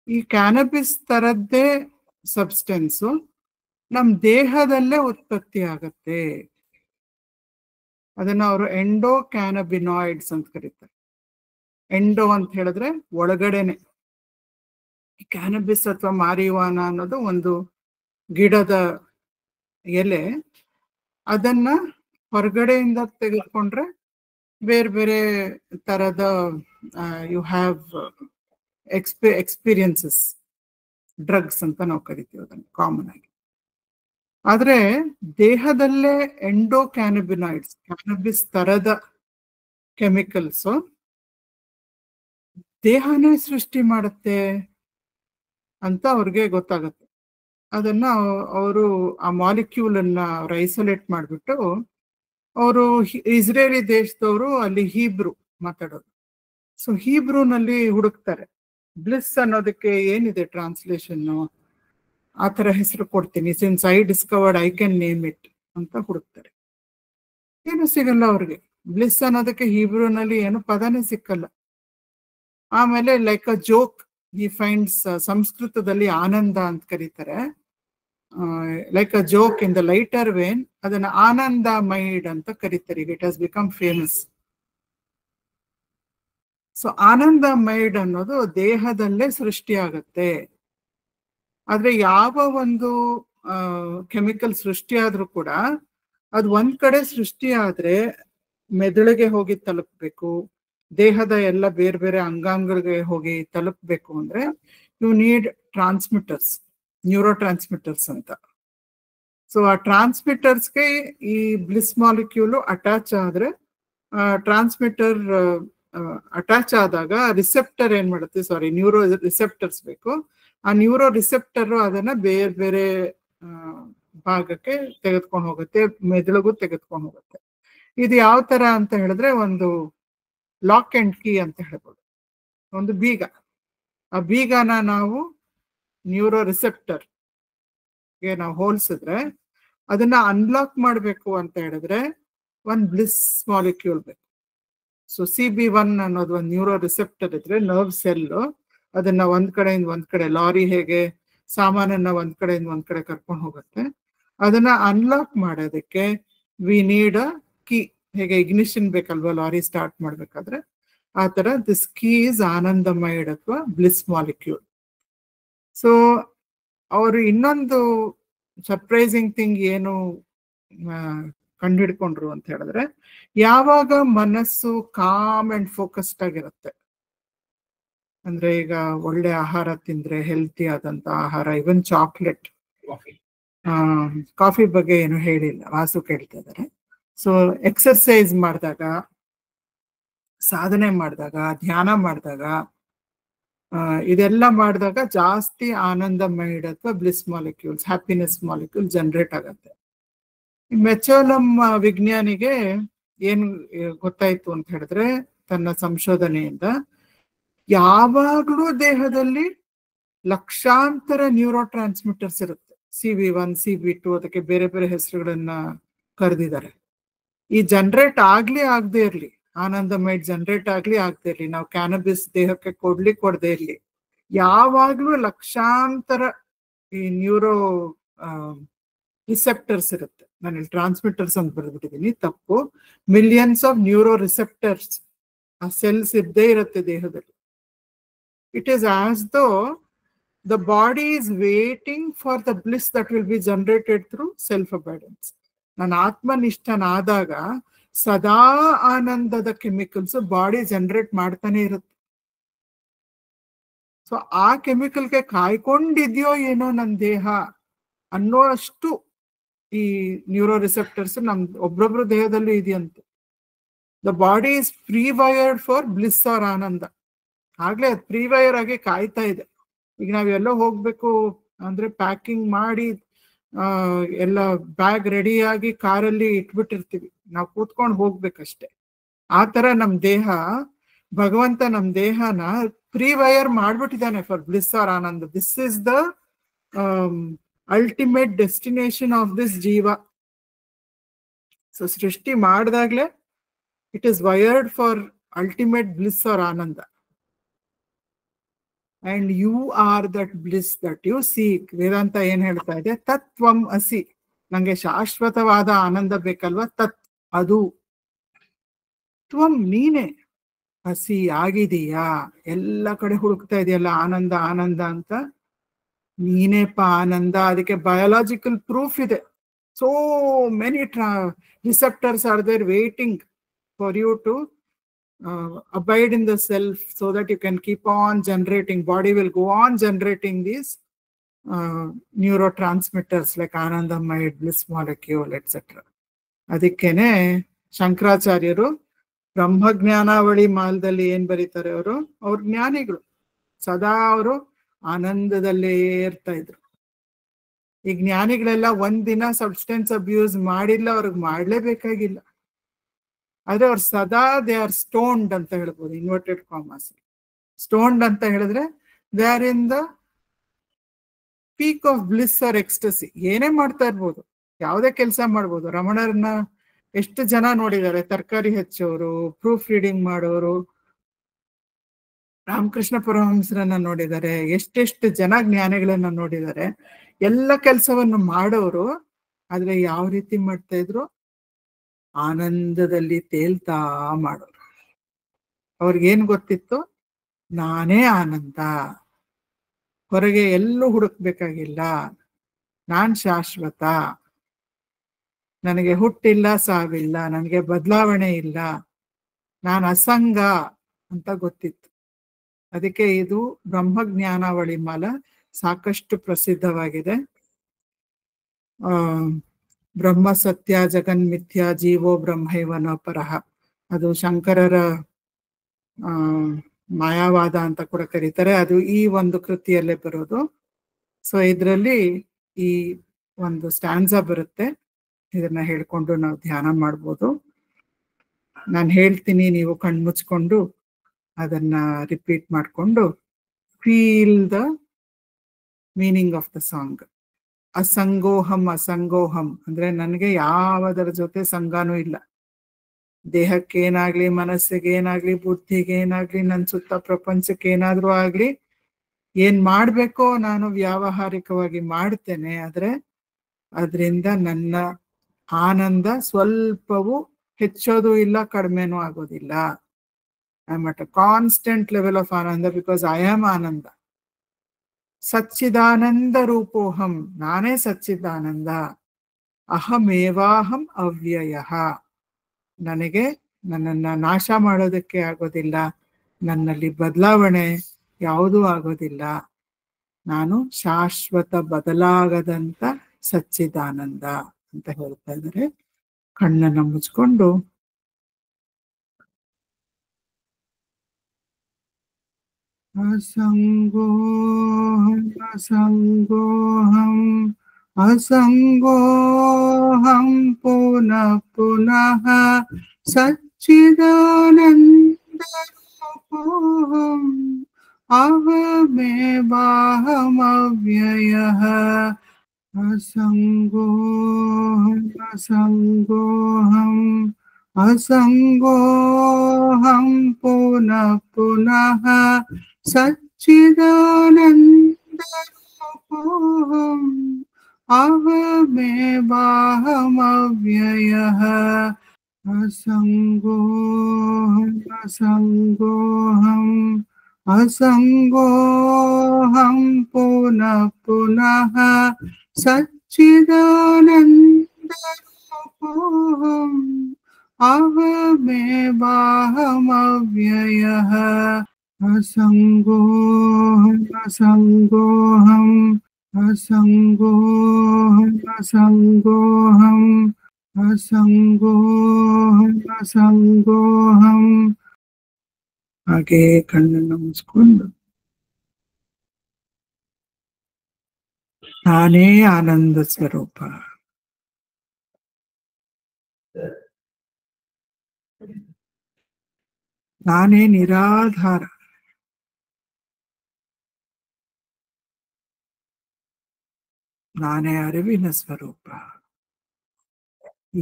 ಈ ಕ್ಯಾನಬಿಸ್ ತರದ್ದೇ ಸಬ್ಸ್ಟೆನ್ಸು ನಮ್ಮ ದೇಹದಲ್ಲೇ ಉತ್ಪತ್ತಿ ಆಗತ್ತೆ. ಅದನ್ನ ಅವರು ಎಂಡೋ ಕ್ಯಾನಬಿನಾಯ್ಡ್ಸ್ ಅಂತ ಕರೀತಾರೆ. ಎಂಡೋ ಅಂತ ಹೇಳಿದ್ರೆ ಒಳಗಡೆನೆ. ಈ ಕ್ಯಾನಬಿಸ್ ಅಥವಾ ಮಾರಿವಾನ ಅನ್ನೋದು ಒಂದು ಗಿಡದ ಎಲೆ. ಅದನ್ನ ಹೊರಗಡೆಯಿಂದ ತೆಗೆದುಕೊಂಡ್ರೆ ಬೇರೆ ಬೇರೆ ತರದ ಯು ಹ್ಯಾವ್ ಎಕ್ಸ್ಪೀರಿಯನ್ಸಸ್, ಡ್ರಗ್ಸ್ ಅಂತ ನಾವು ಕರಿತೀವಿ ಅದನ್ನು ಕಾಮನ್ ಆಗಿ. ಆದ್ರೆ ದೇಹದಲ್ಲೇ ಎಂಡೋ ಕ್ಯಾನಬಿನಾಯ್ಡ್ಸ್, ಕ್ಯಾನಬಿಸ್ ತರದ ಕೆಮಿಕಲ್ಸ್ ದೇಹನೇ ಸೃಷ್ಟಿ ಮಾಡುತ್ತೆ ಅಂತ ಅವ್ರಿಗೆ ಗೊತ್ತಾಗತ್ತೆ. ಅದನ್ನ ಅವರು ಆ ಮಾಲಿಕ್ಯೂಲ್ ಅನ್ನ ಅವ್ರು ಐಸೋಲೇಟ್ ಮಾಡಿಬಿಟ್ಟು, ಅವರು ಇಸ್ರೇಲಿ ದೇಶದವರು ಅಲ್ಲಿ ಹೀಬ್ರು ಮಾತಾಡೋದು. ಸೊ ಹೀಬ್ರೂನಲ್ಲಿ ಹುಡುಕ್ತಾರೆ. ಬ್ಲಿಸ್ ಅನ್ನೋದಕ್ಕೆ ಏನಿದೆ ಟ್ರಾನ್ಸ್ಲೇಷನ್, ಆ ಥರ ಹೆಸರು ಕೊಡ್ತೀನಿ, since I discovered I can name it ಅಂತ ಹುಡುಕ್ತಾರೆ. ಏನು ಸಿಗಲ್ಲ ಅವ್ರಿಗೆ. ಬ್ಲಿಸ್ ಅನ್ನೋದಕ್ಕೆ ಹೀಬ್ರೂನಲ್ಲಿ ಏನು ಪದನೇ ಸಿಕ್ಕಲ್ಲ. ಆಮೇಲೆ like a joke he finds, ಸಂಸ್ಕೃತದಲ್ಲಿ ಆನಂದ ಅಂತ ಕರೀತಾರೆ, like a joke in the lighter vein, ಅದನ್ನ ಆನಂದಮೈಡ್ ಅಂತ ಕರೀತಾರೆ. It has become famous. So anandamide ಅನ್ನೋದು ದೇಹದಲ್ಲೇ ಸೃಷ್ಟಿಯಾಗತ್ತೆ. ಆದ್ರೆ ಯಾವ ಒಂದು ಕೆಮಿಕಲ್ ಸೃಷ್ಟಿಯಾದ್ರೂ ಕೂಡ ಅದು ಒಂದ್ ಕಡೆ ಸೃಷ್ಟಿಯಾದ್ರೆ ಮೆದುಳಿಗೆ ಹೋಗಿ ತಲುಪಬೇಕು, ದೇಹದ ಎಲ್ಲ ಬೇರೆ ಬೇರೆ ಅಂಗಾಂಗಗಳಿಗೆ ಹೋಗಿ ತಲುಪಬೇಕು ಅಂದ್ರೆ you need transmitters, neuro transmitters ಅಂತ. ಸೊ ಆ ಟ್ರಾನ್ಸ್ಮಿಟರ್ಸ್ಗೆ ಈ ಬ್ಲಿಸ್ ಮಾಲಿಕ್ಯೂಲ್ ಅಟ್ಯಾಚ್ ಆದ್ರೆ ಟ್ರಾನ್ಸ್ಮಿಟರ್ ಅಟ್ಯಾಚ್ ಆದಾಗ ರಿಸೆಪ್ಟರ್ ಏನ್ ಮಾಡುತ್ತೆ, ಸಾರಿ ನ್ಯೂರೋ ರಿಸೆಪ್ಟರ್ಸ್ ಬೇಕು. ಆ ನ್ಯೂರೋ ರಿಸೆಪ್ಟರ್ ಅದನ್ನ ಬೇರೆ ಬೇರೆ ಭಾಗಕ್ಕೆ ತೆಗೆದುಕೊಂಡು ಹೋಗುತ್ತೆ, ಮೆದುಳಿಗೂ ತೆಗೆದುಕೊಂಡು ಹೋಗುತ್ತೆ. ಇದು ಯಾವ ತರ ಅಂತ ಹೇಳಿದ್ರೆ ಒಂದು ಲಾಕ್ ಅಂಡ್ ಕೀ ಅಂತ ಹೇಳ್ಬೋದು, ಒಂದು ಬೀಗ. ಆ ಬೀಗನ ನಾವು ನ್ಯೂರೋ ರಿಸೆಪ್ಟರ್ ಗೆ ನಾವು ಹೋಲಿಸಿದ್ರೆ ಅದನ್ನ ಅನ್ಲಾಕ್ ಮಾಡಬೇಕು ಅಂತ ಹೇಳಿದ್ರೆ ಒಂದು ಬ್ಲಿಸ್ ಮಾಲಿಕ್ಯೂಲ್ ಬೇಕು. ಸೊ CB1 ಅನ್ನೋದು ಒಂದು ನ್ಯೂರೋ ರಿಸೆಪ್ಟರ್ ಇದ್ರೆ ನರ್ವ್ ಸೆಲ್ ಅದನ್ನ ಒಂದ್ ಕಡೆಯಿಂದ ಒಂದ್ ಕಡೆ, ಲಾರಿ ಹೇಗೆ ಸಾಮಾನನ್ನ ಒಂದ್ ಕಡೆಯಿಂದ ಒಂದ್ ಕಡೆ ಕರ್ಕೊಂಡು ಹೋಗುತ್ತೆ, ಅದನ್ನ ಅನ್ಲಾಕ್ ಮಾಡೋದಕ್ಕೆ ವಿ ನೀಡ್ ಅ ಕೀ. ಹೇಗೆ ಇಗ್ನಿಷನ್ ಬೇಕಲ್ವಾ ಲಾರಿ ಸ್ಟಾರ್ಟ್ ಮಾಡ್ಬೇಕಾದ್ರೆ, ಆ ತರ ದಿಸ್ ಕೀ ಇಸ್ ಆನಂದಮಯ ಅಥವಾ ಬ್ಲಿಸ್ ಮಾಲಿಕ್ಯೂಲ್. ಸೊ ಅವರು ಇನ್ನೊಂದು ಸರ್ಪ್ರೈಸಿಂಗ್ ಥಿಂಗ್ ಏನು ಕಂಡುಹಿಡ್ಕೊಂಡ್ರು ಅಂತ ಹೇಳಿದ್ರೆ, ಯಾವಾಗ ಮನಸ್ಸು ಕಾಮ್ ಅಂಡ್ ಫೋಕಸ್ಡ್ ಆಗಿರುತ್ತೆ, ಅಂದ್ರೆ ಈಗ ಒಳ್ಳೆ ಆಹಾರ ತಿಂದ್ರೆ, ಹೆಲ್ತಿ ಆದಂತ ಆಹಾರ, ಇವನ್ ಚಾಕ್ಲೇಟ್, ಕಾಫಿ ಬಗ್ಗೆ ಏನು ಹೇಳಿಲ್ಲ, ವಾಸು ಕೇಳ್ತಾ ಇದ್ದಾರೆ. ಸೊ ಎಕ್ಸರ್ಸೈಸ್ ಮಾಡಿದಾಗ, ಸಾಧನೆ ಮಾಡಿದಾಗ, ಧ್ಯಾನ ಮಾಡಿದಾಗ, ಇದೆಲ್ಲ ಮಾಡಿದಾಗ ಜಾಸ್ತಿ ಆನಂದಮಯ ಅಥವಾ bliss molecules, happiness molecule generate ಆಗತ್ತೆ. ಮೆಚೋಲಮ್ ವಿಜ್ಞಾನಿಗೆ ಏನ್ ಗೊತ್ತಾಯ್ತು ಅಂತ ಹೇಳಿದ್ರೆ, ತನ್ನ ಸಂಶೋಧನೆಯಿಂದ ಯಾವಾಗ್ಲೂ ದೇಹದಲ್ಲಿ ಲಕ್ಷಾಂತರ ನ್ಯೂರೋ ಟ್ರಾನ್ಸ್ಮಿಟರ್ಸ್ ಇರುತ್ತೆ. CB1, CB2 ಅದಕ್ಕೆ ಬೇರೆ ಬೇರೆ ಹೆಸರುಗಳನ್ನ ಕರೆದಿದ್ದಾರೆ. ಈ ಜನರೇಟ್ ಆಗ್ಲಿ ಆಗದೆ ಇರ್ಲಿ, ಆನಂದಮಯ ಜನರೇಟ್ ಆಗ್ಲಿ ಆಗದೆ ಇರ್ಲಿ, ನಾವು ಕ್ಯಾನಬಿಸ್ ದೇಹಕ್ಕೆ ಕೊಡದೆ ಇರ್ಲಿ, ಯಾವಾಗ್ಲೂ ಲಕ್ಷಾಂತರ ಈ ನ್ಯೂರೋ ರಿಸೆಪ್ಟರ್ಸ್ ಇರುತ್ತೆ. ನಾನು ಇಲ್ಲಿ ಟ್ರಾನ್ಸ್ಮಿಟರ್ಸ್ ಅಂತ ಬರೆದ್ಬಿಟ್ಟಿದ್ದೀನಿ, ತಪ್ಪು. ಮಿಲಿಯನ್ಸ್ ಆಫ್ ನ್ಯೂರೋ ರಿಸೆಪ್ಟರ್ಸ್, ಆ ಸೆಲ್ಸ್ ಇದ್ದೇ ಇರುತ್ತೆ ದೇಹದಲ್ಲಿ. ಇಟ್ ಈಸ್ ಆಸ್ ದೋ the body is waiting for the bliss that will be generated through self-abidance. ನಾನು ಆತ್ಮನಿಷ್ಠನಾದಾಗ ಸದಾ ಆನಂದದ ಕೆಮಿಕಲ್ಸ್ ಬಾಡಿ ಜನರೇಟ್ ಮಾಡ್ತಾನೆ ಇರುತ್ತೆ. ಸೊ ಆ ಕೆಮಿಕಲ್ಗೆ ಕಾಯ್ಕೊಂಡಿದ್ಯೋ ಏನೋ ನನ್ನ ದೇಹ ಅನ್ನೋ ಅಷ್ಟು ಈ ನ್ಯೂರೋ ರಿಸೆಪ್ಟರ್ಸ್ ನಮ್ ಒಬ್ರೊಬ್ರು ದೇಹದಲ್ಲೂ ಇದೆಯಂತೆ. The body is prewired for bliss or ಆನಂದ. ಆಗ್ಲೇ ಅದು ಪ್ರೀ ವೈರ್ ಆಗಿ ಕಾಯ್ತಾ ಇದೆ. ಈಗ ನಾವೆಲ್ಲೋ ಹೋಗ್ಬೇಕು ಅಂದ್ರೆ ಪ್ಯಾಕಿಂಗ್ ಮಾಡಿ ಎಲ್ಲ ಬ್ಯಾಗ್ ರೆಡಿಯಾಗಿ ಕಾರಲ್ಲಿ ಇಟ್ಬಿಟ್ಟಿರ್ತೀವಿ, ನಾವು ಕೂತ್ಕೊಂಡು ಹೋಗ್ಬೇಕಷ್ಟೆ. ಆ ತರ ನಮ್ ದೇಹ, ಭಗವಂತ ನಮ್ ದೇಹನ ಪ್ರೀ ವೈರ್ ಮಾಡ್ಬಿಟ್ಟಿದ್ದಾನೆ ಫಾರ್ ಬ್ಲಿಸ್ ಆರ್ ಆನಂದ. This is the ultimate destination of this ಜೀವ. ಸೊ ಸೃಷ್ಟಿ ಮಾಡಿದಾಗ್ಲೇ it is wired for ultimate bliss or ಆನಂದ. And you are that bliss that you seek. ವೇದಾಂತ ಏನ್ ಹೇಳ್ತಾ ಇದೆ, ತತ್ವಂ ಅಸಿ. ನಂಗೆ ಶಾಶ್ವತವಾದ ಆನಂದ ಬೇಕಲ್ವಾ, ತತ್ ಅದು. ತ್ವಂ ನೀನೆ, ಹಸಿ ಆಗಿದೀಯಾ, ಎಲ್ಲ ಕಡೆ ಹುಡುಕ್ತಾ ಇದೆಯಲ್ಲ ಆನಂದ ಆನಂದ ಅಂತ, ನೀನೇಪ ಆನಂದ. ಅದಕ್ಕೆ ಬಯೋಲಾಜಿಕಲ್ ಪ್ರೂಫ್ ಇದೆ. So many receptors are there waiting for you to abide in the self so that you can keep on generating. Body will go on generating these neurotransmitters like anandamaya, bliss molecule, etc. ಅದಕ್ಕೇನೆ ಶಂಕರಾಚಾರ್ಯರು ಬ್ರಹ್ಮಜ್ಞಾನಾವಳಿ ಮಾಲದಲ್ಲಿ ಏನ್ ಬರೀತಾರೆ, ಅವ್ರ ಜ್ಞಾನಿಗಳು ಸದಾ ಅವರು ಆನಂದದಲ್ಲೇ ಇರ್ತಾ ಇದ್ರು. ಈ ಜ್ಞಾನಿಗಳೆಲ್ಲ ಒಂದಿನ ಸಬ್ಸ್ಟೆನ್ಸ್ ಅಬ್ಯೂಸ್ ಮಾಡಿಲ್ಲ, ಅವ್ರಿಗೆ ಮಾಡ್ಲೇಬೇಕಾಗಿಲ್ಲ. ಆದ್ರೆ ಅವ್ರು ಸದಾ ದೇ ಆರ್ ಸ್ಟೋನ್ಡ್ ಅಂತ ಹೇಳ್ಬೋದು, ಇನ್ವರ್ಟೆಡ್ ಕಾಮರ್ಸ್. ಸ್ಟೋನ್ಡ್ ಅಂತ ಹೇಳಿದ್ರೆ they are in the peak of bliss or ecstasy. ಏನೇ ಮಾಡ್ತಾ ಇರ್ಬೋದು, ಯಾವುದೇ ಕೆಲಸ ಮಾಡ್ಬೋದು. ರಮಣರನ್ನ ಎಷ್ಟು ಜನ ನೋಡಿದ್ದಾರೆ, ತರಕಾರಿ ಹೆಚ್ಚೋರು, ಪ್ರೂಫ್ ರೀಡಿಂಗ್ ಮಾಡೋರು. ರಾಮಕೃಷ್ಣ ಪರಮಹಂಸರನ್ನ ನೋಡಿದ್ದಾರೆ, ಎಷ್ಟೆಷ್ಟು ಜನ ಜ್ಞಾನಿಗಳನ್ನ ನೋಡಿದ್ದಾರೆ. ಎಲ್ಲ ಕೆಲಸವನ್ನು ಮಾಡೋರು, ಆದ್ರೆ ಯಾವ ರೀತಿ ಮಾಡ್ತಾ ಇದ್ರು, ಆನಂದದಲ್ಲಿ ತೇಲ್ತಾ ಮಾಡೋರು. ಅವ್ರಿಗೇನ್ ಗೊತ್ತಿತ್ತು, ನಾನೇ ಆನಂದ, ಹೊರಗೆ ಎಲ್ಲೂ ಹುಡುಕ್ಬೇಕಾಗಿಲ್ಲ, ನಾನ್ ಶಾಶ್ವತ, ನನಗೆ ಹುಟ್ಟಿಲ್ಲ ಸಾವಿಲ್ಲ, ನನಗೆ ಬದಲಾವಣೆ ಇಲ್ಲ, ನಾನು ಅಸಂಗ ಅಂತ ಗೊತ್ತಿತ್ತು. ಅದಕ್ಕೆ ಇದು ಬ್ರಹ್ಮಜ್ಞಾನಾವಳಿ ಮಾಲ ಸಾಕಷ್ಟು ಪ್ರಸಿದ್ಧವಾಗಿದೆ. ಆ ಬ್ರಹ್ಮ ಸತ್ಯ ಜಗನ್ಮಿಥ್ಯ ಜೀವೋ ಬ್ರಹ್ಮೈವನ ಪರಹ, ಅದು ಶಂಕರರ ಆ ಮಾಯಾವಾದ ಅಂತ ಕೂಡ ಕರೀತಾರೆ. ಅದು ಈ ಒಂದು ಕೃತಿಯಲ್ಲೇ ಬರೋದು. ಸೊ ಇದರಲ್ಲಿ ಈ ಒಂದು ಸ್ಟ್ಯಾನ್ಸ ಬರುತ್ತೆ. ಇದನ್ನ ಹೇಳ್ಕೊಂಡು ನಾವು ಧ್ಯಾನ ಮಾಡ್ಬೋದು. ನಾನು ಹೇಳ್ತೀನಿ, ನೀವು ಕಣ್ಮುಚ್ಕೊಂಡು ಅದನ್ನ ರಿಪೀಟ್ ಮಾಡಿಕೊಂಡು feel the meaning of the song. ಅಸಂಗೋಹಂ ಅಸಂಗೋಹಂ ಅಂದ್ರೆ ನನಗೆ ಯಾವುದರ ಜೊತೆ ಸಂಗಾನೂ ಇಲ್ಲ. ದೇಹಕ್ಕೆ ಏನಾಗ್ಲಿ, ಮನಸ್ಸಿಗೆ ಏನಾಗ್ಲಿ, ಬುದ್ಧಿಗೆ ಏನಾಗ್ಲಿ, ನನ್ನ ಸುತ್ತ ಪ್ರಪಂಚಕ್ಕೆ ಏನಾದ್ರೂ ಆಗ್ಲಿ, ಏನ್ ಮಾಡ್ಬೇಕೋ ನಾನು ವ್ಯಾವಹಾರಿಕವಾಗಿ ಮಾಡ್ತೇನೆ. ಆದ್ರೆ ಅದರಿಂದ ನನ್ನ ಆನಂದ ಸ್ವಲ್ಪವೂ ಹೆಚ್ಚೋದು ಇಲ್ಲ, ಕಡಿಮೆನೂ ಆಗೋದಿಲ್ಲ. I am at a constant level of ಆನಂದ ಬಿಕಾಸ್ ಐ ಆಮ್ ಆನಂದ. ಸಚ್ಚಿದಾನಂದ ರೂಪೋಹಂ, ನಾನೇ ಸಚ್ಚಿದಾನಂದ. ಅಹಮೇವಾಹಂ ಅವ್ಯಯ, ನನಗೆ ನನ್ನನ್ನ ನಾಶ ಮಾಡೋದಕ್ಕೆ ಆಗೋದಿಲ್ಲ, ನನ್ನಲ್ಲಿ ಬದಲಾವಣೆ ಯಾವುದೂ ಆಗೋದಿಲ್ಲ. ನಾನು ಶಾಶ್ವತ ಬದಲಾಗದಂತ ಸಚ್ಚಿದಾನಂದ ಅಂತ ಹೇಳ್ತಾ ಇದ್ದಾರೆ. ಕಣ್ಣನ್ನ ಮುಚ್ಕೊಂಡು ಅಸಂಗೋಹಂ ಅಸಂಗೋಹಂ ಅಸಂಗೋಹಂ ಪುನಃ ಪುನಃ ಸಚ್ಚಿದಾನಂದ ರೂಪೋಹಂ ಅಹಮೇವಾಹಮವ್ಯಯಃ. ಅಸಂಗೋಹಂ ಅಸಂಗೋಹಂ ಅಸಂಗೋಹಂ ಪುನಃ ಪುನಃ ಸಚ್ಚಿದಾನಂದ ರೂಪೋಹಂ ಅಹಮೇವಾಹಮವ್ಯಯಃ. ಅಸಂಗೋಹಂ ಅಸಂಗೋಹಂ ಅಸಂಗೋಹಂ ಪುನಃ ಪುನಃ ಸಚ್ಚಿದಾನಂದ ರೂಪೋಹಂ ಅಹಮೇವಾಹಮವ್ಯಯಃ. ಅಸಂಗೋಹಂ ಅಸಂಗೋಹಂ ಅಸಂಗೋಹಂ ಅಸಂಗೋಹಂ ಅಸಂಗೋಹಂ ಅಸಂಗೋಹಂ. ಹಾಗೆ ಕಣ್ಣನ್ನು ಮುಚ್ಕೊಂಡು ನಾನೇ ಆನಂದ ಸ್ವರೂಪ, ನಾನೇ ನಿರಾಧಾರ, ನಾನೇ ಅರಿವಿನ ಸ್ವರೂಪ.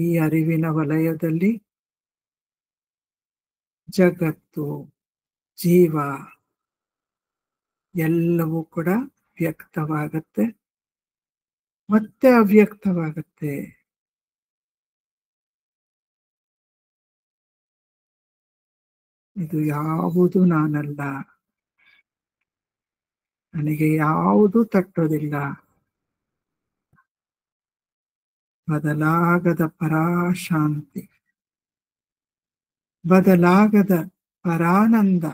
ಈ ಅರಿವಿನ ವಲಯದಲ್ಲಿ ಜಗತ್ತು, ಜೀವ ಎಲ್ಲವೂ ಕೂಡ ವ್ಯಕ್ತವಾಗತ್ತೆ, ಮತ್ತೆ ಅವ್ಯಕ್ತವಾಗತ್ತೆ. ಇದು ಯಾವುದು ನಾನಲ್ಲ, ನನಗೆ ಯಾವುದು ತಟ್ಟೋದಿಲ್ಲ. ಬದಲಾಗದ ಪರಾಶಾಂತಿ, ಬದಲಾಗದ ಪರಾನಂದ,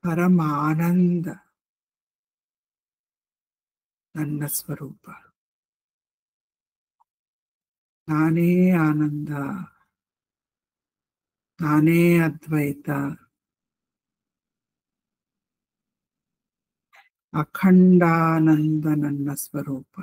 ಪರಮಾನಂದ ನನ್ನ ಸ್ವರೂಪ. ನಾನೇ ಆನಂದ, ನಾನೇ ಅದ್ವೈತ, ಅಖಂಡಾನಂದ ನನ್ನ ಸ್ವರೂಪ.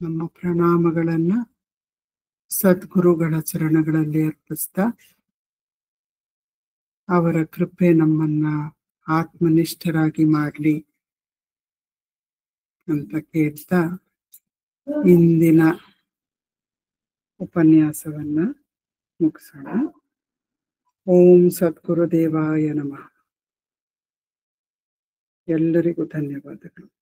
ನಮ್ಮ ಪ್ರಣಾಮಗಳನ್ನ ಸದ್ಗುರುಗಳ ಚರಣಗಳಲ್ಲಿ ಅರ್ಪಿಸ್ತಾ ಅವರ ಕೃಪೆ ನಮ್ಮನ್ನ ಆತ್ಮನಿಷ್ಠರಾಗಿ ಮಾಡಲಿ ಅಂತ ಕೇಳ್ತಾ ಇಂದಿನ ಉಪನ್ಯಾಸವನ್ನ ಮುಗಿಸೋಣ. ಓಂ ಸದ್ಗುರುದೇವಾಯ ನಮಃ. ಎಲ್ಲರಿಗೂ ಧನ್ಯವಾದಗಳು.